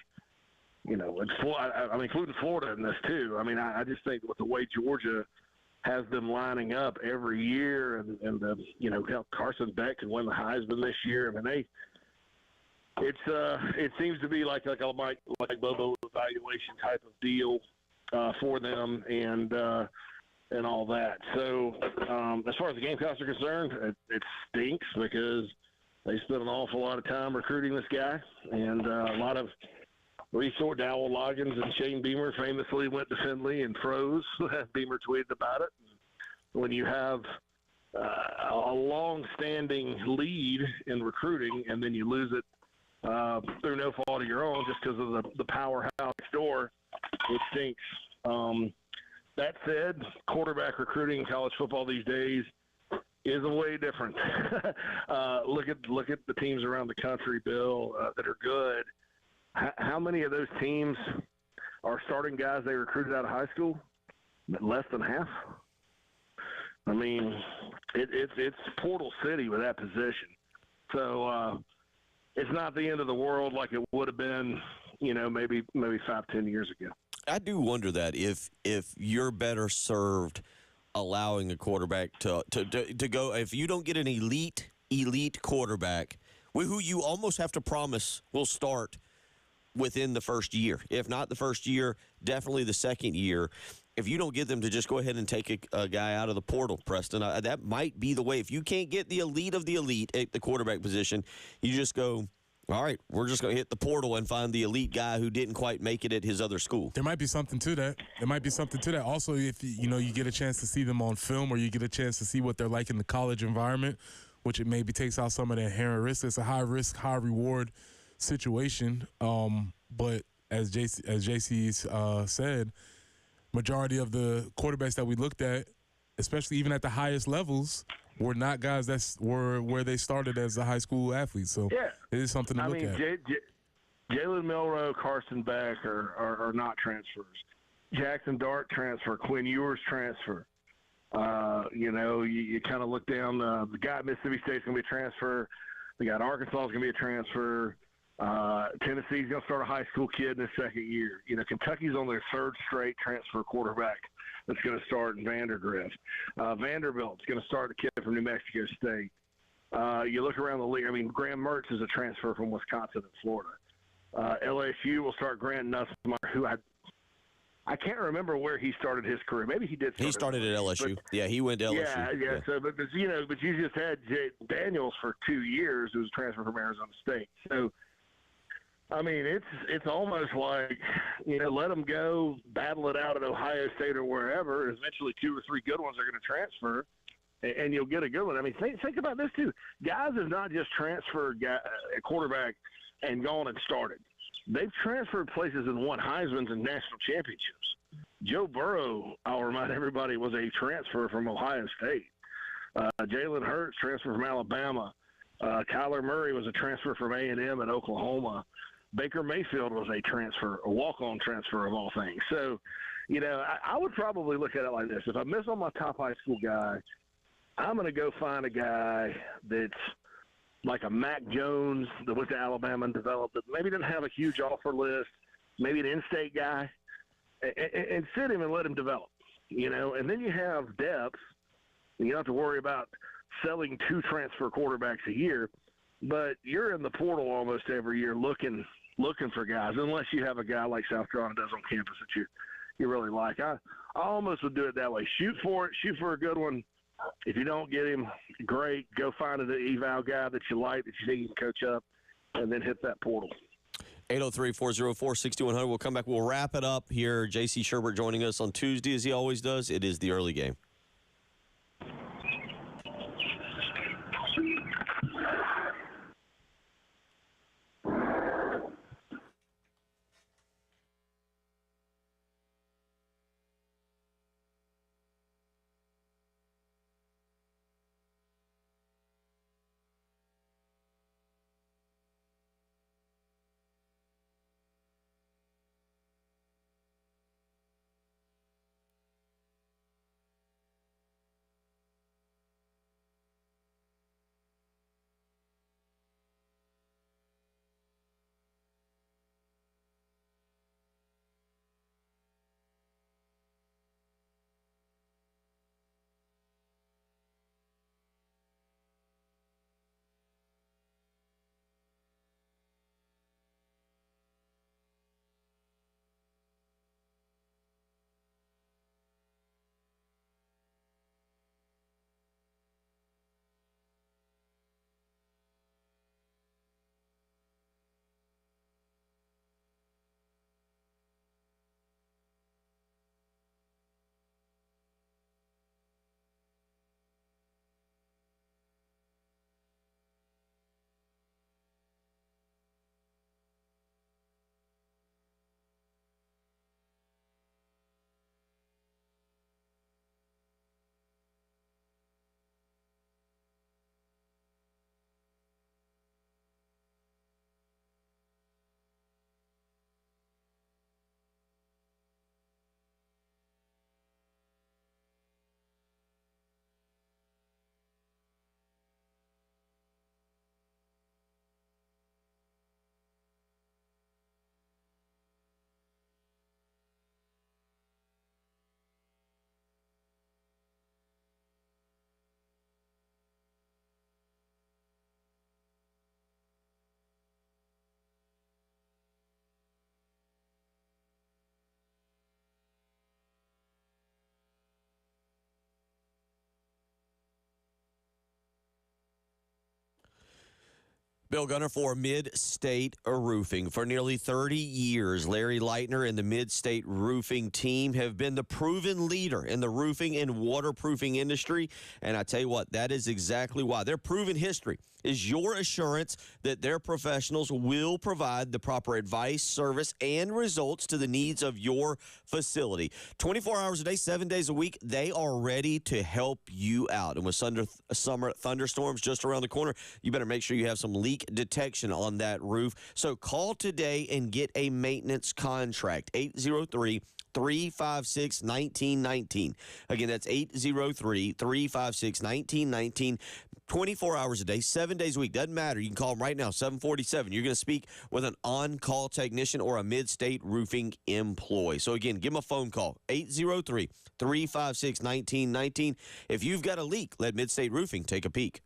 including Florida in this too. I mean, I just think with the way Georgia has them lining up every year, and Carson Beck can win the Heisman this year. I mean, it seems to be like a Mike Bobo evaluation type of deal for them, and all that. So as far as the Gamecocks are concerned, it stinks because they spent an awful lot of time recruiting this guy, and a lot of resource. Dowell Loggins and Shane Beamer famously went to Findlay and froze. Beamer tweeted about it. When you have a long-standing lead in recruiting and then you lose it through no fault of your own just because of the powerhouse next door, it stinks. That said, quarterback recruiting in college football these days is a way different. Look at the teams around the country, Bill, that are good. How many of those teams are starting guys they recruited out of high school? Less than half. I mean, it's portal city with that position. So it's not the end of the world like it would have been, maybe 5-10 years ago. I do wonder that if you're better served allowing a quarterback to go, if you don't get an elite quarterback who you almost have to promise will start within the first year. If not the first year, definitely the second year. If you don't get them to just go ahead and take a guy out of the portal, Preston, that might be the way. If you can't get the elite of the elite at the quarterback position, you just go, all right, we're just going to hit the portal and find the elite guy who didn't quite make it at his other school. There might be something to that. Also, if you get a chance to see them on film, or you get a chance to see what they're like in the college environment, which it maybe takes out some of the inherent risk. It's a high risk, high reward situation. But as JC said, majority of the quarterbacks that we looked at, especially even at the highest levels, were not guys that were where they started as a high school athlete. So it is something to look at. Jalen Milroe, Carson Beck are not transfers. Jackson Dart transfer. Quinn Ewers transfer. You kind of look down. The guy at Mississippi State's going to be a transfer. The guy at Arkansas is going to be a transfer. Tennessee's going to start a high school kid in his second year. Kentucky's on their third straight transfer quarterback that's going to start in Vandergrift. Vanderbilt's going to start a kid from New Mexico State. You look around the league. I mean, Graham Mertz is a transfer from Wisconsin and Florida. LSU will start Grant Nussmeier, who I can't remember where he started his career. Maybe he did. He started at LSU. Yeah, he went to LSU. Yeah. So, but you just had Jay Daniels for 2 years, who was a transfer from Arizona State. So, I mean, it's almost like, let them go, battle it out at Ohio State or wherever. Eventually 2 or 3 good ones are going to transfer, and you'll get a good one. I mean, think about this, too. Guys have not just transferred a quarterback and gone and started. They've transferred places and won Heisman's and national championships. Joe Burrow, I'll remind everybody, was a transfer from Ohio State. Jalen Hurts, transfer from Alabama. Kyler Murray was a transfer from A&M and Oklahoma. Baker Mayfield was a walk-on transfer of all things. So, I would probably look at it like this. If I miss on my top high school guy, I'm going to go find a guy that's like a Mac Jones that went to Alabama and developed it. Maybe didn't have a huge offer list, maybe an in-state guy, and sit him and let him develop, And then you have depth. You don't have to worry about selling 2 transfer quarterbacks a year, but you're in the portal almost every year looking for guys, unless you have a guy like South Carolina does on campus that you really like. I almost would do it that way. Shoot for a good one. If you don't get him, great. Go find an eval guy that you like, that you think you can coach up, and then hit that portal. 803-404-6100. We'll come back. We'll wrap it up here. J.C. Sherbert joining us on Tuesday, as he always does. It is the early game. Bill Gunner for Mid-State Roofing. For nearly 30 years, Larry Leitner and the Mid-State Roofing team have been the proven leader in the roofing and waterproofing industry. And I tell you what, that is exactly why. Their proven history is your assurance that their professionals will provide the proper advice, service, and results to the needs of your facility. 24 hours a day, 7 days a week, they are ready to help you out. And with summer thunderstorms just around the corner, you better make sure you have some leak detection on that roof. So call today and get a maintenance contract. 803-356-1919. Again, that's 803-356-1919. 24 hours a day, 7 days a week. Doesn't matter. You can call them right now, 747. You're going to speak with an on-call technician or a Mid-State Roofing employee. So, again, give them a phone call, 803-356-1919. If you've got a leak, let Mid-State Roofing take a peek.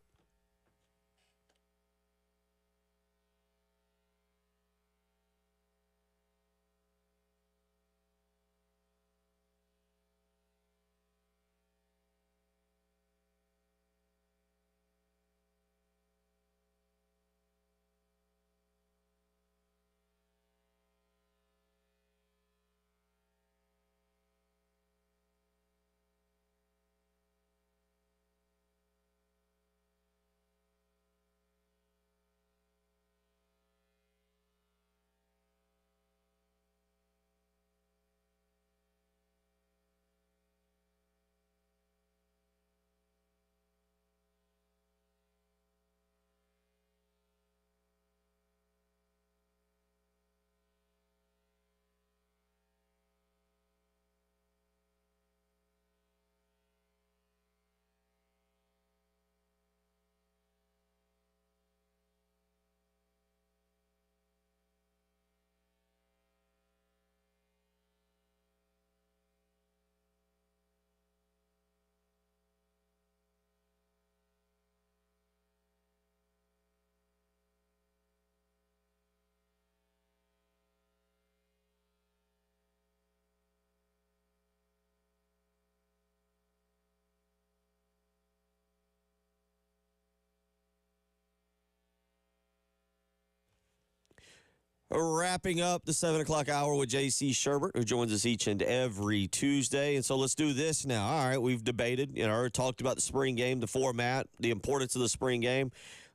Wrapping up the 7 o'clock hour with J.C. Sherbert, who joins us each and every Tuesday. And so let's do this now. All right, we've debated, talked about the spring game, the format, the importance of the spring game.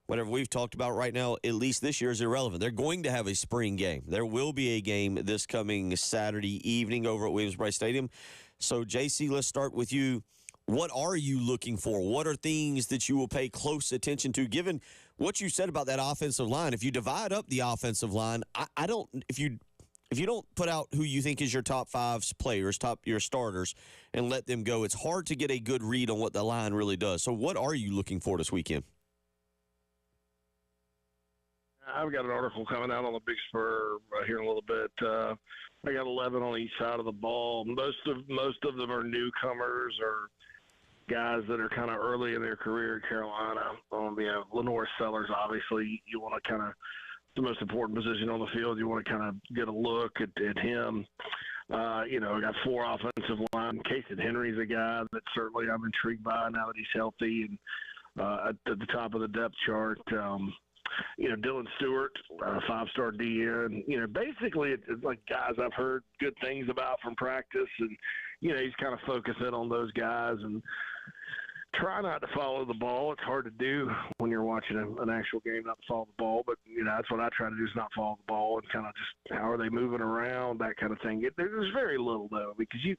Whatever we've talked about right now, at least this year, is irrelevant. They're going to have a spring game. There will be a game this coming Saturday evening over at Williams-Brice Stadium. So, J.C., let's start with you. What are you looking for? What are things that you will pay close attention to, given what you said about that offensive line? If you divide up the offensive line, I don't. If you don't put out who you think is your top five players, your starters, and let them go, it's hard to get a good read on what the line really does. So, what are you looking for this weekend? I've got an article coming out on the Big Spur here in a little bit. I got 11 on each side of the ball. Most of them are newcomers or guys that are kind of early in their career at Carolina. Lenore Sellers, obviously, you want to kind of the most important position on the field. You want to kind of get a look at him. I got 4 offensive line. Casey Henry's a guy that certainly I'm intrigued by now that he's healthy and at the top of the depth chart. Dylan Stewart, 5-star DN. Basically it's like guys I've heard good things about from practice, and he's kind of focusing on those guys and try not to follow the ball. It's hard to do when you're watching an actual game, not to follow the ball. But that's what I try to do, is not follow the ball and kind of just how are they moving around, that kind of thing. There's very little though, because you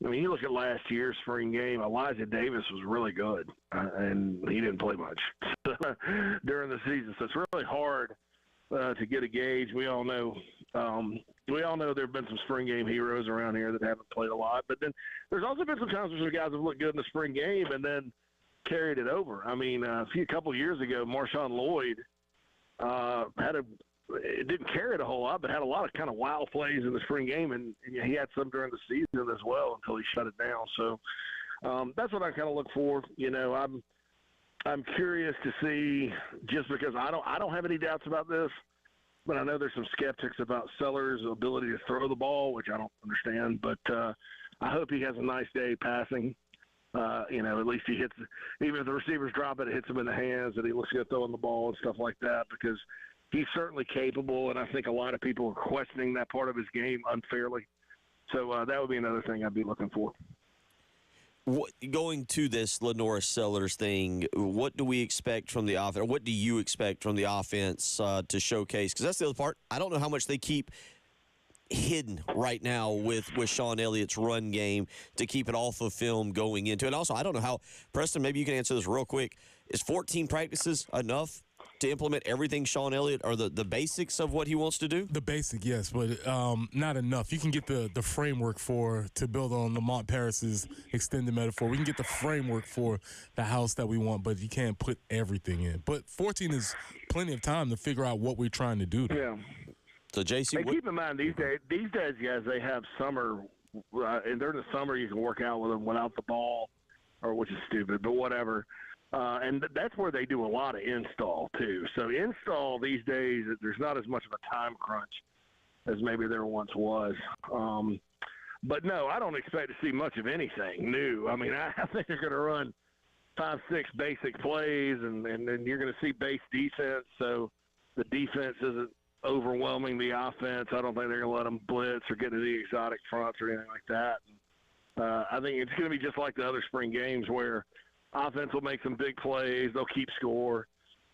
look at last year's spring game, Elijah Davis was really good, and he didn't play much during the season. So it's really hard to get a gauge. We all know there have been some spring game heroes around here that haven't played a lot. But then there's also been some times where some guys have looked good in the spring game and then carried it over. A couple of years ago, Marshawn Lloyd it didn't carry it a whole lot, but had a lot of kind of wild plays in the spring game, and he had some during the season as well until he shut it down. So that's what I kind of look for. I'm curious to see, just because I don't have any doubts about this, but I know there's some skeptics about Sellers' ability to throw the ball, which I don't understand. But I hope he has a nice day passing. At least he hits, even if the receivers drop it, it hits him in the hands, and he looks good throwing the ball and stuff like that, because he's certainly capable, and I think a lot of people are questioning that part of his game unfairly. So that would be another thing I'd be looking for. Going to this Lenora Sellers thing, what do we expect from the offense? What do you expect from the offense to showcase? Because that's the other part. I don't know how much they keep hidden right now with Sean Elliott's run game to keep it off of film going into it. And also, I don't know how, Preston, maybe you can answer this real quick. Is 14 practices enough to implement everything Sean Elliott, or the basics of what he wants to do? The basic, yes, but not enough. You can get the framework to build on Lamont Paris's extended metaphor. We can get the framework for the house that we want, but you can't put everything in. But 14 is plenty of time to figure out what we're trying to do. Yeah. So, JC, and keep in mind, these days, guys, they have summer, and during the summer you can work out with them without the ball, which is stupid, but whatever. And that's where they do a lot of install, too. So install these days, there's not as much of a time crunch as maybe there once was. But, no, I don't expect to see much of anything new. I mean, I think they're going to run 5, 6 basic plays, and you're going to see base defense. So the defense isn't overwhelming the offense. I don't think they're going to let them blitz or get to the exotic fronts or anything like that. I think it's going to be just like the other spring games where offense will make some big plays. They'll keep score.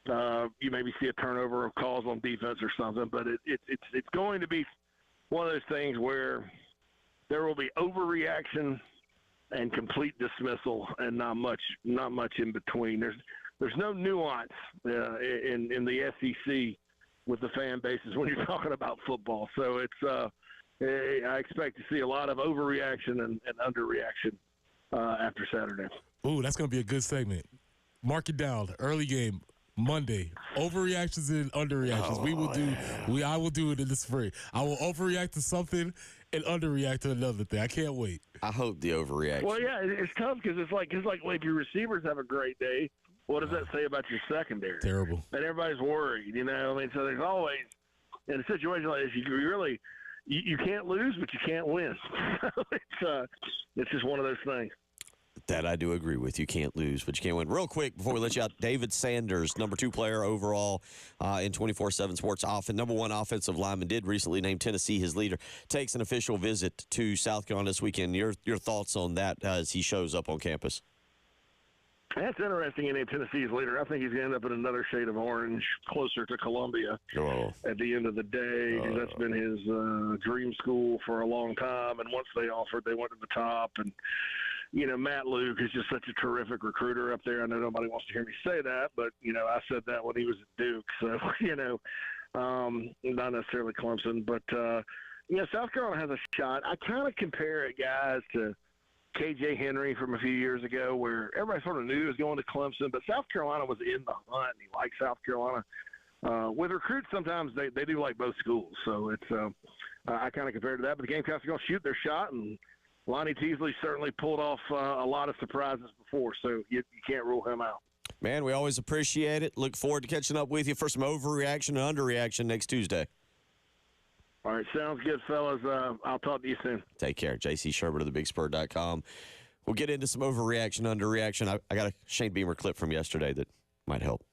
You maybe see a turnover of calls on defense or something, but it's going to be one of those things where there will be overreaction and complete dismissal, and not much in between. There's no nuance in the SEC with the fan bases when you're talking about football. So I expect to see a lot of overreaction and underreaction after Saturday. Ooh, that's going to be a good segment. Mark it down. Early game, Monday. Overreactions and underreactions. I will do it in the spring. I will overreact to something and underreact to another thing. I can't wait. I hope the overreaction. Well, yeah, it's tough because it's like if your receivers have a great day, what does that say about your secondary? Terrible. And everybody's worried, I mean, so there's always, in a situation like this, you can't lose, but you can't win. It's just one of those things. That I do agree with. You can't lose, but you can't win. Real quick, before we let you out, David Sanders, number 2 player overall in 24/7 Sports offense, number 1 offensive lineman, did recently name Tennessee his leader, takes an official visit to South Carolina this weekend. Your thoughts on that as he shows up on campus? That's interesting in Tennessee's leader. I think he's going to end up in another shade of orange, closer to Columbia at the end of the day, because that's been his dream school for a long time. And once they offered, they went to the top. And, Matt Luke is just such a terrific recruiter up there. I know nobody wants to hear me say that, but, I said that when he was at Duke. So, not necessarily Clemson. But, South Carolina has a shot. I kind of compare it, guys, to KJ Henry from a few years ago, where everybody sort of knew he was going to Clemson, but South Carolina was in the hunt. He liked South Carolina. With recruits, sometimes they do like both schools, so it's I kind of compare to that. But the Gamecocks are going to shoot their shot, and Lonnie Teasley certainly pulled off a lot of surprises before, so you can't rule him out. Man, we always appreciate it. Look forward to catching up with you for some overreaction and underreaction next Tuesday. All right, sounds good, fellas. I'll talk to you soon. Take care. JC Sherbert of thebigspur.com. We'll get into some overreaction, underreaction. I got a Shane Beamer clip from yesterday that might help.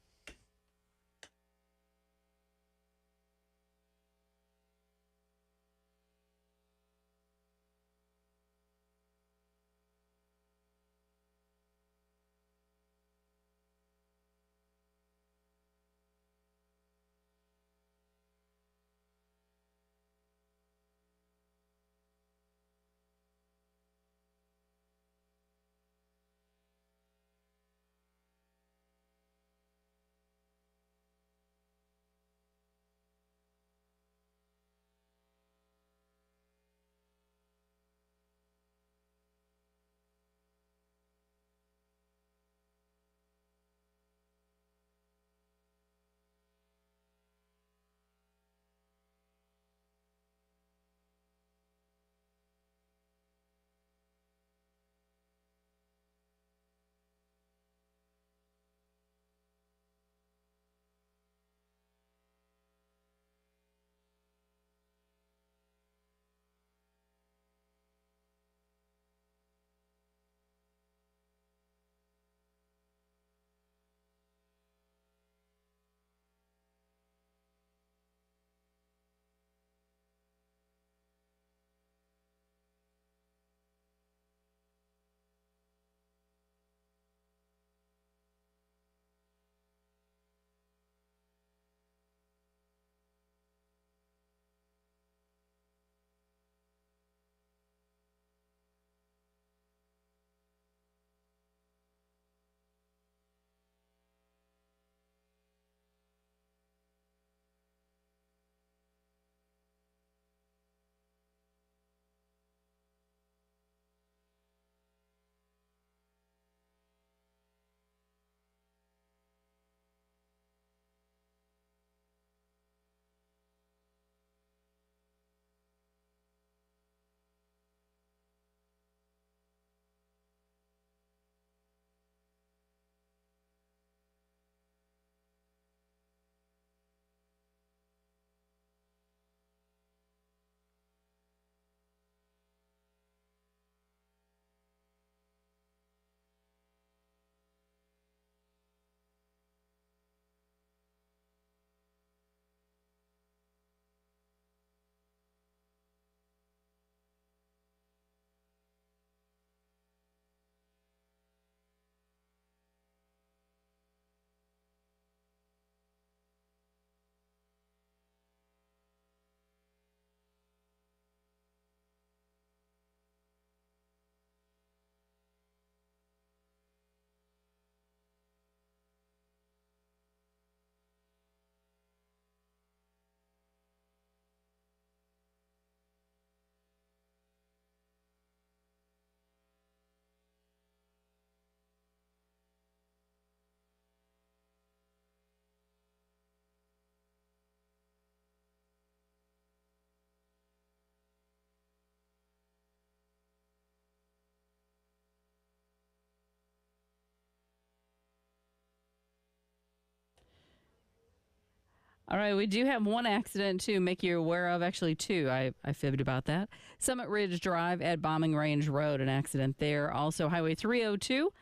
All right, we do have one accident to make you aware of. Actually, two. I fibbed about that. Summit Ridge Drive at Bombing Range Road, an accident there. Also, Highway 302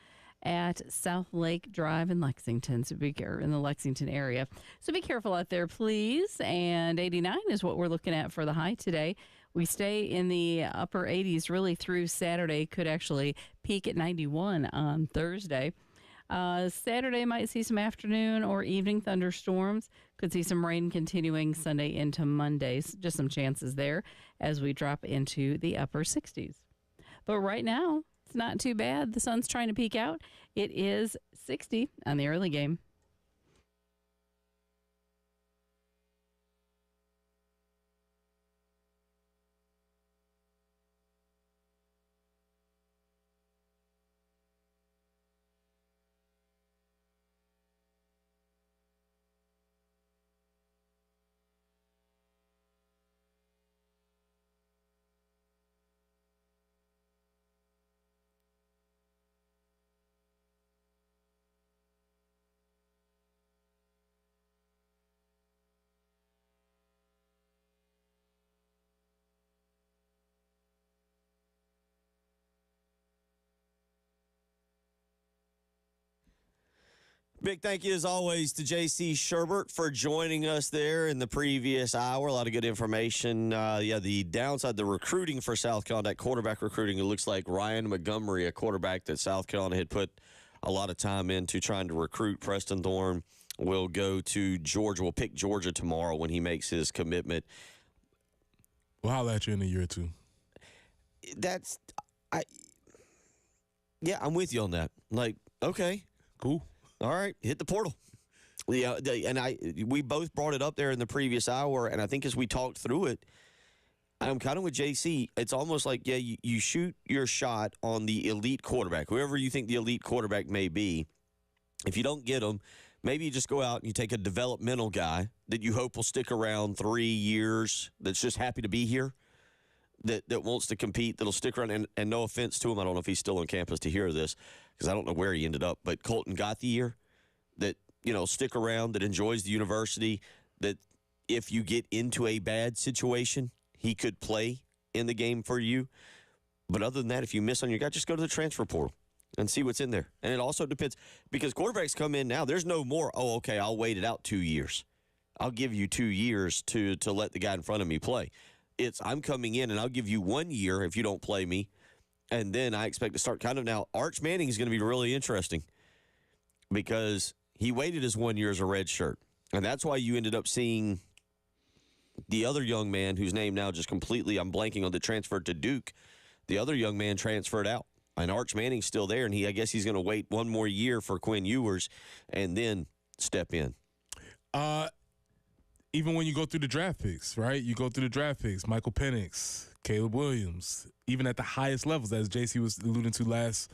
at South Lake Drive in Lexington, in the Lexington area. So be careful out there, please. And 89 is what we're looking at for the high today. We stay in the upper 80s really through Saturday. Could actually peak at 91 on Thursday. Saturday might see some afternoon or evening thunderstorms. Could see some rain continuing Sunday into Mondays. Just some chances there as we drop into the upper 60s. But right now, it's not too bad. The sun's trying to peek out. It is 60 on the early game. Big thank you, as always, to J.C. Sherbert for joining us there in the previous hour. A lot of good information. The downside, the recruiting for South Carolina, that quarterback recruiting, it looks like Ryan Montgomery, a quarterback that South Carolina had put a lot of time into trying to recruit. Preston Thorne will go to Georgia. We'll pick Georgia tomorrow when he makes his commitment. We'll holler at you in a year or two. I'm with you on that. Like, okay. Cool. All right, hit the portal. We both brought it up there in the previous hour, and I think as we talked through it, I'm kind of with JC. It's almost like, you shoot your shot on the elite quarterback, whoever you think the elite quarterback may be. If you don't get them, maybe you just go out and you take a developmental guy that you hope will stick around 3 years, that's just happy to be here, that wants to compete, that'll stick around. And no offense to him, I don't know if he's still on campus to hear this, because I don't know where he ended up, but Colton Gauthier, that, stick around, that enjoys the university, that if you get into a bad situation, he could play in the game for you. But other than that, if you miss on your guy, just go to the transfer portal and see what's in there. And it also depends, because quarterbacks come in now, there's no more, I'll wait it out 2 years. I'll give you 2 years to let the guy in front of me play. It's, I'm coming in and I'll give you 1 year if you don't play me. And then I expect to start kind of now. Arch Manning is going to be really interesting because he waited his 1 year as a red shirt. And that's why you ended up seeing the other young man whose name now just completely, I'm blanking on, the transferred to Duke. The other young man transferred out. And Arch Manning's still there, and I guess he's going to wait 1 more year for Quinn Ewers and then step in. Even when you go through the draft picks, right? You go through the draft picks, Michael Penix, Caleb Williams, even at the highest levels, as JC was alluding to last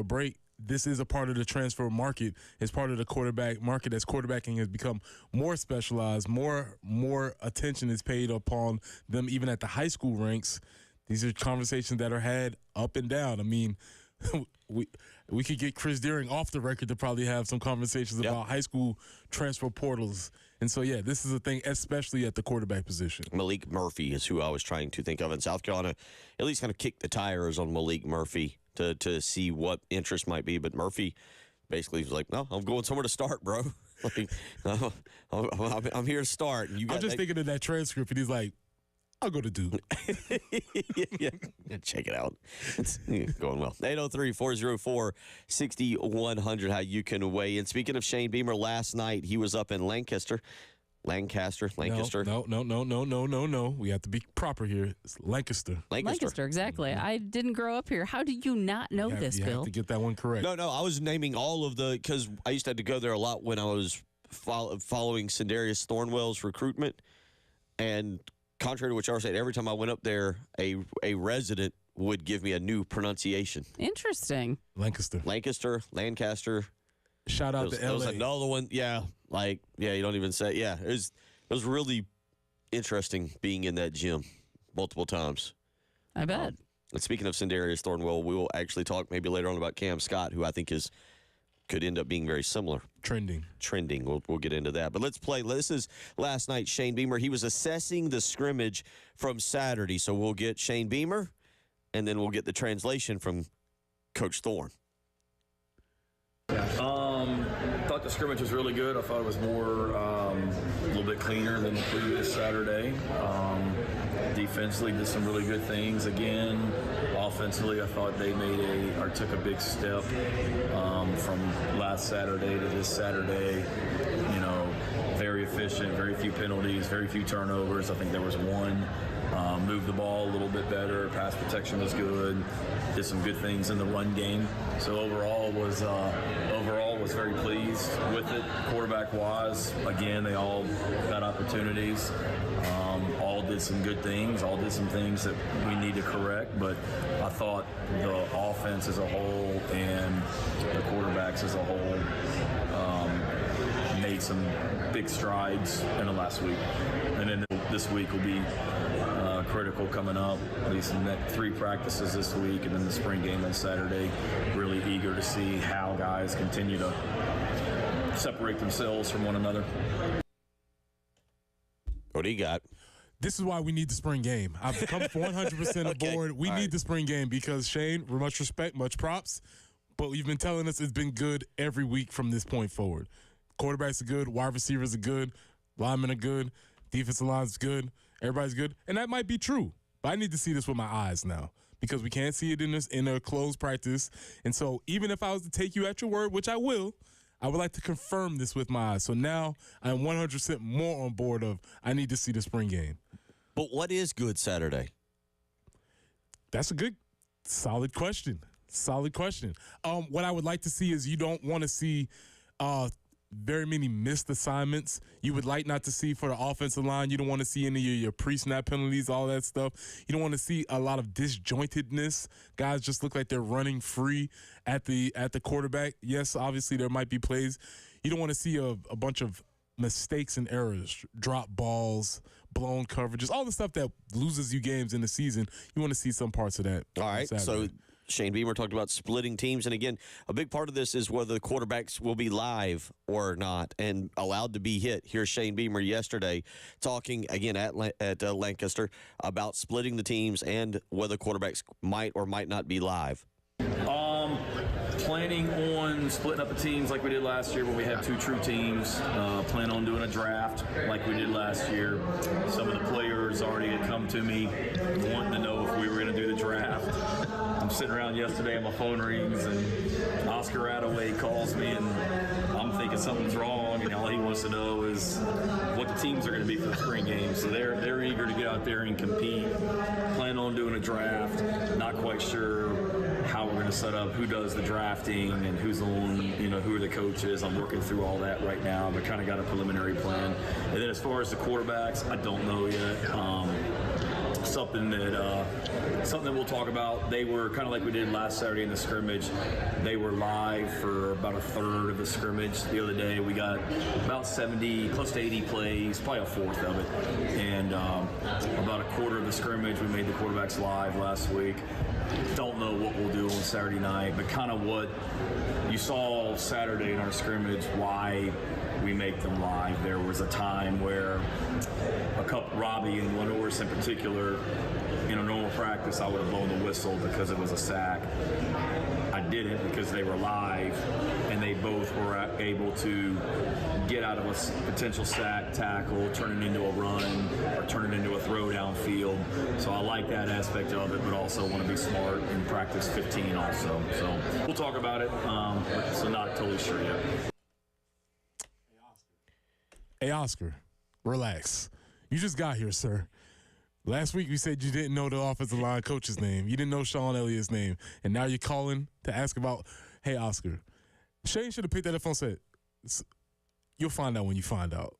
break, this is a part of the transfer market. It's part of the quarterback market as quarterbacking has become more specialized, more attention is paid upon them even at the high school ranks. These are conversations that are had up and down. I mean, we could get Chris Deering off the record to probably have some conversations about high school transfer portals. And so, this is a thing, especially at the quarterback position. Malik Murphy is who I was trying to think of. In South Carolina, at least kind of kicked the tires on Malik Murphy to see what interest might be. But Murphy basically was like, no, I'm going somewhere to start, bro. Like, I'm here to start. And I'm just thinking of that transcript, and he's like, I'll go to Duke. yeah, check it out. It's going well. 803-404-6100, how you can weigh in. Speaking of Shane Beamer, last night he was up in Lancaster. Lancaster. No. We have to be proper here. It's Lancaster. Lancaster, exactly. Mm-hmm. I didn't grow up here. How do you not know this, Bill? You have to get that one correct. No, I was naming all of the, because I used to have to go there a lot when I was following Sindarius Thornwell's recruitment. And contrary to what y'all said, every time I went up there, a resident would give me a new pronunciation. Interesting. Lancaster. Lancaster. Shout out to LA. There was another one. Yeah. You don't even say. Yeah. It was really interesting being in that gym multiple times. I bet. And speaking of Sindarius Thornwell, we will actually talk maybe later on about Cam Scott, who I think is could end up being very similar. Trending. We'll get into that. But let's play. This is last night, Shane Beamer. He was assessing the scrimmage from Saturday. So we'll get Shane Beamer, and then we'll get the translation from Coach Thorne. Thought the scrimmage was really good. I thought it was more a little bit cleaner than the previous Saturday. Defensively did some really good things again. Offensively, I thought they took a big step from last Saturday to this Saturday. You know, very efficient, very few penalties, very few turnovers. I think there was one. Moved the ball a little bit better. Pass protection was good. Did some good things in the run game. So overall was very pleased with it. Quarterback wise, again, they all got opportunities. All did some good things. All did some things that we need to correct. But I thought the offense as a whole and the quarterbacks as a whole made some big strides in the last week. And then this week will be critical coming up. At least in the 3 practices this week and then the spring game on Saturday. Really eager to see how guys continue to separate themselves from one another. What do you got? This is why we need the spring game. I've come 100% aboard. We need the spring game because, Shane, much respect, much props, but you've been telling us it's been good every week from this point forward. Quarterbacks are good. Wide receivers are good. Linemen are good. Defensive line's good. Everybody's good. And that might be true. But I need to see this with my eyes now because we can't see it in a closed practice. And so even if I was to take you at your word, which I will, I would like to confirm this with my eyes. So now I'm 100% more on board of I need to see the spring game. But what is good Saturday? That's a good, solid question. What I would like to see is you don't want to see very many missed assignments. You would like not to see for the offensive line. You don't want to see any of your pre-snap penalties, all that stuff. You don't want to see a lot of disjointedness. Guys just look like they're running free at the quarterback. Yes, obviously there might be plays. You don't want to see a bunch of mistakes and errors, drop balls, blown coverages, all the stuff that loses you games in the season. You want to see some parts of that. All right, so Shane Beamer talked about splitting teams. And again, a big part of this is whether the quarterbacks will be live or not and allowed to be hit. Here's Shane Beamer yesterday talking again at Lancaster about splitting the teams and whether quarterbacks might or might not be live. Planning on splitting up the teams like we did last year when we had 2 true teams. Plan on doing a draft like we did last year. Some of the players already had come to me wanting to know if we were going to do the draft. I'm sitting around yesterday and my phone rings and Oscar Attaway calls me and I'm thinking something's wrong and all he wants to know is what the teams are going to be for the spring game. So they're eager to get out there and compete. Plan on doing a draft. Not quite sure how we're going to set up, who does the drafting and who's on, who are the coaches. I'm working through all that right now, but kind of got a preliminary plan. And then as far as the quarterbacks, I don't know yet. Something that we'll talk about. They were kind of like we did last Saturday in the scrimmage. They were live for about a third of the scrimmage. The other day we got about 70, close to 80 plays, probably a fourth of it. And about a quarter of the scrimmage, we made the quarterbacks live last week. Don't know what we'll do on Saturday night, but kind of what you saw Saturday in our scrimmage, why we make them live. There was a time where Robbie and Lenoris in particular, in a normal practice, I would have blown the whistle because it was a sack. I didn't because they were live, and they both were able to get out of a potential sack, tackle, turn it into a run, or turn it into a throw downfield. So I like that aspect of it, but also want to be smart and practice 15 also. So we'll talk about it, so not totally sure yet. Hey, Oscar, relax. You just got here, sir. Last week you said you didn't know the offensive line coach's name. You didn't know Sean Elliott's name. And now you're calling to ask about, hey, Oscar, Shane should have picked that up and said, you'll find out when you find out.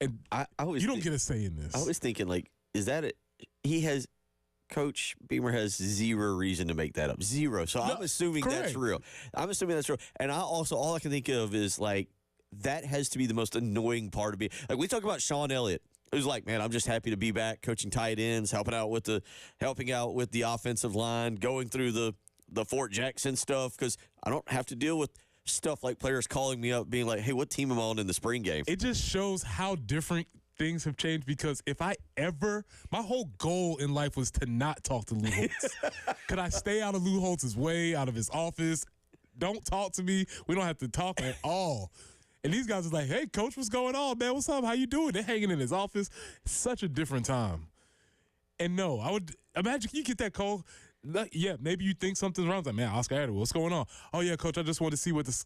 And you don't get a say in this. I was thinking, is that it? Coach Beamer has zero reason to make that up. Zero. So I'm assuming that's real. And all I can think of is, that has to be the most annoying part of me. We talk about Sean Elliott. It was man, I'm just happy to be back coaching tight ends, helping out with the offensive line, going through the Fort Jackson stuff because I don't have to deal with stuff like players calling me up being like, hey, what team am I on in the spring game? It just shows how different things have changed because if I ever, my whole goal in life was to not talk to Lou Holtz. Could I stay out of Lou Holtz's way, out of his office? Don't talk to me. We don't have to talk at all. And these guys are like, hey, coach, what's going on, man? What's up? How you doing? They're hanging in his office. Such a different time. And no, I would imagine you get that call. Yeah, maybe you think something's wrong. Like, man, Oscar Adderall, what's going on? Oh, yeah, coach, I just want to see what this.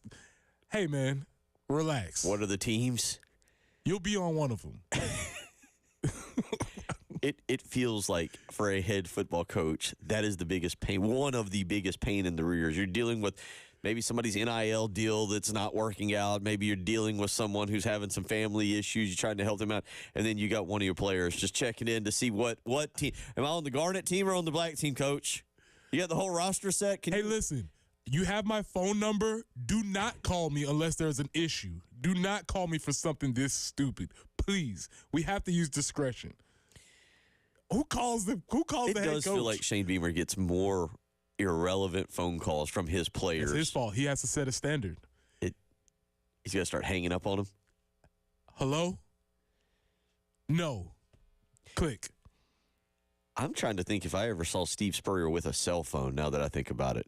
Hey, man, relax. What are the teams? You'll be on one of them. It feels like for a head football coach, that is the biggest pain, one of the biggest pain in the rears. You're dealing with maybe somebody's NIL deal that's not working out. Maybe you're dealing with someone who's having some family issues. You're trying to help them out. And then you got one of your players just checking in to see what team. Am I on the Garnet team or on the black team, coach? You got the whole roster set? Hey, listen, you have my phone number. Do not call me unless there's an issue. Do not call me for something this stupid. Please. We have to use discretion. Who calls the head coach? It does feel like Shane Beamer gets more irrelevant phone calls from his players. It's his fault. He has to set a standard. He's got to start hanging up on him. Hello? No. Click. I'm trying to think if I ever saw Steve Spurrier with a cell phone now that I think about it.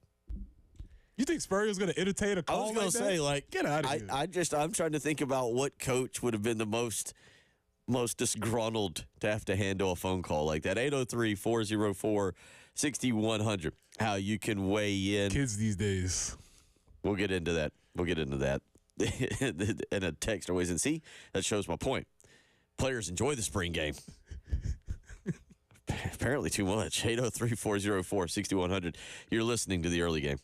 You think Spurrier's going to entertain a call? I was going to say, like, get out of here. I'm trying to think about what coach would have been the most disgruntled to have to handle a phone call like that. 803-404-6100. How you can weigh in. Kids these days. We'll get into that. And a text always. And see, that shows my point. Players enjoy the spring game. Apparently too much. 803-404-6100. You're listening to the early game.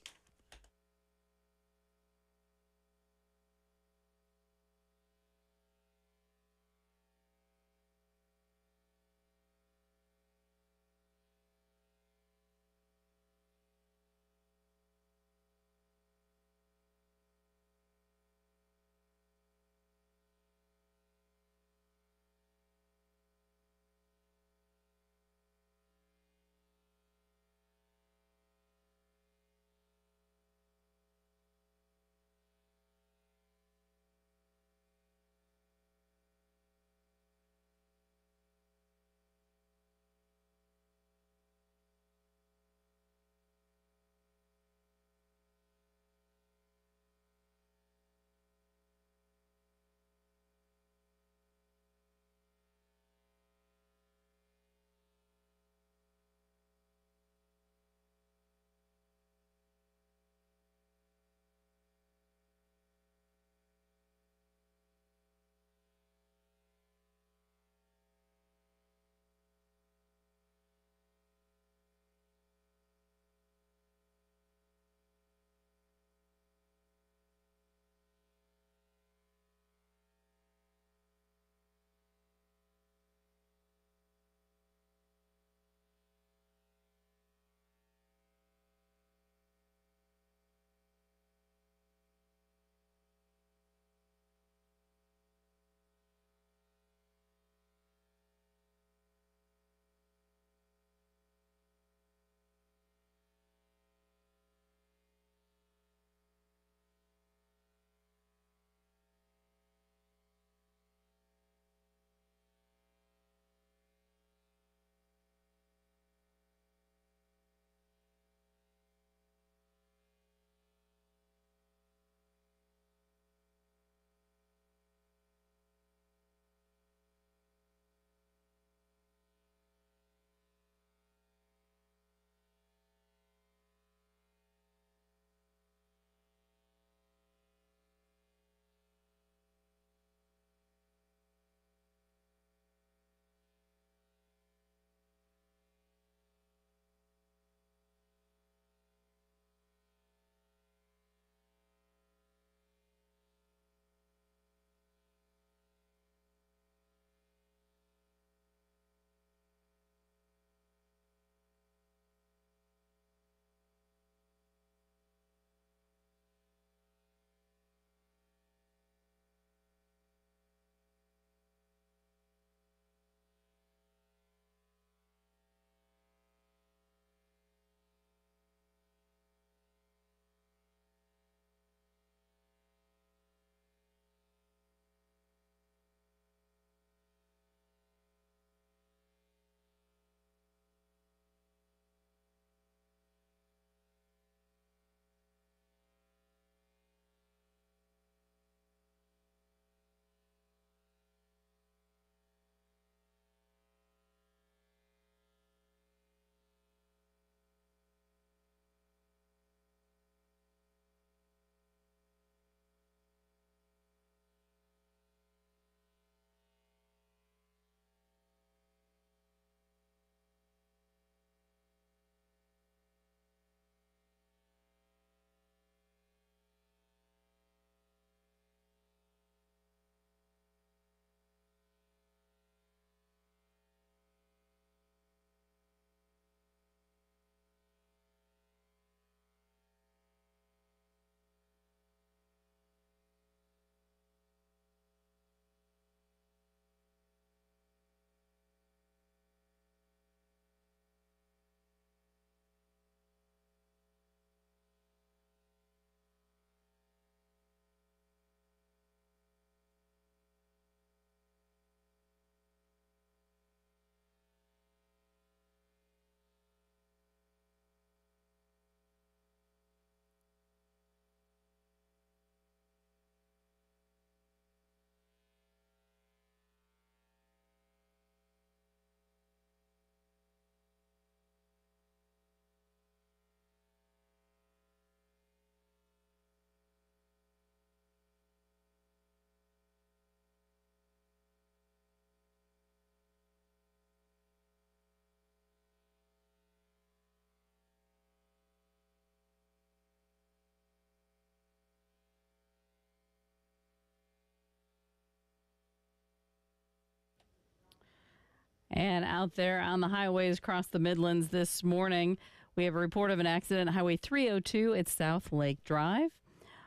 And out there on the highways across the Midlands this morning, we have a report of an accident on Highway 302 at South Lake Drive.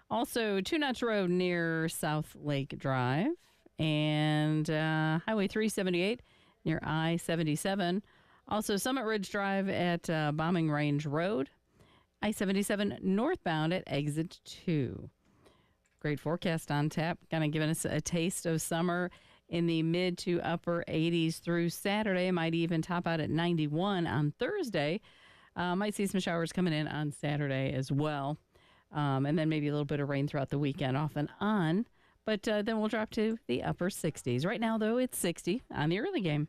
Also, Two Notch Road near South Lake Drive. And Highway 378 near I-77. Also, Summit Ridge Drive at Bombing Range Road. I-77 northbound at Exit 2. Great forecast on tap, kind of giving us a taste of summer in the mid to upper 80s through Saturday. Might even top out at 91 on Thursday. Might see some showers coming in on Saturday as well. And then maybe a little bit of rain throughout the weekend off and on. But then we'll drop to the upper 60s. Right now, though, it's 60 on the early game.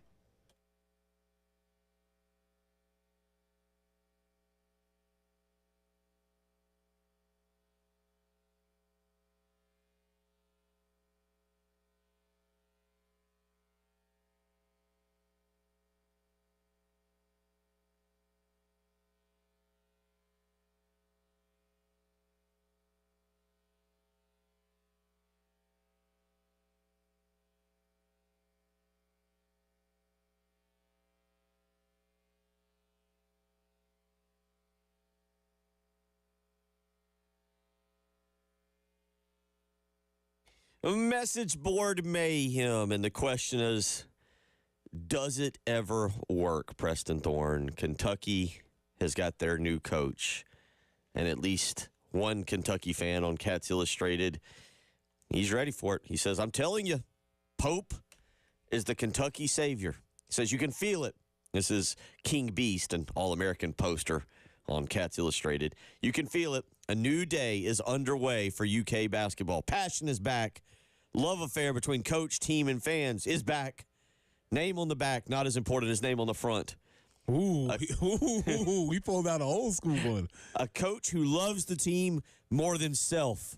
Message board mayhem, and the question is, does it ever work, Preston Thorne? Kentucky has got their new coach, and at least one Kentucky fan on Cats Illustrated, he's ready for it. He says, I'm telling you, Pope is the Kentucky savior. He says, you can feel it. This is King Beast, an All-American poster on Cats Illustrated. You can feel it. A new day is underway for UK basketball. Passion is back. Love affair between coach, team, and fans is back. Name on the back, not as important as name on the front. Ooh, we pulled out an old school one. A coach who loves the team more than self.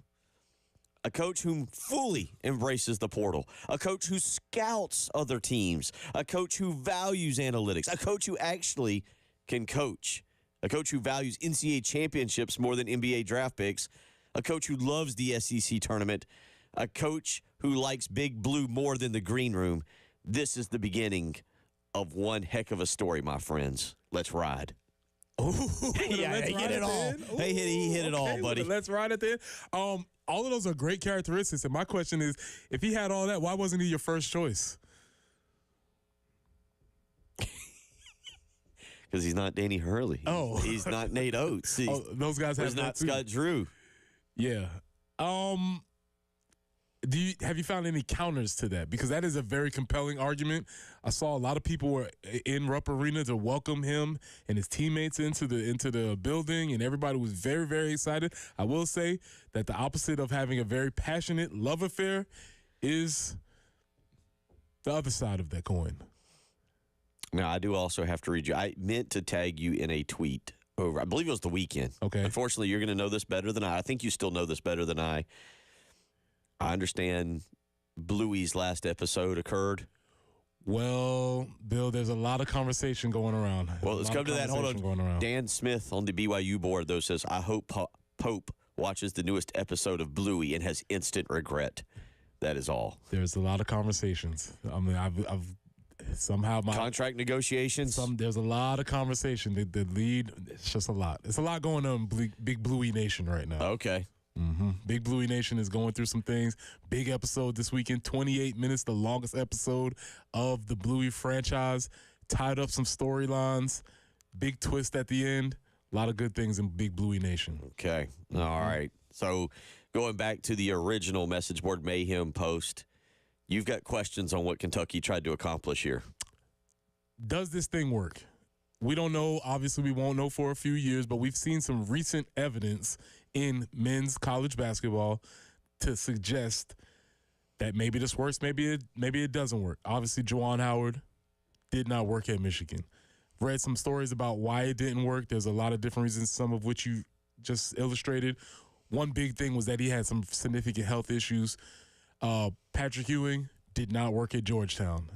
A coach who fully embraces the portal. A coach who scouts other teams. A coach who values analytics. A coach who actually can coach. A coach who values NCAA championships more than NBA draft picks. A coach who loves the SEC tournament. A coach who likes Big Blue more than the green room. This is the beginning of one heck of a story, my friends. Let's ride. Ooh, yeah, he hit it all. He hit it all, buddy. Let's ride it then. All of those are great characteristics. And my question is, if he had all that, why wasn't he your first choice? Because he's not Danny Hurley. Oh. He's not Nate Oates. Those guys have He's not that too. Scott Drew. Yeah. Have you found any counters to that? Because that is a very compelling argument. I saw a lot of people were in Rupp Arena to welcome him and his teammates into the building, and everybody was very, very excited. I will say that the opposite of having a very passionate love affair is the other side of that coin. Now, I do also have to read you. I meant to tag you in a tweet over, I believe it was the weekend. Okay. Unfortunately, you're going to know this better than I. I think you still know this better than I. I understand Bluey's last episode occurred. Well, Bill, there's a lot of conversation going around. Well, let's come to that. Hold on. Dan Smith on the BYU board, though, says, I hope Pope watches the newest episode of Bluey and has instant regret. That is all. There's a lot of conversations. I mean, I've somehow my contract negotiations. There's a lot of conversation. The lead, it's just a lot. It's a lot going on in Big Bluey Nation right now. Okay. Mm-hmm. Big Bluey Nation is going through some things. Big episode this weekend, 28 minutes, the longest episode of the Bluey franchise. Tied up some storylines. Big twist at the end. A lot of good things in Big Bluey Nation. Okay. All right. So going back to the original message board mayhem post, you've got questions on what Kentucky tried to accomplish here. Does this thing work? We don't know. Obviously, we won't know for a few years, but we've seen some recent evidence in men's college basketball to suggest that maybe this works, maybe it doesn't work. Obviously, Juwan Howard did not work at Michigan. Read some stories about why it didn't work. There's a lot of different reasons, some of which you just illustrated. One big thing was that he had some significant health issues. Patrick Ewing did not work at Georgetown.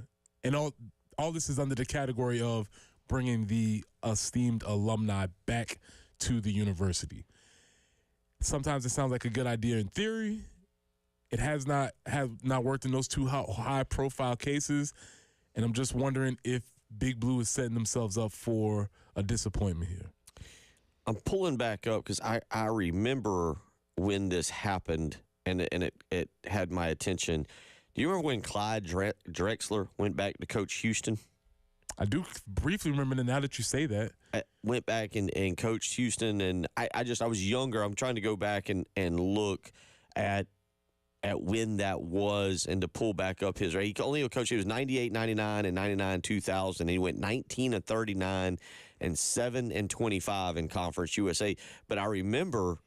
And all this is under the category of bringing the esteemed alumni back to the university. Sometimes it sounds like a good idea in theory. It has not worked in those two high-profile cases, and I'm just wondering if Big Blue is setting themselves up for a disappointment here? I'm pulling back up because I remember when this happened and it had my attention. Do you remember when Clyde Drexler went back to coach Houston? I do briefly remember that now that you say that. I went back and coached Houston, and I was younger. I'm trying to go back and look at when that was and to pull back up his. He only coached. He was 98, 99, and 99, 2000. And he went 19-39 and 7-25 in Conference USA. But I remember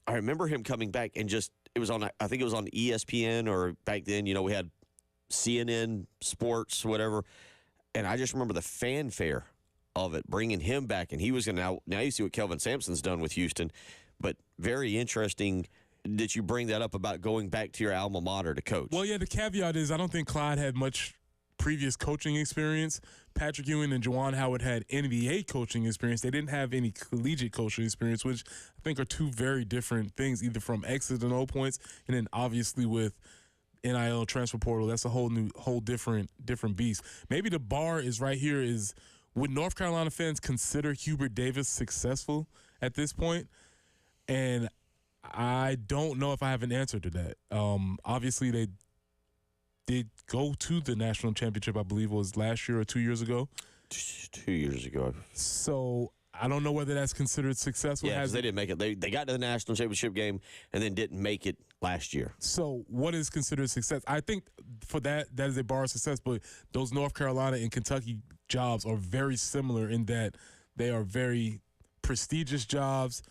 him coming back and just it was on. I think it was on ESPN or back then. We had CNN Sports, whatever. And I just remember the fanfare of it, bringing him back. And he was going to now you see what Kelvin Sampson's done with Houston. But very interesting that you bring that up about going back to your alma mater to coach. Well, yeah, the caveat is I don't think Clyde had much previous coaching experience. Patrick Ewing and Juwan Howard had NBA coaching experience. They didn't have any collegiate coaching experience, which I think are two very different things, either from X's and O points, and then obviously with NIL transfer portal, that's a whole different beast. Maybe the bar is right here is, would North Carolina fans consider Hubert Davis successful at this point? And I don't know if I have an answer to that. Obviously, they did go to the national championship, I believe it was last year or 2 years ago. 2 years ago. So I don't know whether that's considered successful. Yeah, because they didn't make it. They got to the national championship game and then didn't make it last year. So what is considered success? I think for that is a bar of success, but those North Carolina and Kentucky jobs are very similar in that they are very prestigious jobs,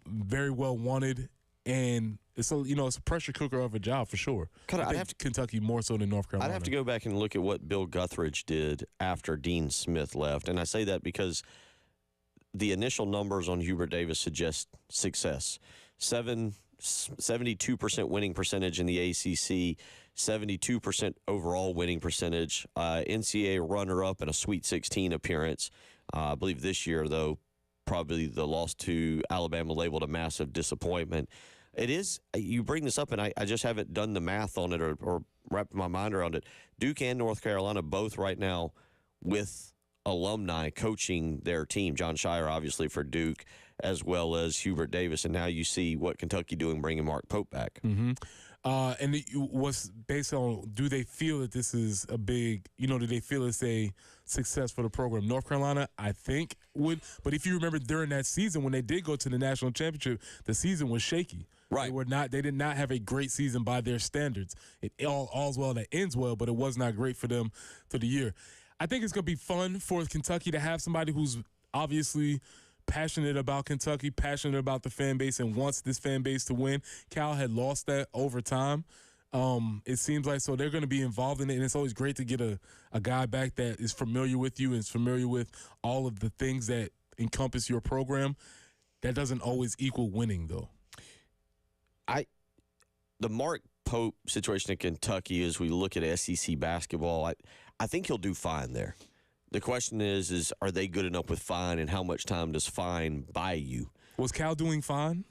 very well wanted, and it's a pressure cooker of a job for sure. I think Kentucky more so than North Carolina. I'd have to go back and look at what Bill Guthridge did after Dean Smith left, and I say that because the initial numbers on Hubert Davis suggest success. 72% winning percentage in the ACC, 72% overall winning percentage, NCAA runner-up and a Sweet 16 appearance. I believe this year, though, probably the loss to Alabama labeled a massive disappointment. It is, you bring this up, and I just haven't done the math on it or wrapped my mind around it. Duke and North Carolina both right now with alumni coaching their team. John Shire, obviously, for Duke, as well as Hubert Davis. And now you see what Kentucky doing, bringing Mark Pope back. Mm-hmm. And what's based on, do they feel that this is a big, do they feel it's a success for the program? North Carolina, I think, would. But if you remember during that season, when they did go to the national championship, the season was shaky. Right. They did not have a great season by their standards. All's well that ends well, but it was not great for them for the year. I think it's going to be fun for Kentucky to have somebody who's obviously passionate about Kentucky, passionate about the fan base, and wants this fan base to win. Cal had lost that over time. It seems like so they're going to be involved in it, and it's always great to get a guy back that is familiar with you and is familiar with all of the things that encompass your program. That doesn't always equal winning, though. The Mark Pope situation in Kentucky, as we look at SEC basketball, I think he'll do fine there. The question is are they good enough with fine, and how much time does fine buy you? Was Cal doing fine?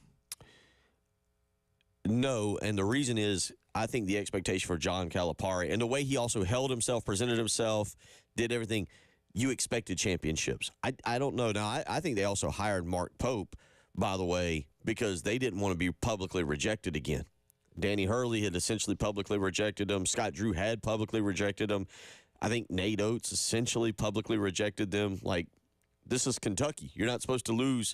No, and the reason is I think the expectation for John Calipari and the way he also held himself, presented himself, did everything, you expected championships. I don't know. Now, I think they also hired Mark Pope, by the way, because they didn't want to be publicly rejected again. Danny Hurley had essentially publicly rejected him. Scott Drew had publicly rejected him. I think Nate Oates essentially publicly rejected them. Like, this is Kentucky. You're not supposed to lose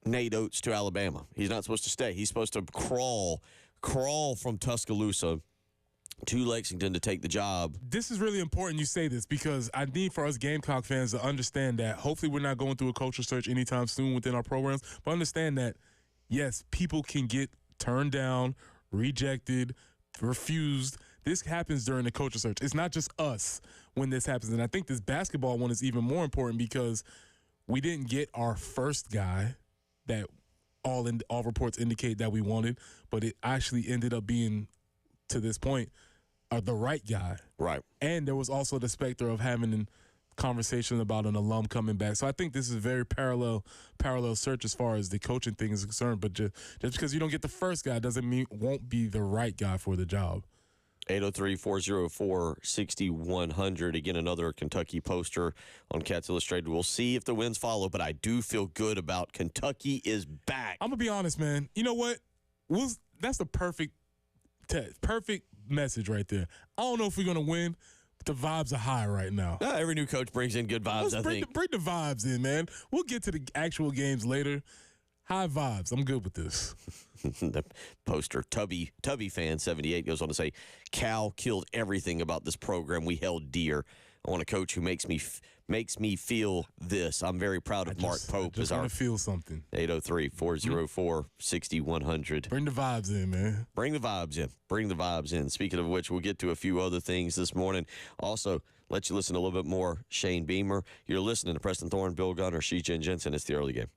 Nate Oates to Alabama. He's not supposed to stay. He's supposed to crawl from Tuscaloosa to Lexington to take the job. This is really important you say this because I need for us Gamecock fans to understand that hopefully we're not going through a culture search anytime soon within our programs, but understand that, yes, people can get turned down, rejected, refused. This happens during the culture search. It's not just us when this happens. And I think this basketball one is even more important because we didn't get our first guy that all reports indicate that we wanted, but it actually ended up being, to this point, the right guy. Right. And there was also the specter of having a conversation about an alum coming back. So I think this is a very parallel search as far as the coaching thing is concerned. But just because you don't get the first guy doesn't mean won't be the right guy for the job. 803-404-6100. Again, another Kentucky poster on Cats Illustrated. We'll see if the wins follow, but I do feel good about Kentucky is back. I'm going to be honest, man. You know what? That's the perfect message right there. I don't know if we're going to win, but the vibes are high right now. Every new coach brings in good vibes, I think. Bring the vibes in, man. We'll get to the actual games later. High vibes. I'm good with this. The poster, Tubby fan 78 goes on to say, Cal killed everything about this program we held dear. I want a coach who makes me feel this. I'm very proud of Mark Pope. I just want to feel something. 803-404-6100. Bring the vibes in, man. Bring the vibes in. Bring the vibes in. Speaking of which, we'll get to a few other things this morning. Also, let you listen to a little bit more Shane Beamer. You're listening to Preston Thorne, Bill Gunner, She-Jen Jensen. It's the early game.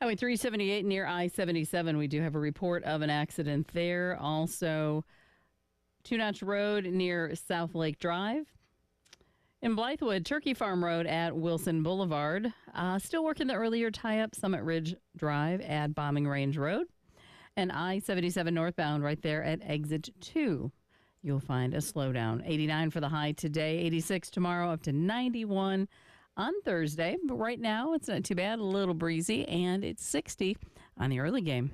Highway 378 near I-77, we do have a report of an accident there. Also, Two Notch Road near South Lake Drive. In Blythewood, Turkey Farm Road at Wilson Boulevard. Still working the earlier tie-up, Summit Ridge Drive at Bombing Range Road. And I-77 northbound right there at Exit 2. You'll find a slowdown. 89 for the high today, 86 tomorrow, up to 91 on Thursday. But right now, it's not too bad, a little breezy, and it's 60 on the early game.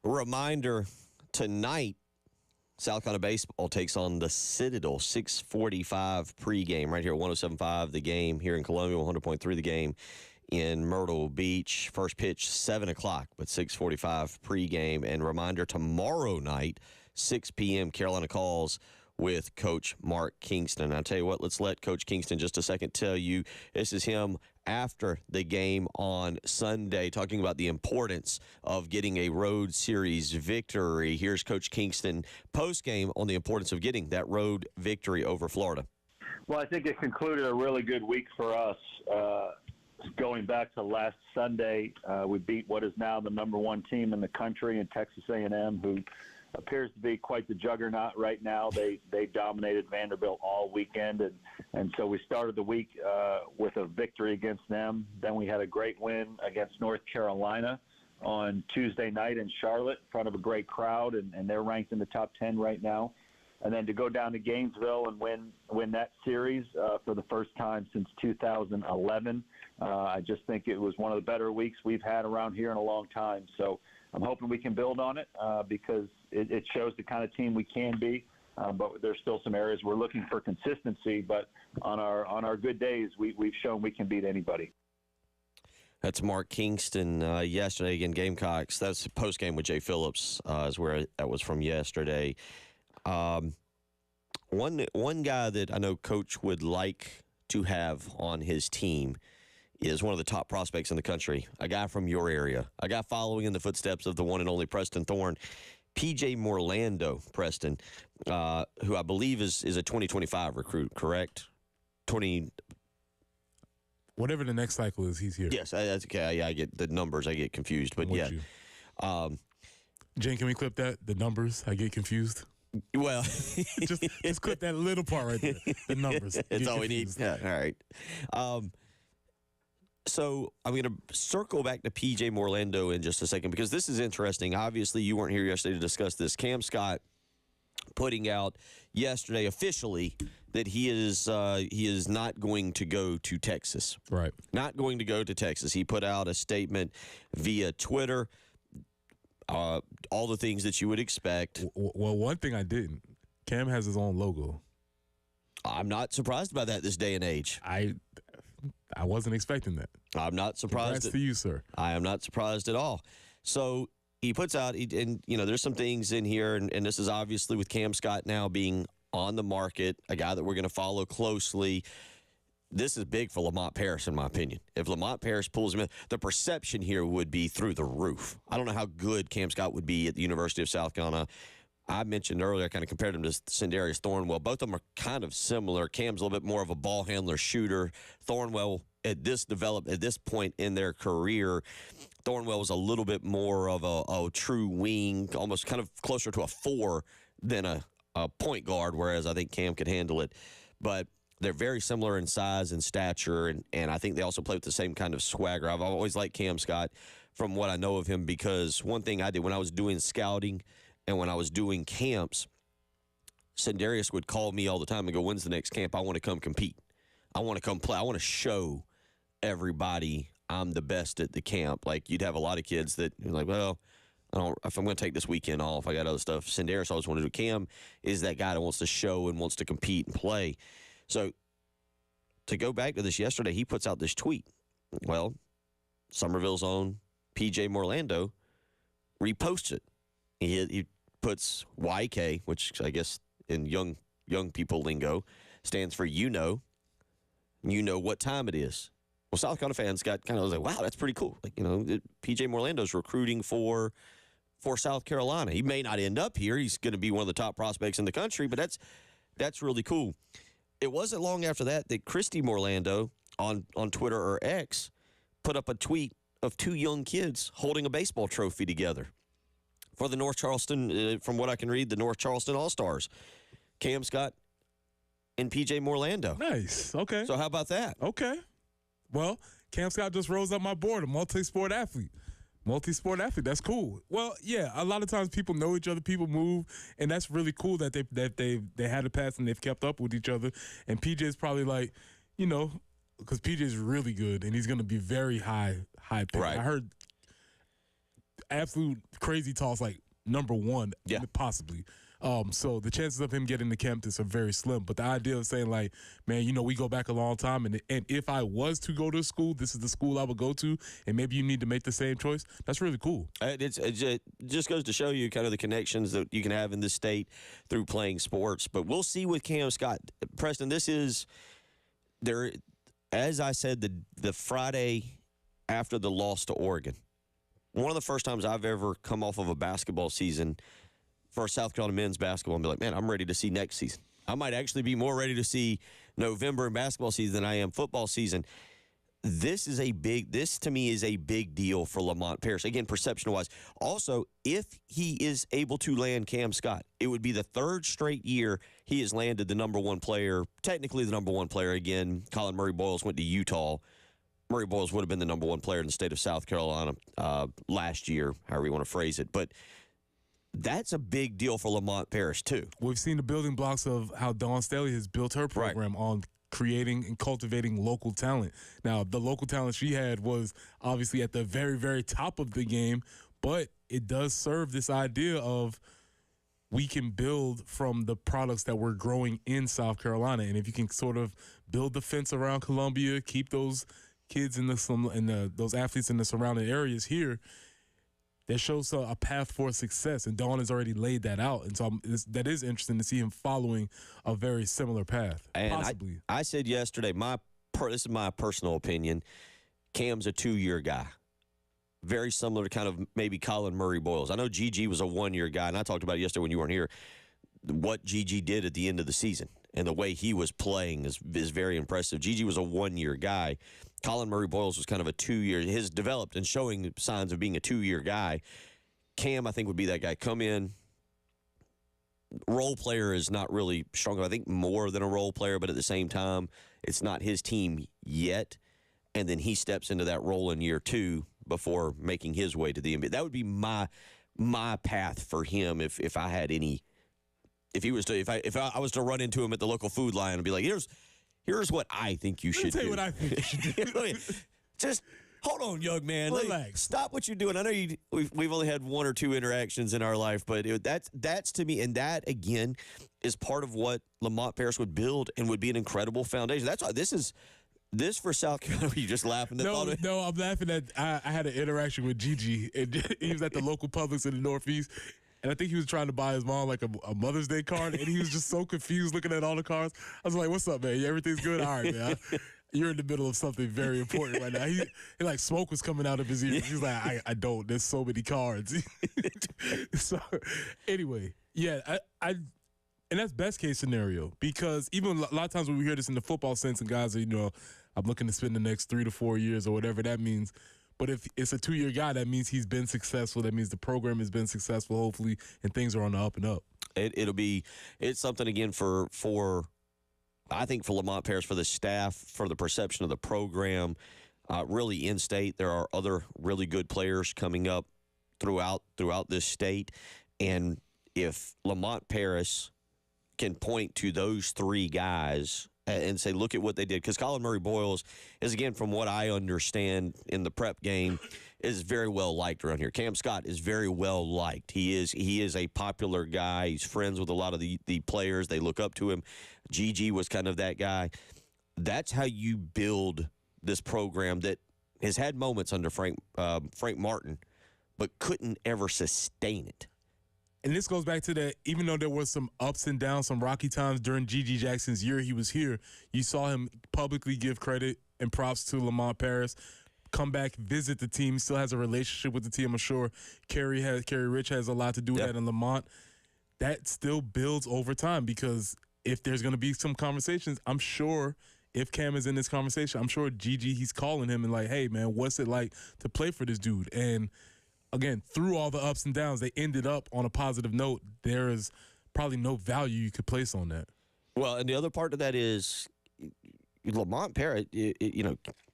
Reminder, tonight, South Carolina baseball takes on the Citadel, 6:45 pregame right here at 107.5 The Game here in Columbia, 100.3 The Game in Myrtle Beach. First pitch, 7 o'clock, but 6:45 pregame. And reminder, tomorrow night, 6 p.m., Carolina Calls with Coach Mark Kingston. I'll tell you what, let's let Coach Kingston just a second tell you this is him after the game on Sunday, talking about the importance of getting a road series victory. Here's Coach Kingston post-game on the importance of getting that road victory over Florida. Well, I think it concluded a really good week for us. Going back to last Sunday, we beat what is now the number one team in the country in Texas A&M, who appears to be quite the juggernaut right now. They dominated Vanderbilt all weekend, and so we started the week with a victory against them. Then we had a great win against North Carolina on Tuesday night in Charlotte in front of a great crowd, and they're ranked in the top 10 right now. And then to go down to Gainesville and win that series for the first time since 2011, I just think it was one of the better weeks we've had around here in a long time. So I'm hoping we can build on it because it shows the kind of team we can be. But there's still some areas we're looking for consistency. But on our good days, we've shown we can beat anybody. That's Mark Kingston yesterday again. Gamecocks. That's the post game with Jay Phillips is where that was from yesterday. One guy that I know Coach would like to have on his team is one of the top prospects in the country, a guy from your area, a guy following in the footsteps of the one and only Preston Thorne, P.J. Morlando, Preston, who I believe is a 2025 recruit, correct? Whatever the next cycle is, he's here. Yes, that's okay. Yeah, I get the numbers. I get confused, but yeah. Jane, can we clip that? The numbers, I get confused. Well, just clip that little part right there. The numbers. That's all we need. Yeah, all right. So I'm going to circle back to P.J. Morlando in just a second because this is interesting. Obviously, you weren't here yesterday to discuss this. Cam Scott putting out yesterday officially that he is not going to go to Texas. Right. Not going to go to Texas. He put out a statement via Twitter. All the things that you would expect. Well, one thing I didn't. Cam has his own logo. I'm not surprised by that this day and age. I wasn't expecting that. I'm not surprised. Congrats to you, sir. I am not surprised at all. So he puts out, and there's some things in here, and this is obviously with Cam Scott now being on the market, a guy that we're going to follow closely. This is big for Lamont Paris, in my opinion. If Lamont Paris pulls him in, the perception here would be through the roof. I don't know how good Cam Scott would be at the University of South Carolina. I mentioned earlier, I kind of compared him to Sindarius Thornwell. Both of them are kind of similar. Cam's a little bit more of a ball handler shooter. Thornwell, at this point in their career, Thornwell was a little bit more of a true wing, almost kind of closer to a 4 than a point guard, whereas I think Cam could handle it. But they're very similar in size and stature, and I think they also play with the same kind of swagger. I've always liked Cam Scott from what I know of him because one thing I did when I was doing scouting and when I was doing camps, Sindarius would call me all the time and go, "When's the next camp? I want to come compete. I want to come play. I want to show everybody I'm the best at the camp. Like, you'd have a lot of kids that are like, well, if I'm going to take this weekend off, I got other stuff. Senderis always wanted to do. Cam is that guy that wants to show and wants to compete and play. So to go back to this yesterday, he puts out this tweet. Well, Somerville's own PJ Morlando reposts it. He puts YK, which I guess in young people lingo stands for you know what time it is. Well, South Carolina fans got kind of like, wow, that's pretty cool. Like, PJ Morlando's recruiting for South Carolina. He may not end up here. He's going to be one of the top prospects in the country, but that's really cool. It wasn't long after that Christy Morlando on Twitter or X put up a tweet of two young kids holding a baseball trophy together for the North Charleston, from what I can read, the North Charleston All-Stars. Cam Scott and PJ Morlando. Nice. Okay. So how about that? Okay. Well, Cam Scott just rose up my board, a multi-sport athlete. Multi-sport athlete, that's cool. Well, yeah, a lot of times people know each other, people move, and that's really cool that they had a pass and they've kept up with each other. And PJ's probably like, because PJ's really good and he's going to be very high pick. Right. I heard absolute crazy toss, like number one, possibly. So the chances of him getting to campus are very slim. But the idea of saying, like, man, we go back a long time, and if I was to go to a school, this is the school I would go to, and maybe you need to make the same choice, that's really cool. It just goes to show you kind of the connections that you can have in this state through playing sports. But we'll see with Cam Scott. Preston, this is there, as I said, the Friday after the loss to Oregon. One of the first times I've ever come off of a basketball season for South Carolina men's basketball and be like, man, I'm ready to see next season. I might actually be more ready to see November in basketball season than I am football season. This to me is a big deal for Lamont Paris. Again, perception-wise. Also, if he is able to land Cam Scott, it would be the third straight year he has landed the number one player, technically the number one player again. Colin Murray-Boyles went to Utah. Murray-Boyles would have been the number one player in the state of South Carolina last year, however you want to phrase it. But that's a big deal for Lamont Paris, too. We've seen the building blocks of how Dawn Staley has built her program on creating and cultivating local talent. Now, the local talent she had was obviously at the very, very top of the game, but it does serve this idea of we can build from the products that we're growing in South Carolina. And if you can sort of build the fence around Columbia, keep those kids those athletes in the surrounding areas here, that shows a path for success, and Dawn has already laid that out. And so that is interesting to see him following a very similar path, and possibly. I said yesterday, this is my personal opinion, Cam's a 2-year guy. Very similar to kind of maybe Colin Murray-Boyles. I know Gigi was a 1-year guy, and I talked about it yesterday when you weren't here, what Gigi did at the end of the season. And the way he was playing is very impressive. Gigi was a 1-year guy. Colin Murray-Boyles was kind of a 2-year. His developed and showing signs of being a 2-year guy. Cam, I think, would be that guy. Come in. Role player is not really strong. I think more than a role player, but at the same time, it's not his team yet. And then he steps into that role in year 2 before making his way to the NBA. That would be my path for him if I had any. If I was to run into him at the local Food Lion and be like, here's what I think you should do. Let me tell you what I think you should do. Just hold on, young man. Relax. Stop what you're doing. I know we've only had 1 or 2 interactions in our life, but that's to me, and that again is part of what Lamont Paris would build and would be an incredible foundation. That's why this for South Carolina. You just laughing at No, I'm laughing at. I had an interaction with Gigi, and he was at the local Publix in the Northeast. And I think he was trying to buy his mom like a Mother's Day card, and he was just so confused looking at all the cards. I was like, "What's up, man? Everything's good? All right, man. You're in the middle of something very important right now." He like smoke was coming out of his ears. He's like, "I don't. There's so many cards." So anyway, yeah, I and that's best case scenario, because even a lot of times when we hear this in the football sense, and guys are, I'm looking to spend the next 3 to 4 years or whatever that means. But if it's a 2-year guy, that means he's been successful. That means the program has been successful, hopefully, and things are on the up and up. It's something, again, for I think for Lamont Paris, for the staff, for the perception of the program, really in-state. There are other really good players coming up throughout this state. And if Lamont Paris can point to those 3 guys and say, look at what they did. Because Colin Murray-Boyles is, again, from what I understand in the prep game, is very well liked around here. Cam Scott is very well liked. He is a popular guy. He's friends with a lot of the players. They look up to him. Gigi was kind of that guy. That's how you build this program that has had moments under Frank Martin, but couldn't ever sustain it. And this goes back to that, even though there was some ups and downs, some rocky times during Gigi Jackson's year he was here, you saw him publicly give credit and props to Lamont Paris, come back, visit the team. He still has a relationship with the team. I'm sure Kerry Rich has a lot to do with that, and Lamont. That still builds over time, because if there's going to be some conversations, I'm sure if Cam is in this conversation, I'm sure Gigi, he's calling him and like, hey, man, what's it like to play for this dude? And again, through all the ups and downs, they ended up on a positive note. There is probably no value you could place on that. Well, and the other part of that is Lamont Paris,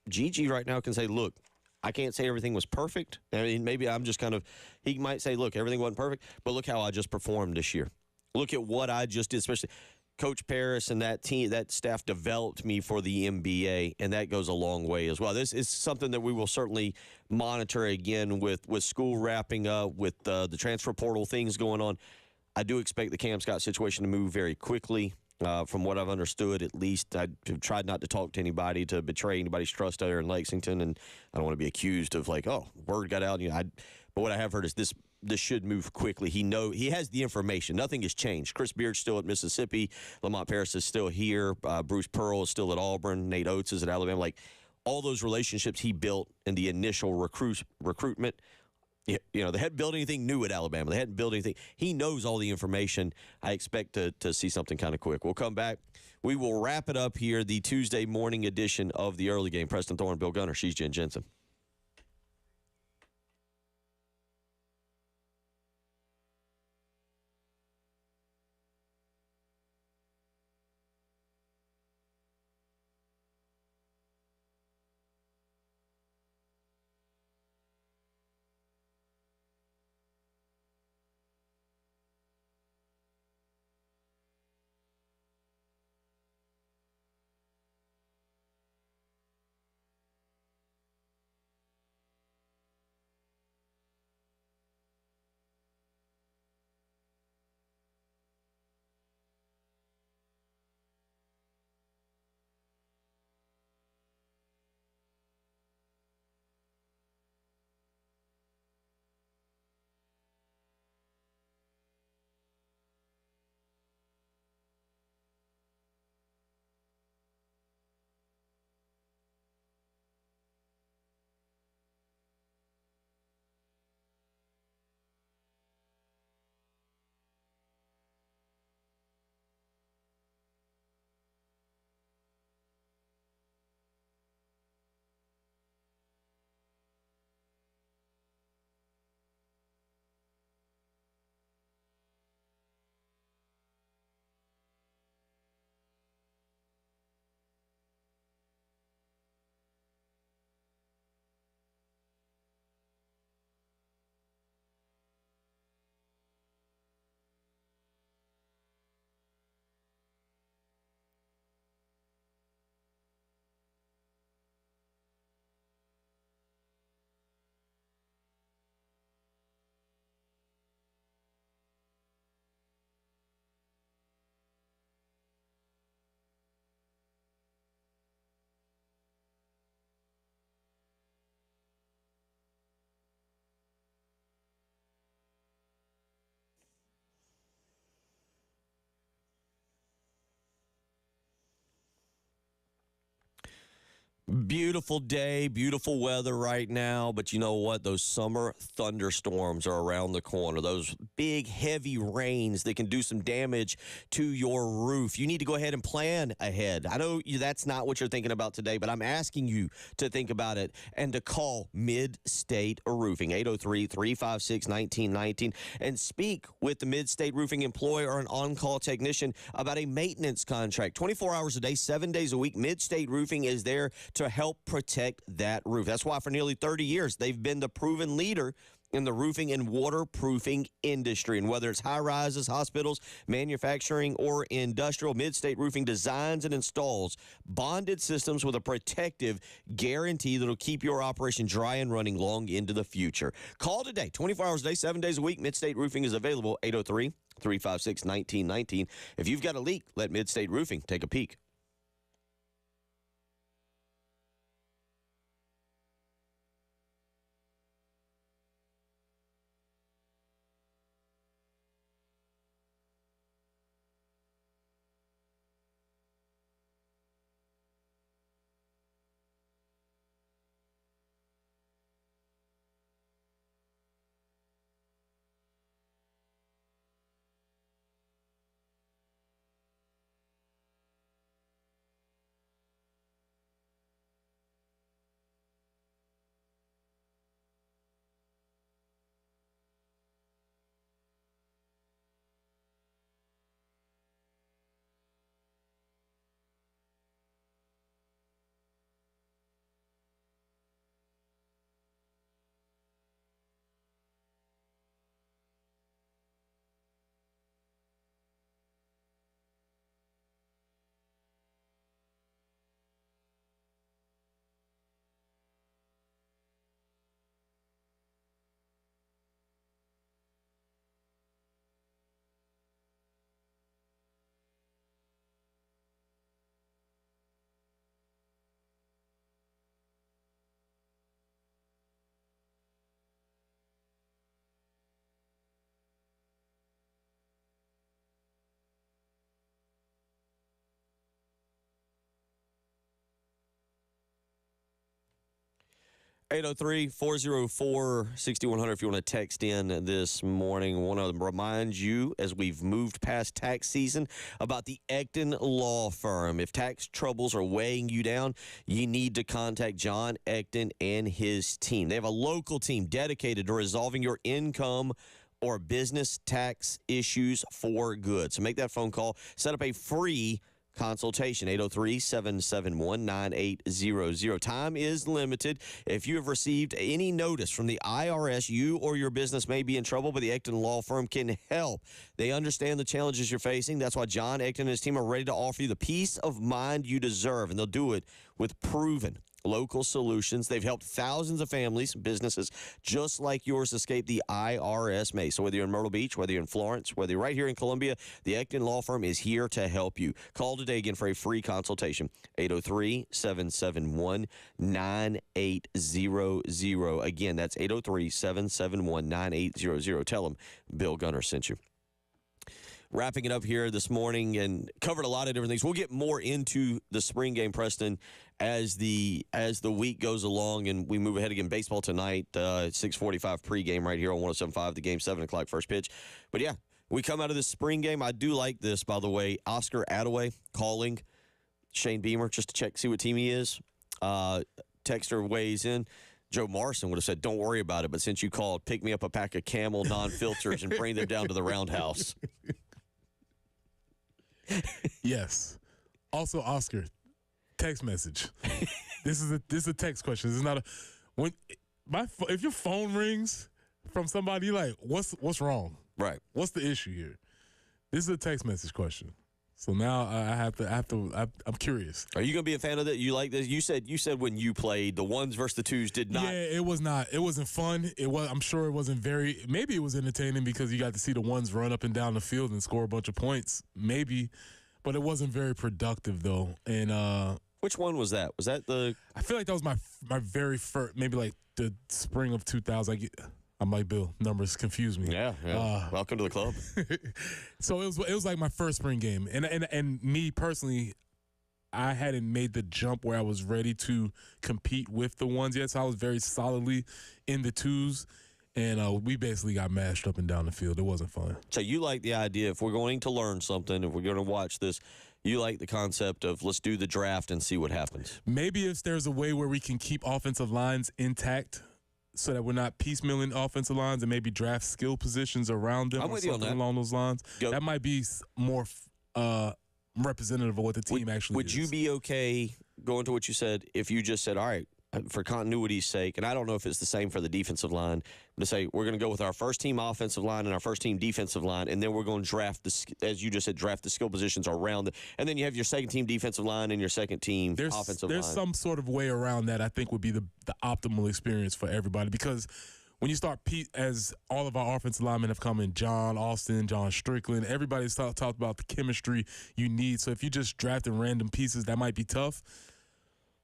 Gigi right now can say, look, I can't say everything was perfect. I mean, maybe I'm just he might say, look, everything wasn't perfect, but look how I just performed this year. Look at what I just did, especially Coach Paris and that team, that staff developed me for the NBA, and that goes a long way as well. This is something that we will certainly monitor again with school wrapping up, with the transfer portal things going on. I do expect the Cam Scott situation to move very quickly. From what I've understood, at least, I tried not to talk to anybody to betray anybody's trust out there in Lexington, and I don't want to be accused of like, oh, word got out. But what I have heard is this should move quickly. He has the information. Nothing has changed. Chris Beard's still at Mississippi. Lamont Paris is still here. Bruce Pearl is still at Auburn. Nate Oates is at Alabama. Like, all those relationships he built in the initial recruitment. They hadn't built anything new at Alabama. They hadn't built anything. He knows all the information. I expect to see something kind of quick. We'll come back. We will wrap it up here, the Tuesday morning edition of the Early Game. Preston Thorne, Bill Gunner. She's Jen Jensen. Beautiful day, beautiful weather right now, but you know what? Those summer thunderstorms are around the corner. Those big, heavy rains that can do some damage to your roof. You need to go ahead and plan ahead. I know that's not what you're thinking about today, but I'm asking you to think about it and to call Mid-State Roofing, 803-356-1919, and speak with the Mid-State Roofing employee or an on-call technician about a maintenance contract. 24 hours a day, 7 days a week, Mid-State Roofing is there to help protect that roof. That's why for nearly 30 years, they've been the proven leader in the roofing and waterproofing industry. And whether it's high-rises, hospitals, manufacturing, or industrial, Midstate Roofing designs and installs bonded systems with a protective guarantee that'll keep your operation dry and running long into the future. Call today, 24 hours a day, 7 days a week. Midstate Roofing is available, 803-356-1919. If you've got a leak, let Midstate Roofing take a peek. Eight zero 404-6100 if you want to text in this morning. I want to remind you, as we've moved past tax season, about the Ecton Law Firm. If tax troubles are weighing you down, you need to contact John Ecton and his team. They have a local team dedicated to resolving your income or business tax issues for good. So make that phone call. Set up a free consultation, 803-771-9800. Time is limited. If you have received any notice from the IRS, you or your business may be in trouble, but the Ecton Law Firm can help. They understand the challenges you're facing. That's why John Ecton and his team are ready to offer you the peace of mind you deserve, and they'll do it with proven local solutions. They've helped thousands of families and businesses just like yours escape the IRS maze. So whether you're in Myrtle Beach, whether you're in Florence, whether you're right here in Columbia, the Ecton Law Firm is here to help you. Call today again for a free consultation, 803-771-9800. Again, that's 803-771-9800. Tell them Bill Gunner sent you. Wrapping it up here this morning and covered a lot of different things. We'll get more into the spring game, Preston, as the week goes along and we move ahead again. Baseball tonight, 6:45 pregame right here on 107.5. The game 7 o'clock first pitch. But yeah, we come out of this spring game. I do like this, by the way. Oscar Attaway calling Shane Beamer just to check, see what team he is. Texter weighs in. Joe Morrison would have said, "Don't worry about it." But since you called, pick me up a pack of Camel non-filters and bring them down to the Roundhouse. Yes. Also, Oscar, text message. This is a text question. This is not a if your phone rings from somebody, you're like, what's wrong? Right. What's the issue here? This is a text message question. So now I'm curious. Are you going to be a fan of that? You like this? You said when you played, the ones versus the twos did not. Yeah, it was not. It wasn't fun. I'm sure it wasn't maybe it was entertaining because you got to see the ones run up and down the field and score a bunch of points. Maybe, but it wasn't very productive though. And which one was that? Was that the? I feel like that was my very first, maybe like the spring of 2000. I'm like, Bill, numbers confuse me. Yeah. Welcome to the club. So it was like my first spring game, and me personally, I hadn't made the jump where I was ready to compete with the ones yet. So I was very solidly in the twos, and we basically got mashed up and down the field. It wasn't fun. So you like the idea, if we're going to learn something, if we're going to watch this, you like the concept of let's do the draft and see what happens. Maybe if there's a way where we can keep offensive lines intact, so that we're not piecemealing offensive lines and maybe draft skill positions around them. I'm with you on that. Along those lines. That might be more representative of what the team actually is. Would you be okay going to what you said if you just said, all right, for continuity's sake, and I don't know if it's the same for the defensive line, to say we're going to go with our first team offensive line and our first team defensive line, and then we're going to draft as you just said, draft the skill positions around it, and then you have your second team defensive line and your second team offensive line. There's some sort of way around that I think would be the optimal experience for everybody, because when you start, as all of our offensive linemen have come in, John Austin, John Strickland, everybody's talked about the chemistry you need. So if you just drafting random pieces, that might be tough.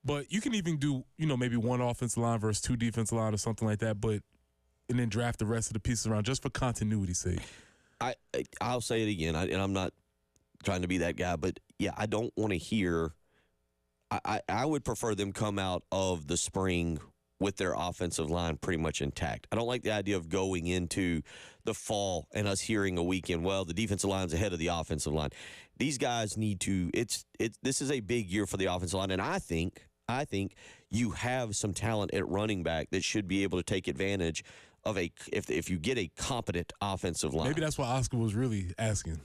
But you can even do, maybe one offensive line versus two defensive line or something like that, and then draft the rest of the pieces around just for continuity's sake. I'll say it again, and I'm not trying to be that guy, but yeah, I don't want to hear. I would prefer them come out of the spring with their offensive line pretty much intact. I don't like the idea of going into the fall and us hearing a weekend, well, the defensive line's ahead of the offensive line. These guys need to. This is a big year for the offensive line, and I think you have some talent at running back that should be able to take advantage of if you get a competent offensive line. Maybe that's what Oscar was really asking.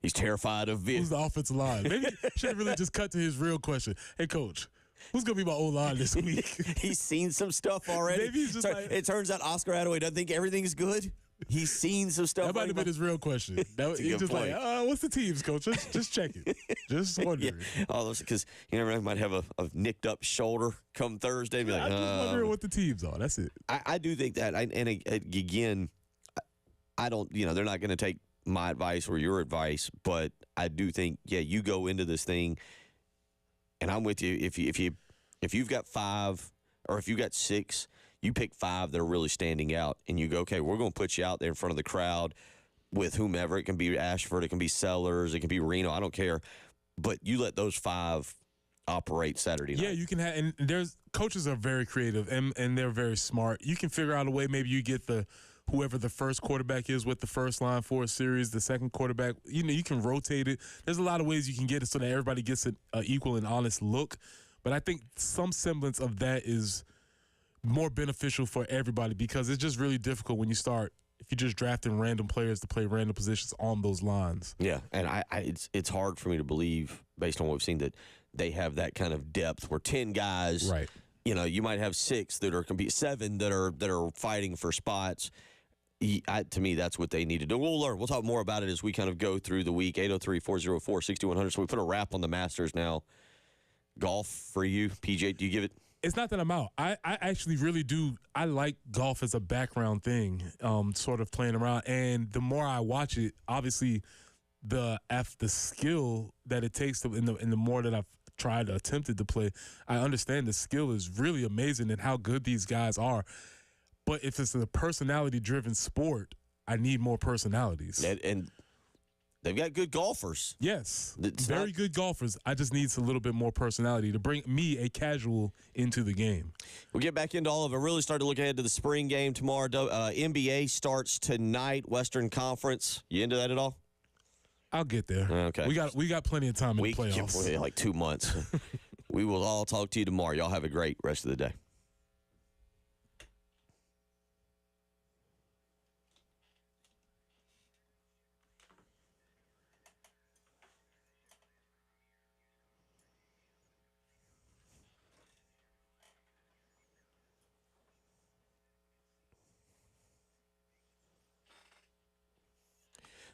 He's terrified of who's the offensive line. Maybe should have really just cut to his real question. Hey, Coach, who's going to be my O-line this week? He's seen some stuff already. Maybe he's just it turns out Oscar Attaway doesn't think everything's good. He's seen some stuff. That might have been his real question. He's just point. What's the teams, Coach? Just check it. Just wondering. Yeah. All those, because you never know, might have a nicked up shoulder come Thursday. Be like, I'm just wondering what the teams are. That's it. I do think that. And again, I don't, they're not going to take my advice or your advice, but I do think, you go into this thing, and I'm with you. If you've got 5 or if you've got 6, you pick 5 that are really standing out, and you go, okay, we're going to put you out there in front of the crowd with whomever. It can be Ashford, it can be Sellers, it can be Reno. I don't care, but you let those 5 operate Saturday night. Yeah, you can have, and there's coaches are very creative and they're very smart. You can figure out a way. Maybe you get whoever the first quarterback is with the first line for a series, the second quarterback, you can rotate it. There's a lot of ways you can get it so that everybody gets an equal and honest look. But I think some semblance of that is more beneficial for everybody, because it's just really difficult when you start, if you're just drafting random players to play random positions on those lines. Yeah, and it's hard for me to believe, based on what we've seen, that they have that kind of depth where 10 guys, right? You might have 6 that are 7 that are fighting for spots. To me, that's what they need to do. We'll learn. We'll talk more about it as we kind of go through the week. 803-404-6100. So we put a wrap on the Masters now. Golf for you, PJ, do you give it? It's not that I'm out. I actually really do. I like golf as a background thing, sort of playing around. And the more I watch it, obviously, the skill that it takes and the more that I've attempted to play, I understand the skill is really amazing and how good these guys are. But if it's a personality-driven sport, I need more personalities. And they've got good golfers. Yes, very good golfers. I just need a little bit more personality to bring me, a casual, into the game. We'll get back into all of it. Really start to look ahead to the spring game tomorrow. NBA starts tonight, Western Conference. You into that at all? I'll get there. Okay. We got plenty of time in the playoffs. Like 2 months. We will all talk to you tomorrow. Y'all have a great rest of the day.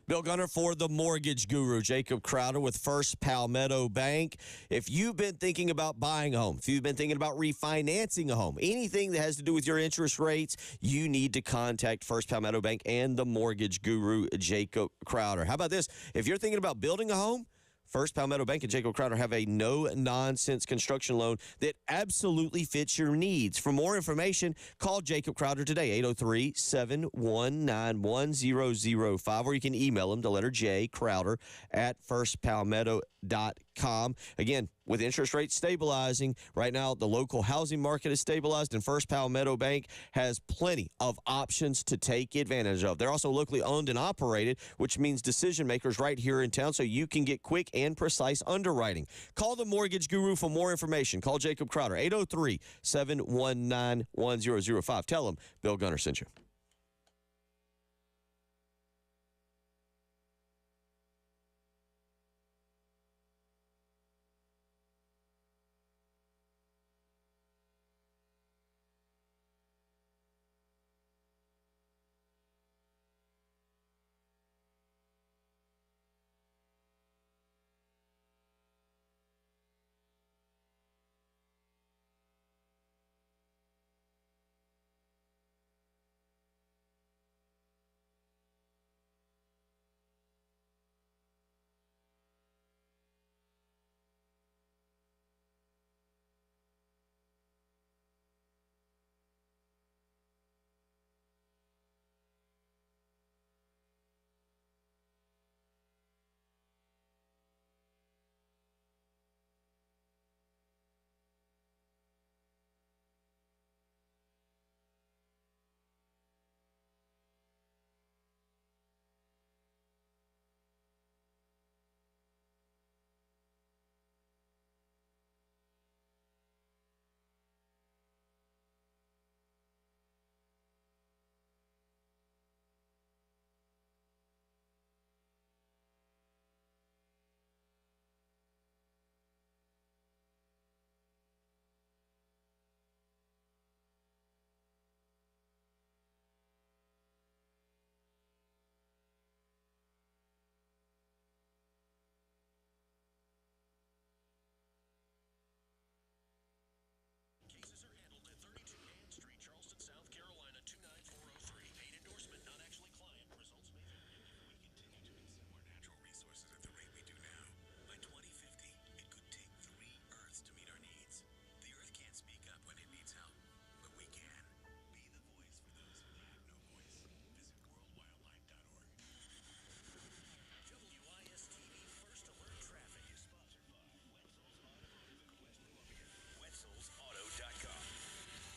Bill Gunner for the Mortgage Guru, Jacob Crowder with First Palmetto Bank. If you've been thinking about buying a home, if you've been thinking about refinancing a home, anything that has to do with your interest rates, you need to contact First Palmetto Bank and the Mortgage Guru, Jacob Crowder. How about this? If you're thinking about building a home, First Palmetto Bank and Jacob Crowder have a no-nonsense construction loan that absolutely fits your needs. For more information, call Jacob Crowder today, 803-719-1005, or you can email him, the letter J, Crowder, at firstpalmetto.com. Again, with interest rates stabilizing, right now the local housing market is stabilized, and First Palmetto Bank has plenty of options to take advantage of. They're also locally owned and operated, which means decision makers right here in town, so you can get quick and precise underwriting. Call the Mortgage Guru for more information. Call Jacob Crowder, 803-719-1005. Tell him Bill Gunner sent you.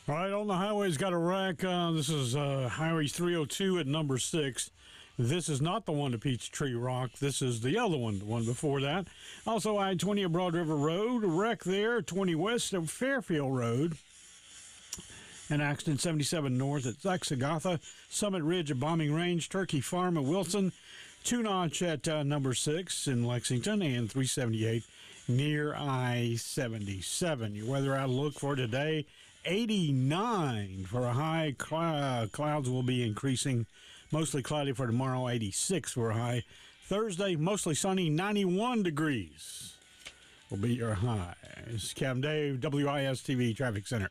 All right, on the highway's got a wreck. This is Highway 302 at number 6. This is not the one to Peachtree Rock. This is the other one, the one before that. Also, I-20 at Broad River Road, a wreck there, 20 west of Fairfield Road. An accident 77 north at Exagatha, Summit Ridge at Bombing Range, Turkey Farm at Wilson, 2-notch at number 6 in Lexington, and 378 near I-77. Your weather outlook for today, 89 for a high. Clouds will be increasing. Mostly cloudy for tomorrow, 86 for a high. Thursday, mostly sunny, 91 degrees will be your high. This is Captain Dave, WIS-TV Traffic Center.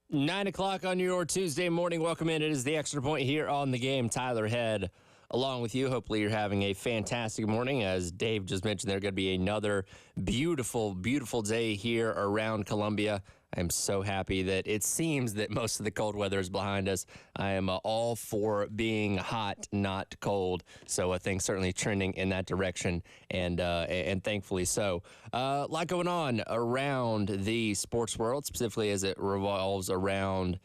Nine o'clock on your Tuesday morning. Welcome in. It is the Extra Point here on the game. Tyler Head along with you. Hopefully you're having a fantastic morning. As Dave just mentioned, there's going to be another beautiful, beautiful day here around Columbia. I'm so happy that it seems that most of the cold weather is behind us. I am all for being hot, not cold. So things certainly trending in that direction, and thankfully so. A lot going on around the sports world, specifically as it revolves around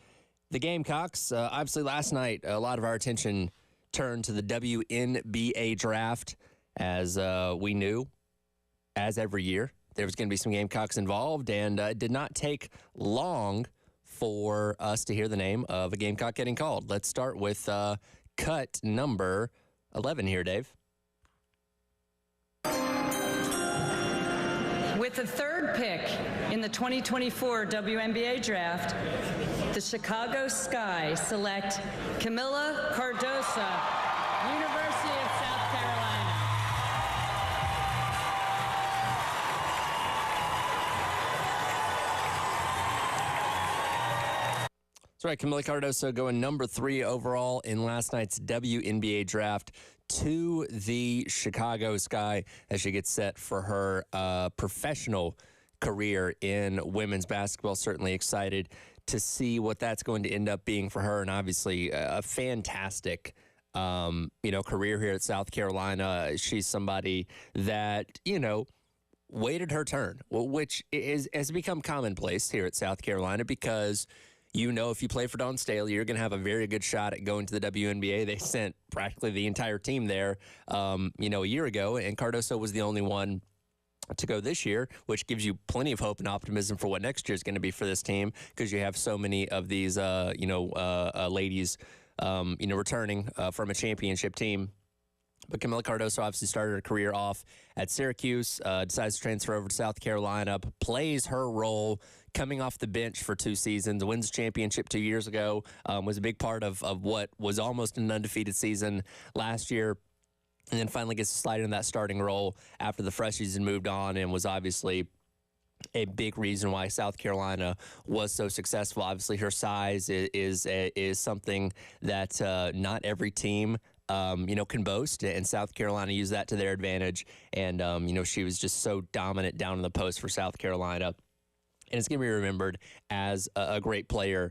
the Gamecocks. Obviously, last night, a lot of our attention turned to the WNBA draft, as we knew, as every year, there was going to be some Gamecocks involved, and it did not take long for us to hear the name of a Gamecock getting called. Let's start with cut number 11 here, Dave. With the third pick in the 2024 WNBA draft, the Chicago Sky select Camila Cardosa, University of South Carolina. That's right, Camila Cardoso going number 3 overall in last night's WNBA draft to the Chicago Sky as she gets set for her professional career in women's basketball. Certainly excited to see what that's going to end up being for her, and obviously a fantastic career here at South Carolina. She's somebody that, waited her turn, which has become commonplace here at South Carolina because if you play for Dawn Staley, you're going to have a very good shot at going to the WNBA. They sent practically the entire team there, a year ago, and Cardoso was the only one to go this year, which gives you plenty of hope and optimism for what next year is going to be for this team because you have so many of these, ladies, returning from a championship team. But Camila Cardoso obviously started her career off at Syracuse, decides to transfer over to South Carolina, plays her role coming off the bench for 2 seasons, wins the championship 2 years ago, was a big part of what was almost an undefeated season last year, and then finally gets to slide in that starting role after the fresh season moved on and was obviously a big reason why South Carolina was so successful. Obviously, her size is something that not every team can boast, and South Carolina used that to their advantage. And, she was just so dominant down in the post for South Carolina. And it's going to be remembered as a great player